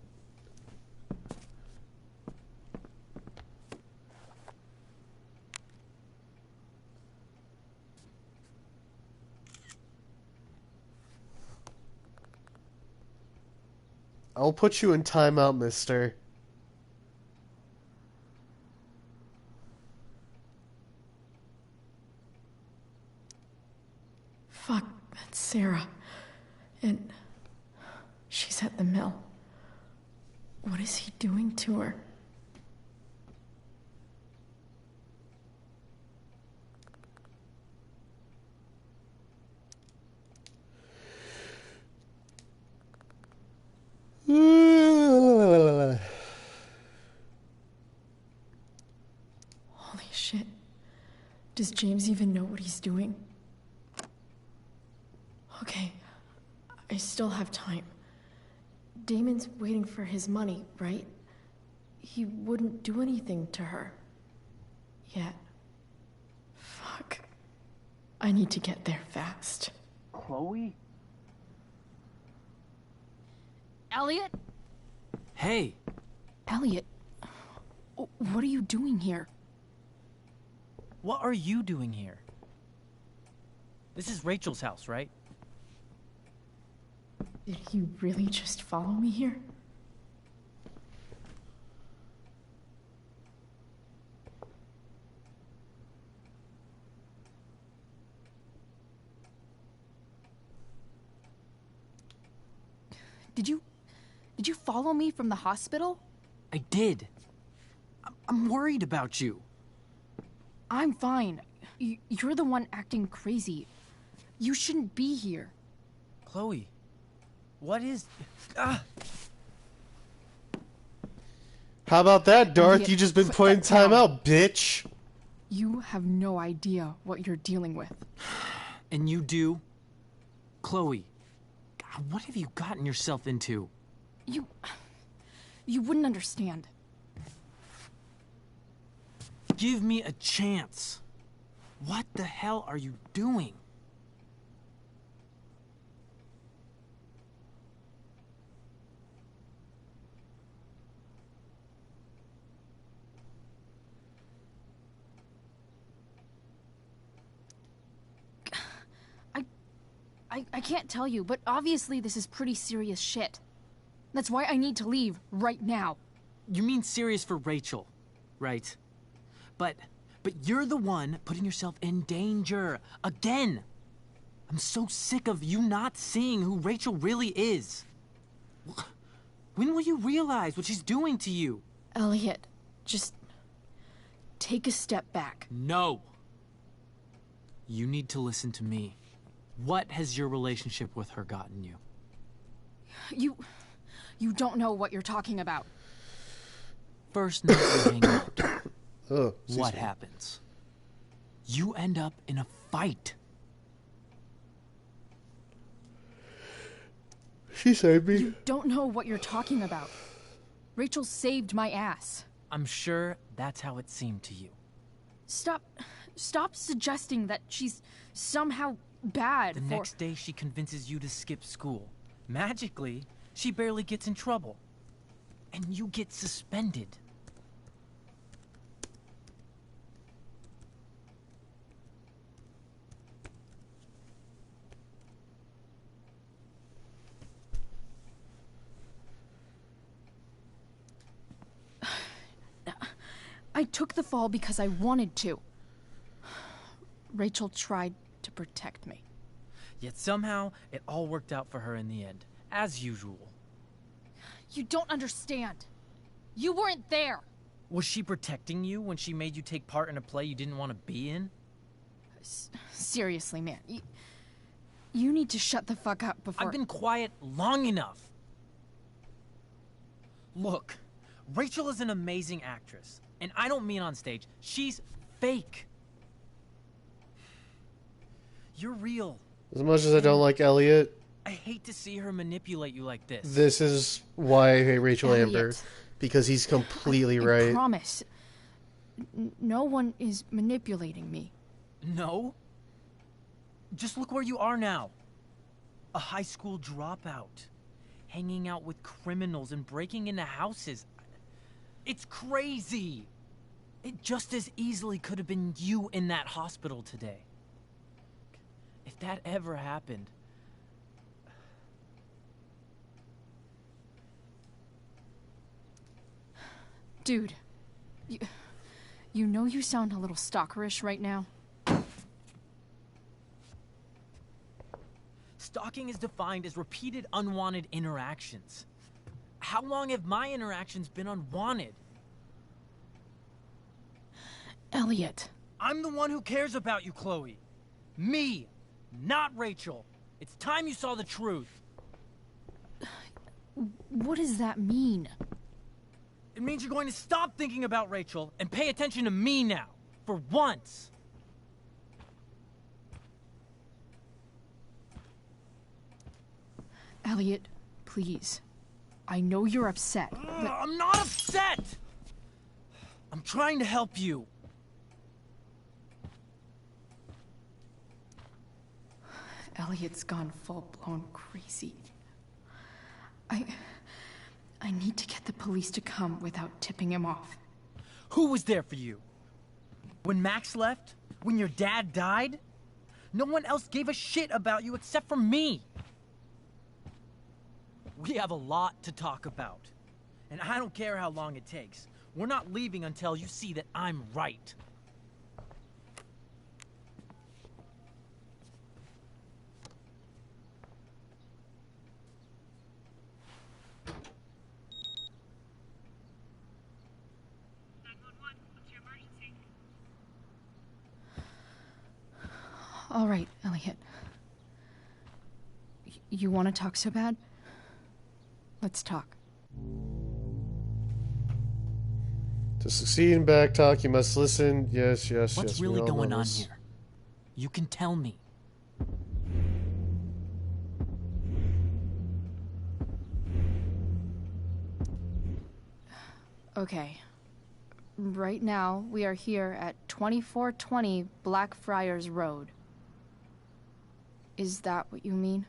I'll put you in timeout, mister. Fuck. That's Sarah. And she's at the mill. What is he doing to her? Holy shit. Does James even know what he's doing? Okay, I still have time. Damon's waiting for his money, right? He wouldn't do anything to her. Yet. Fuck. I need to get there fast. Chloe? Elliot? Hey! Elliot, what are you doing here? What are you doing here? This is Rachel's house, right? Did he really just follow me here? Did you follow me from the hospital? I did. I'm worried about you. I'm fine. You're the one acting crazy. You shouldn't be here. Chloe, what is... How about that, Darth? Elliot, You just been put putting that time down. out, bitch. You have no idea what you're dealing with. And you do? Chloe, God, what have you gotten yourself into? You wouldn't understand. Give me a chance. What the hell are you doing? I can't tell you, but obviously this is pretty serious shit. That's why I need to leave right now. You mean serious for Rachel, right? But you're the one putting yourself in danger. Again! I'm so sick of you not seeing who Rachel really is. When will you realize what she's doing to you? Elliot, just take a step back. No. You need to listen to me. What has your relationship with her gotten you? You don't know what you're talking about. First night we hang out. Oh, what happens? You end up in a fight. She saved me. You don't know what you're talking about. Rachel saved my ass. I'm sure that's how it seemed to you. Stop suggesting that she's somehow bad. The next day she convinces you to skip school. Magically, she barely gets in trouble. And you get suspended. I took the fall because I wanted to. Rachel tried to protect me. Yet somehow, it all worked out for her in the end. As usual. You don't understand. You weren't there. Was she protecting you when she made you take part in a play you didn't want to be in? Seriously, man. You need to shut the fuck up before... I've been quiet long enough. Look, Rachel is an amazing actress. And I don't mean on stage. She's fake. You're real. As much as I don't like Elliot, I hate to see her manipulate you like this. this is why I hate Rachel Elliot. Amber. Because he's completely I right. promise. No one is manipulating me. No? Just look where you are now. A high school dropout. Hanging out with criminals and breaking into houses. It's crazy. It just as easily could have been you in that hospital today. If that ever happened... Dude, you know you sound a little stalkerish right now. Stalking is defined as repeated unwanted interactions. How long have my interactions been unwanted? Elliot. I'm the one who cares about you, Chloe. Me, not Rachel. It's time you saw the truth. What does that mean? It means you're going to stop thinking about Rachel and pay attention to me now. For once. Elliot, please. I know you're upset, but... I'm not upset! I'm trying to help you. Elliot's gone full-blown crazy. I need to get the police to come without tipping him off. Who was there for you? When Max left? When your dad died? No one else gave a shit about you except for me. We have a lot to talk about. And I don't care how long it takes. We're not leaving until you see that I'm right. All right, Elliot. You want to talk so bad? Let's talk. To succeed in backtalk, you must listen. Yes, yes, What's yes. really going on here? You can tell me. Okay. Right now, we are here at 2420 Blackfriars Road. Is that what you mean?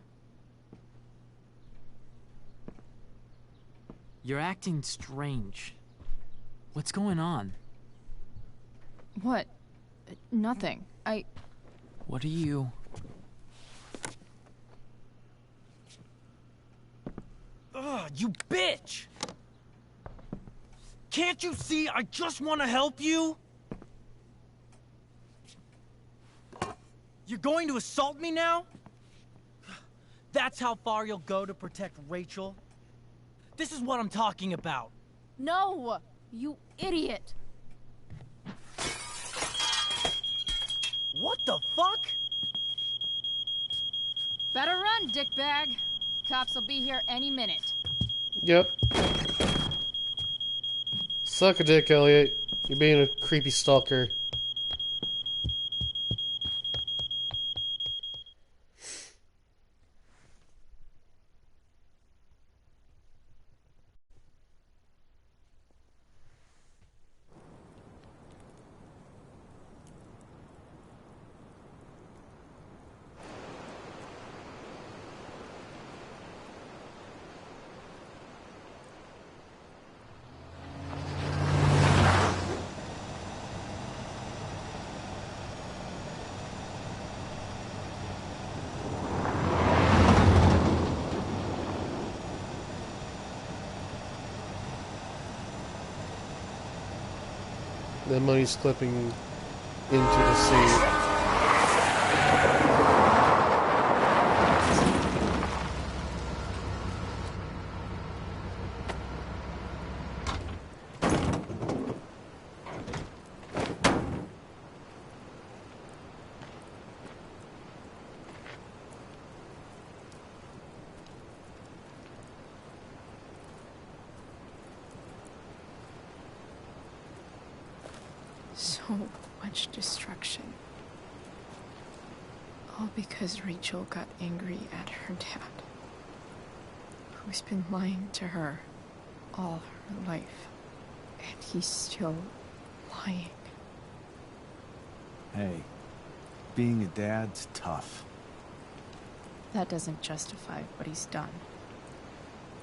You're acting strange. What's going on? What? Nothing. What are you... Ugh, you bitch! Can't you see I just want to help you? You're going to assault me now? That's how far you'll go to protect Rachel? This is what I'm talking about. No! You idiot! What the fuck? Better run, dickbag. Cops will be here any minute. Yep. Suck a dick, Elliot. You're being a creepy stalker. The money's clipping into the sea. So much destruction. All because Rachel got angry at her dad, who's been lying to her all her life. And he's still lying. Hey, being a dad's tough. That doesn't justify what he's done.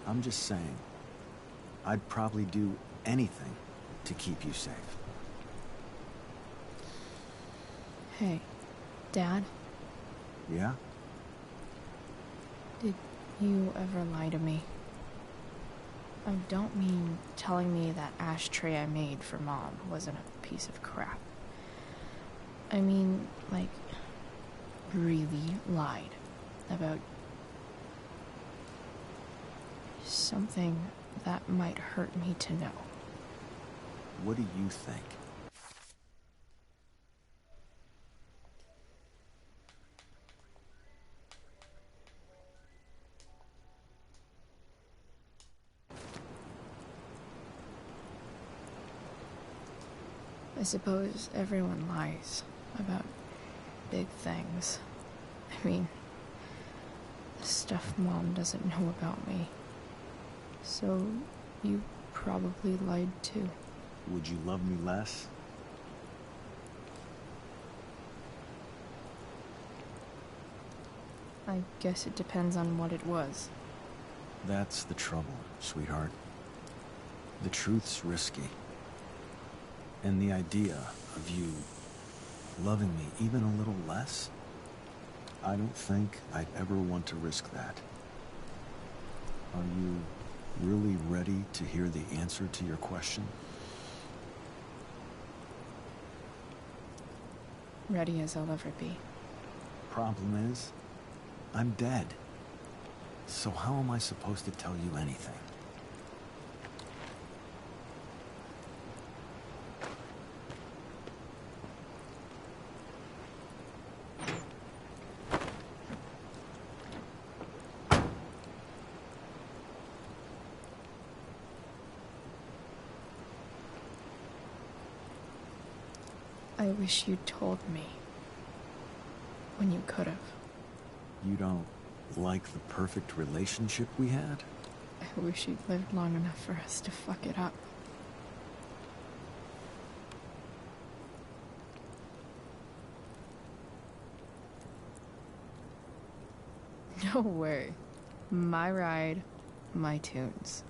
I'm just saying, I'd probably do anything to keep you safe. Hey, Dad? Yeah? Did you ever lie to me? I don't mean telling me that ashtray I made for Mom wasn't a piece of crap. I mean, like, really lied about something that might hurt me to know. What do you think? I suppose everyone lies about big things. I mean, the stuff Mom doesn't know about me. So, you probably lied too. Would you love me less? I guess it depends on what it was. That's the trouble, sweetheart. The truth's risky. And the idea of you loving me even a little less, I don't think I'd ever want to risk that. Are you really ready to hear the answer to your question? Ready as I'll ever be. Problem is, I'm dead. So how am I supposed to tell you anything? I wish you'd told me. When you could have. You don't like the perfect relationship we had? I wish you'd lived long enough for us to fuck it up. No way. My ride, my tunes.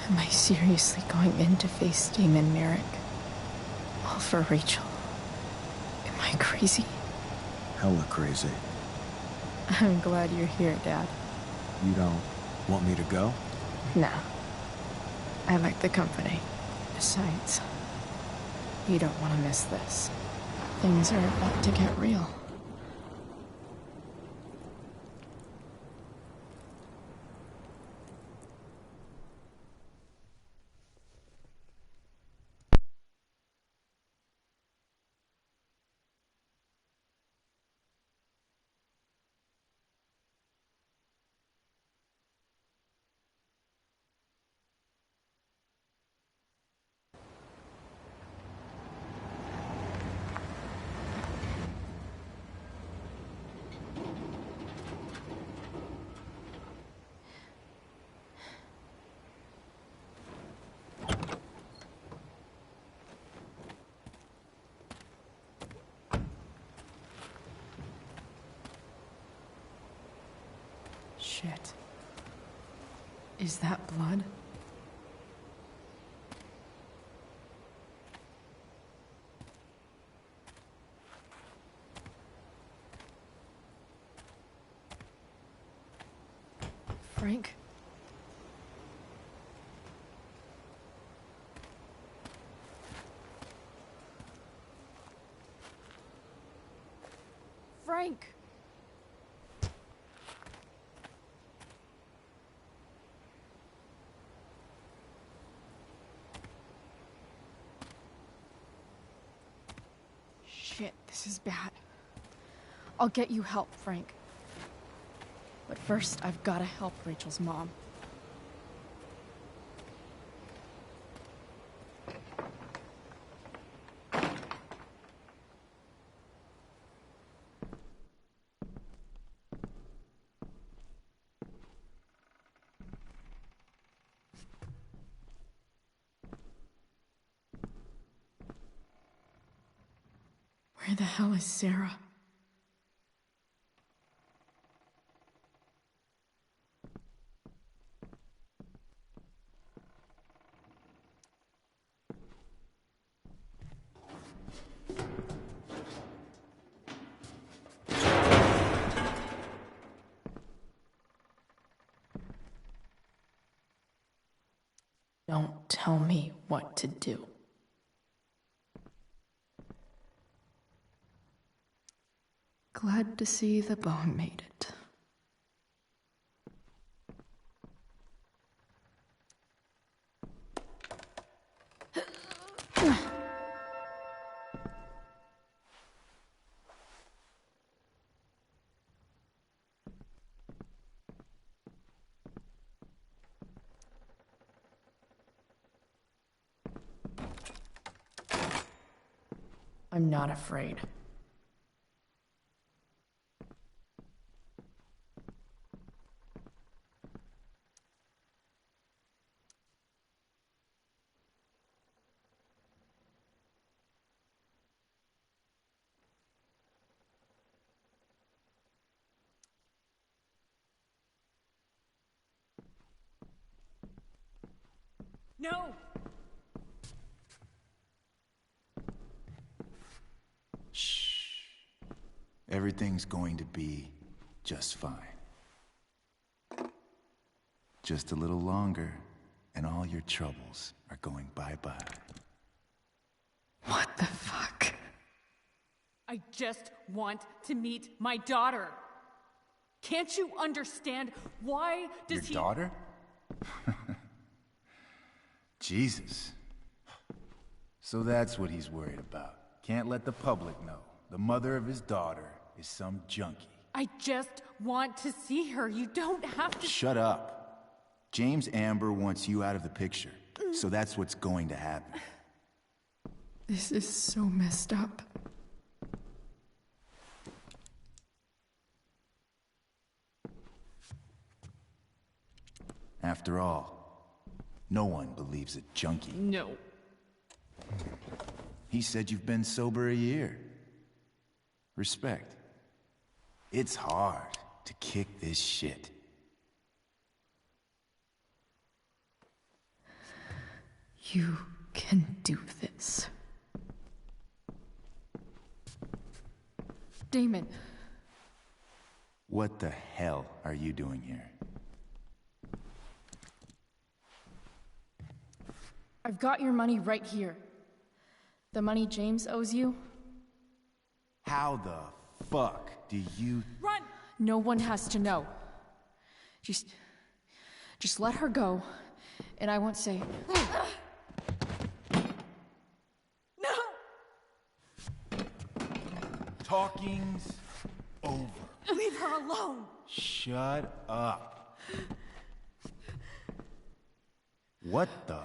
Am I seriously going in to face Damon Merrick? All for Rachel? Am I crazy? Hella crazy. I'm glad you're here, Dad. You don't want me to go? Nah. I like the company. Besides, you don't want to miss this. Things are about to get real. Shit. Is that blood? Frank? Frank! Shit, this is bad. I'll get you help, Frank. But first, I've gotta help Rachel's mom. Where the hell is Sarah? Don't tell me what to do. Glad to see the bone made it. I'm not afraid. No! Everything's going to be just fine. Just a little longer, and all your troubles are going bye-bye. What the fuck? I just want to meet my daughter. Can't you understand? Why does Your daughter? Jesus. So that's what he's worried about. Can't let the public know. The mother of his daughter is some junkie. I just want to see her. You don't have to— Shut up. James Amber wants you out of the picture. So that's what's going to happen. This is so messed up. After all, no one believes a junkie. No. He said you've been sober a year. Respect. It's hard to kick this shit. You can do this. Damon. What the hell are you doing here? I've got your money right here. The money James owes you. How the fuck do you— Run! No one has to know. Just let her go, and I won't say. No! Talking's over. Leave her alone! Shut up. What the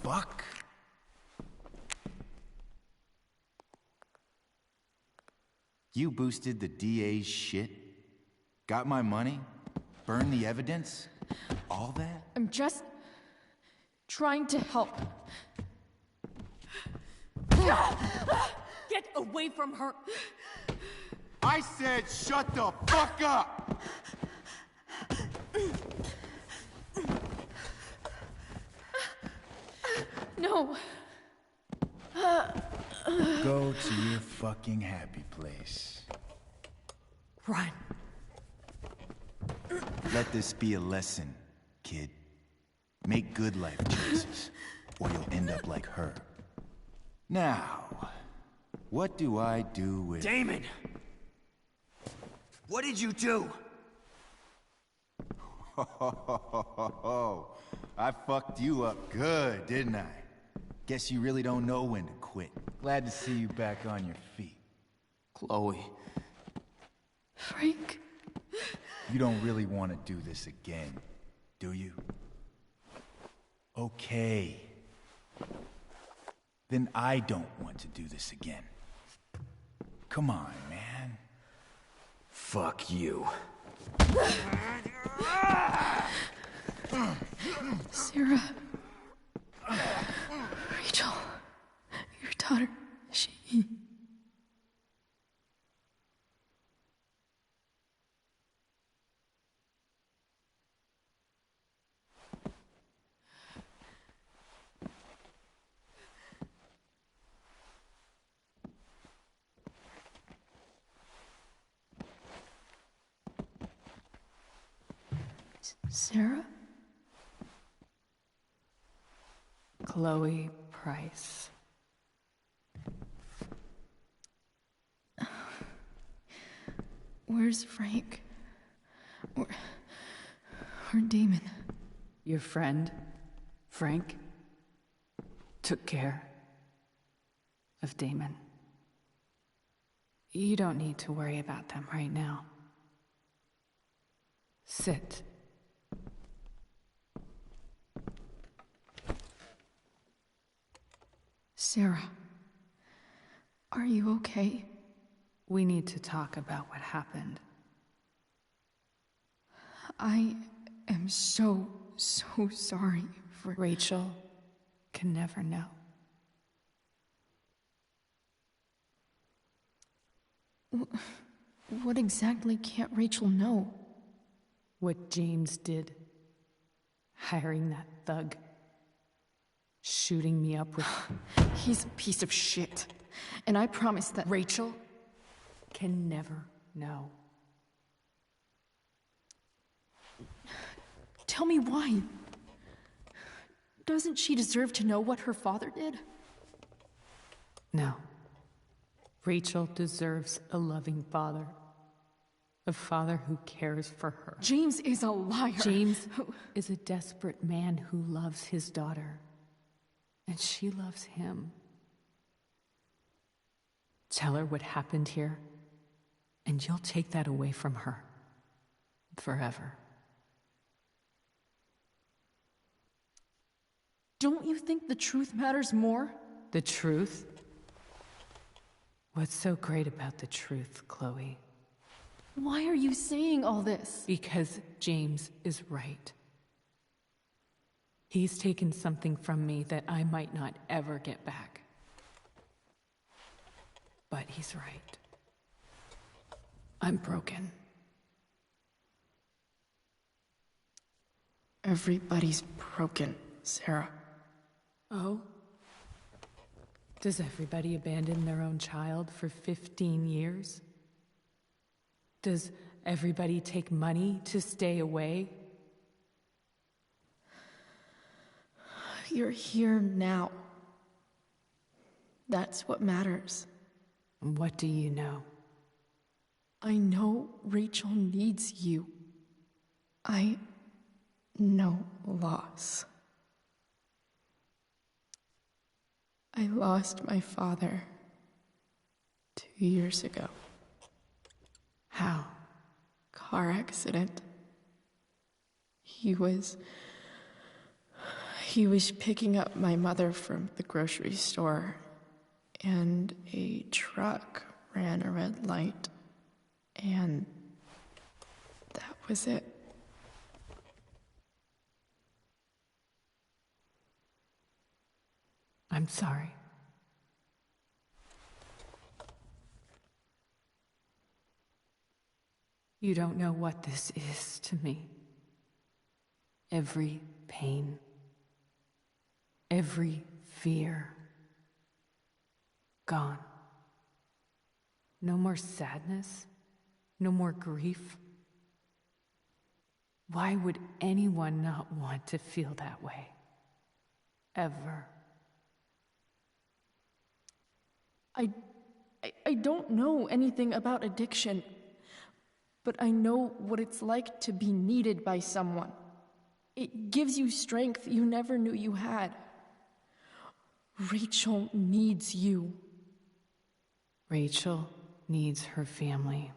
fuck? You boosted the DA's shit? Got my money? Burned the evidence? All that? I'm just trying to help. Get away from her! I said shut the fuck up! No. Go to your fucking happy place. Run. Let this be a lesson, kid. Make good life choices, or you'll end up like her. Now, what do I do with— Damon! What did you do? I fucked you up good, didn't I? Guess you really don't know when to quit. Glad to see you back on your feet. Chloe. Frank. You don't really want to do this again, do you? Okay. Then I don't want to do this again. Come on, man. Fuck you. Sarah. Rachel. Your daughter. She... Sarah? Chloe Price. Where's Frank? Or Damon? Your friend, Frank, took care of Damon. You don't need to worry about them right now. Sit. Sarah, are you okay? We need to talk about what happened. I am so sorry for... Rachel can never know. What exactly can't Rachel know? What James did. Hiring that thug. Shooting me up with... He's a piece of shit. And I promise that... Rachel can never know. Tell me why. Doesn't she deserve to know what her father did? No. Rachel deserves a loving father. A father who cares for her. James is a liar. James is a desperate man who loves his daughter. And she loves him. Tell her what happened here, and you'll take that away from her. Forever. Don't you think the truth matters more? The truth? What's so great about the truth, Chloe? Why are you saying all this? Because James is right. He's taken something from me that I might not ever get back. But he's right. I'm broken. Everybody's broken, Sarah. Oh? Does everybody abandon their own child for 15 years? Does everybody take money to stay away? You're here now. That's what matters. What do you know? I know Rachel needs you. I know loss. I lost my father 2 years ago. How? Car accident. He was picking up my mother from the grocery store, and a truck ran a red light, and that was it. I'm sorry. You don't know what this is to me. Every pain, every fear, gone. No more sadness, no more grief. Why would anyone not want to feel that way? Ever. I don't know anything about addiction, but I know what it's like to be needed by someone. It gives you strength you never knew you had. Rachel needs you. Rachel needs her family.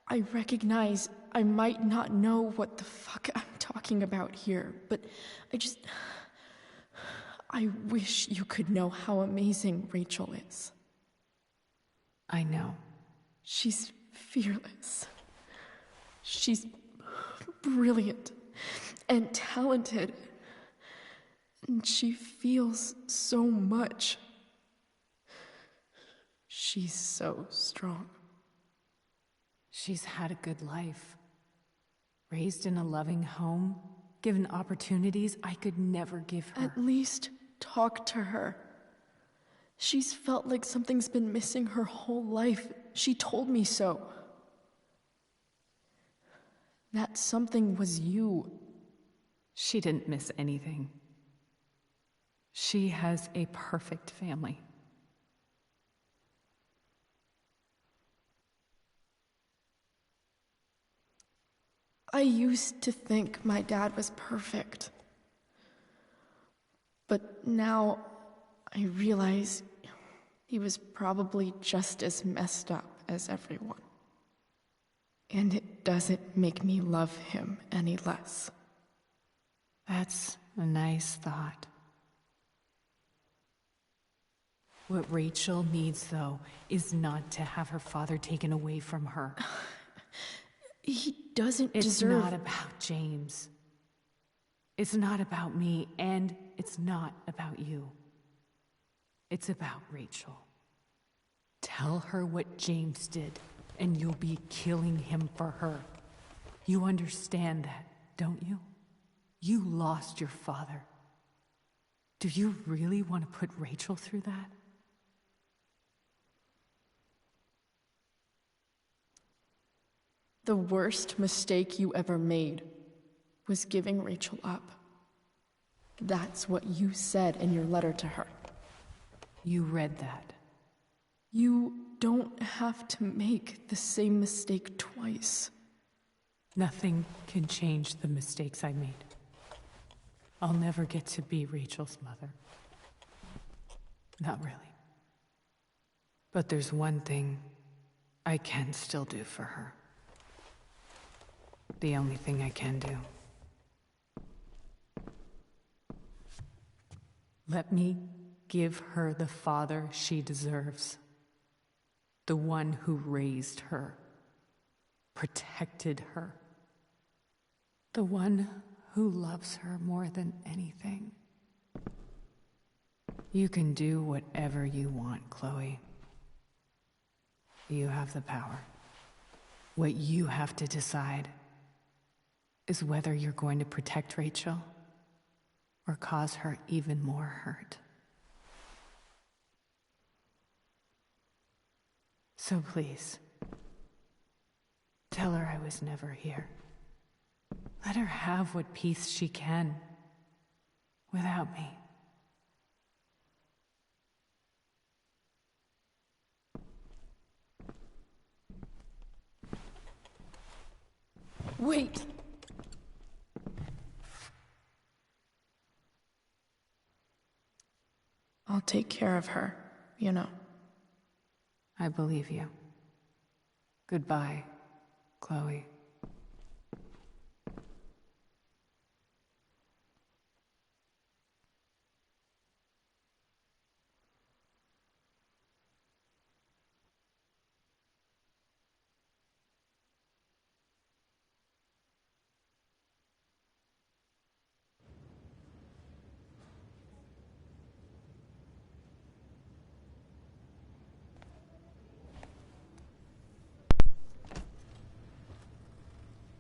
I recognize I might not know what the fuck I'm talking about here, but I wish you could know how amazing Rachel is. I know. She's fearless. She's brilliant and talented. And she feels so much. She's so strong. She's had a good life. Raised in a loving home, given opportunities I could never give her. At least talk to her. She's felt like something's been missing her whole life. She told me so. That something was you. She didn't miss anything. She has a perfect family. I used to think my dad was perfect. But now I realize he was probably just as messed up as everyone. And it doesn't make me love him any less. That's a nice thought. What Rachel needs, though, is not to have her father taken away from her. He doesn't It's deserve... not about James. It's not about me, and it's not about you. It's about Rachel. Tell her what James did, and you'll be killing him for her. You understand that, don't you? You lost your father. Do you really want to put Rachel through that? The worst mistake you ever made was giving Rachel up. That's what you said in your letter to her. You read that. You don't have to make the same mistake twice. Nothing can change the mistakes I made. I'll never get to be Rachel's mother. Not really. But there's one thing I can still do for her. The only thing I can do. Let me give her the father she deserves. The one who raised her, protected her. The one who loves her more than anything. You can do whatever you want, Chloe. You have the power. What you have to decide is whether you're going to protect Rachel or cause her even more hurt. So please, tell her I was never here. Let her have what peace she can without me. Wait! I'll take care of her, you know. I believe you. Goodbye, Chloe.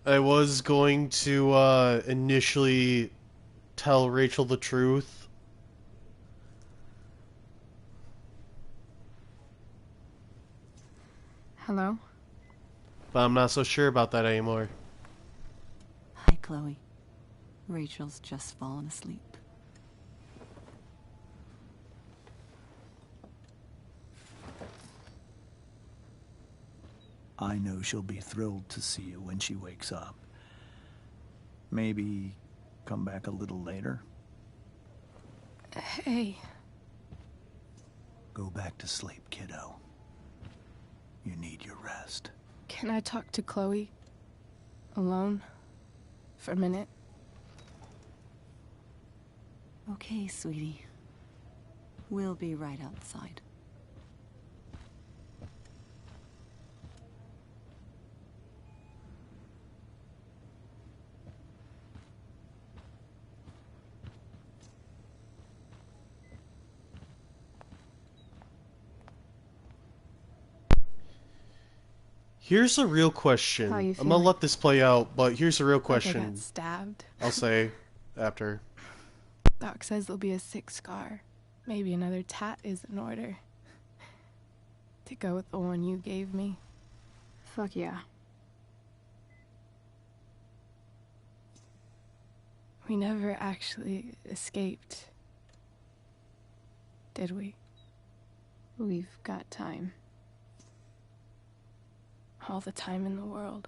I was going to initially tell Rachel the truth. Hello? But I'm not so sure about that anymore. Hi, Chloe. Rachel's just fallen asleep. I know she'll be thrilled to see you when she wakes up. Maybe come back a little later? Hey. Go back to sleep, kiddo. You need your rest. Can I talk to Chloe? Alone? For a minute? Okay, sweetie. We'll be right outside. Here's a real question. How you I'm gonna feeling? let this play out, but here's a real Like I question. got stabbed. I'll say after. Doc says there'll be a sick scar. Maybe another tat is in order. To go with the one you gave me. Fuck yeah. We never actually escaped. did we? We've got time. All the time in the world.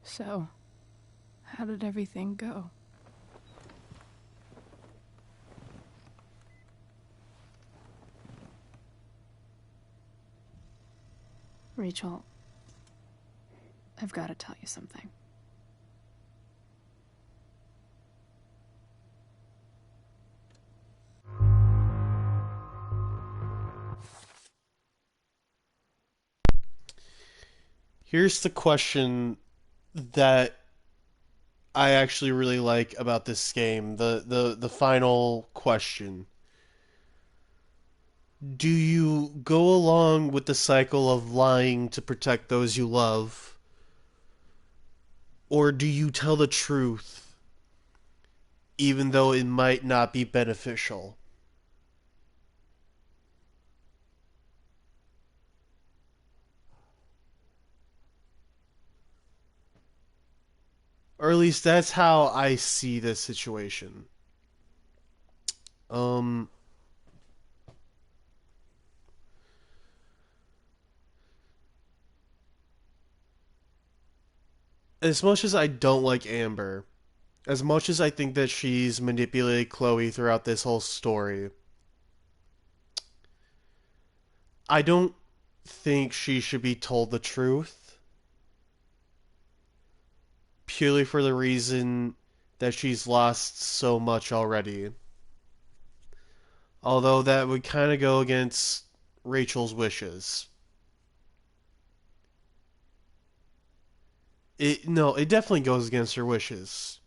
So, how did everything go? Rachel, I've got to tell you something. Here's the question that I actually really like about this game. The final question. Do you go along with the cycle of lying to protect those you love? Or do you tell the truth, even though it might not be beneficial? Or at least that's how I see this situation. As much as I don't like Amber, as much as I think that she's manipulated Chloe throughout this whole story, I don't think she should be told the truth. Purely for the reason that she's lost so much already. Although that would kind of go against Rachel's wishes. It definitely goes against her wishes.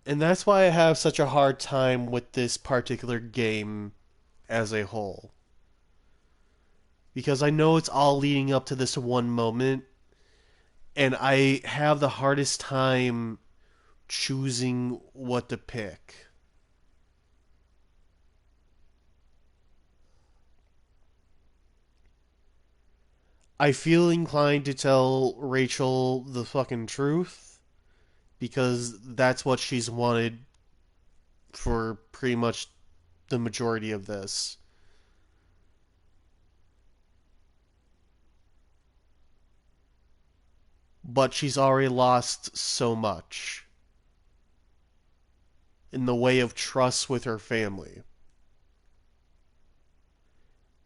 And that's why I have such a hard time with this particular game as a whole. Because I know it's all leading up to this one moment, and I have the hardest time choosing what to pick. I feel inclined to tell Rachel the fucking truth, because that's what she's wanted for pretty much the majority of this. But she's already lost so much in the way of trust with her family.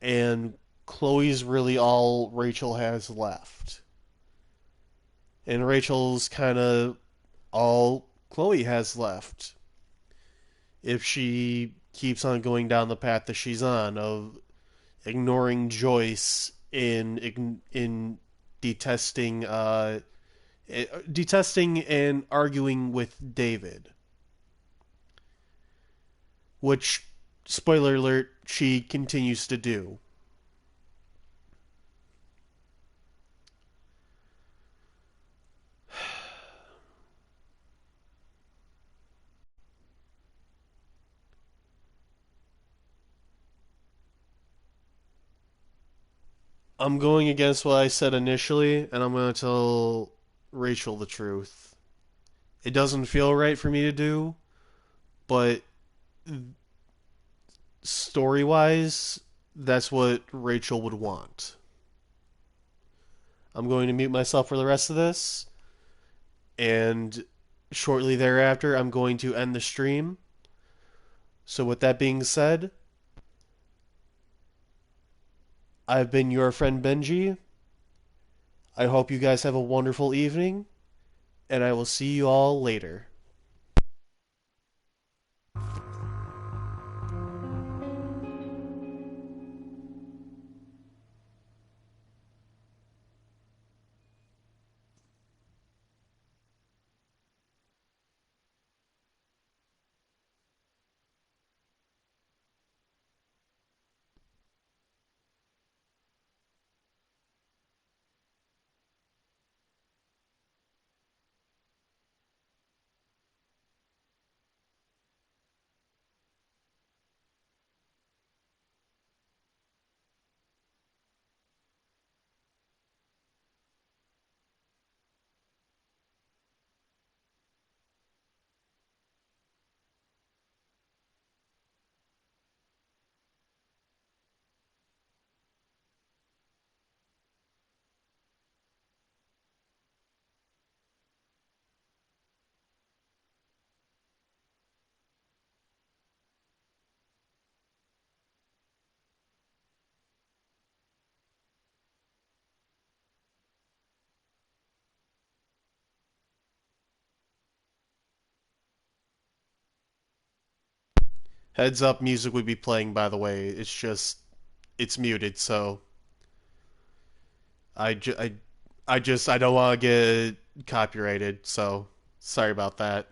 And Chloe's really all Rachel has left. And Rachel's kind of all Chloe has left. If she keeps on going down the path that she's on of ignoring Joyce in detesting detesting and arguing with David, which, spoiler alert, she continues to do. I'm going against what I said initially, and I'm going to tell Rachel the truth. It doesn't feel right for me to do, but story-wise, that's what Rachel would want. I'm going to mute myself for the rest of this, and shortly thereafter, I'm going to end the stream. So with that being said, I've been your friend Benji. I hope you guys have a wonderful evening, and I will see you all later. Heads up, music would be playing, by the way. It's just, it's muted, so I don't want to get copyrighted, so sorry about that.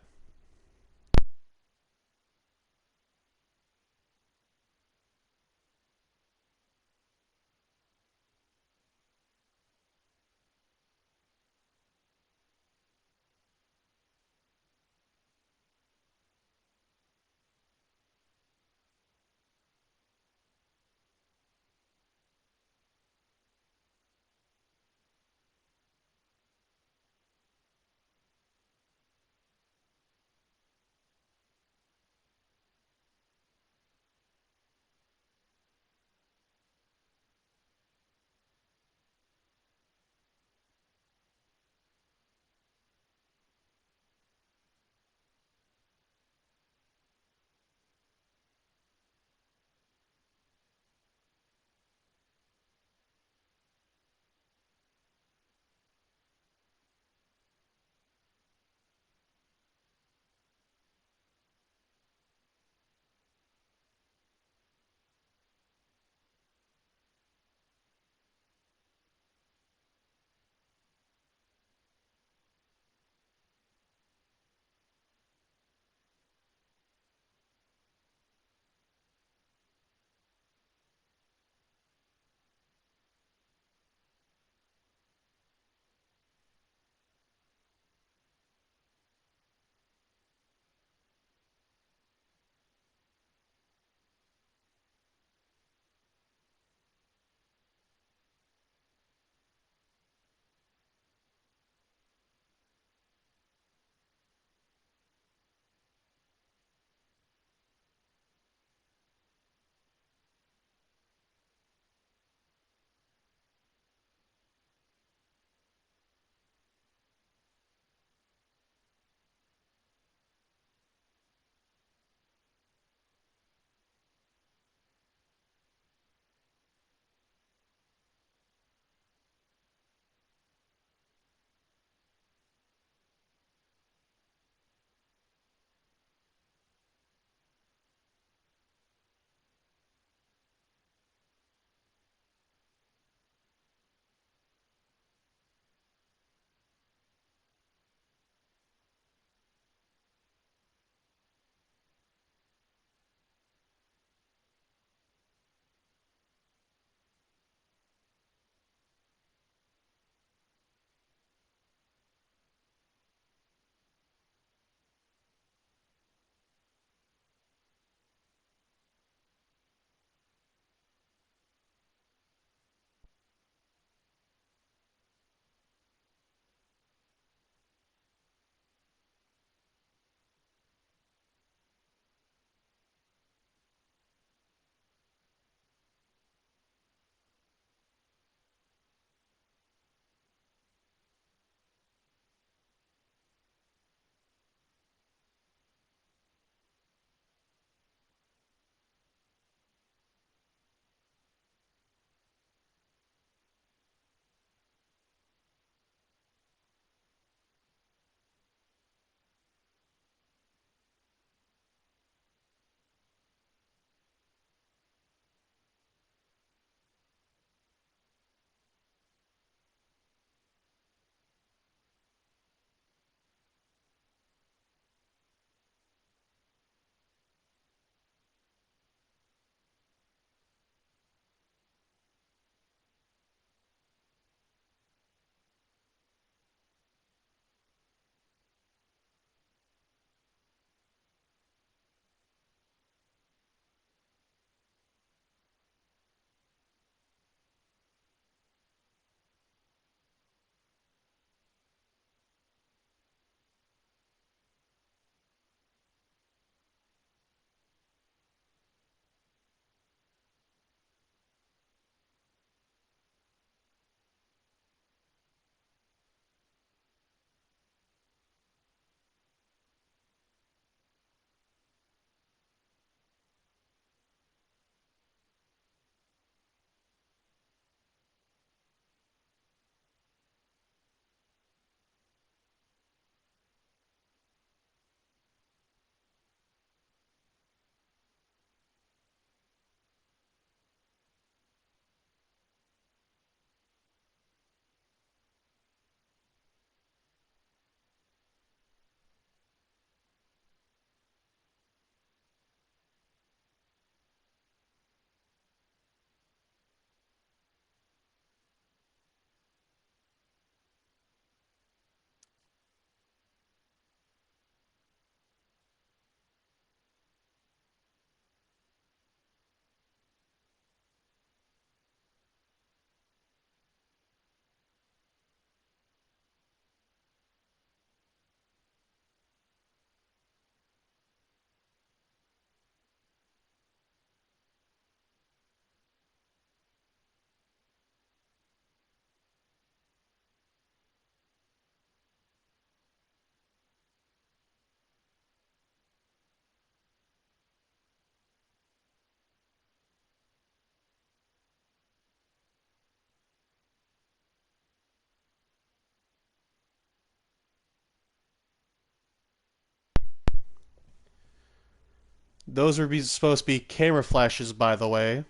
Those are supposed to be camera flashes, by the way.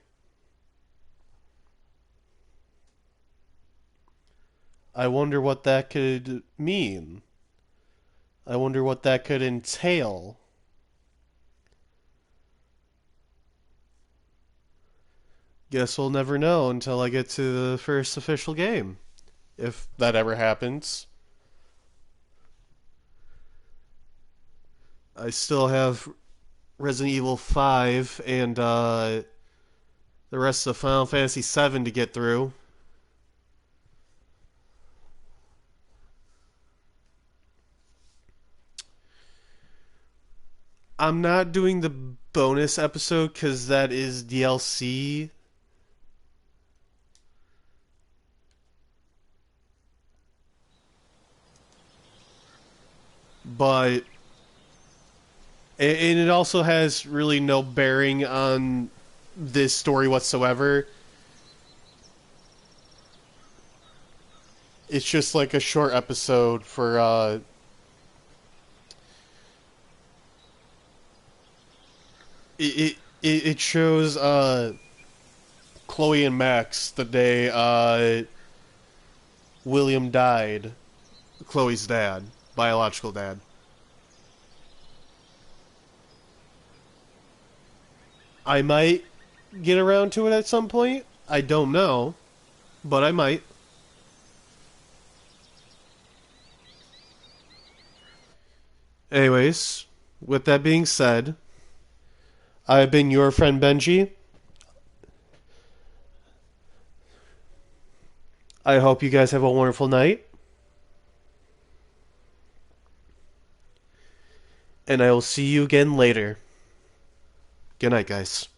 I wonder what that could mean. I wonder what that could entail. Guess we'll never know until I get to the first official game. If that ever happens. I still have Resident Evil 5 and the rest of Final Fantasy 7 to get through. I'm not doing the bonus episode because that is DLC. But and it also has really no bearing on this story whatsoever. It's just like a short episode for it shows Chloe and Max the day William died. Chloe's dad, biological dad. I might get around to it at some point. I don't know, but I might. Anyways, with that being said, I've been your friend Benji. I hope you guys have a wonderful night. And I will see you again later. Good night, guys.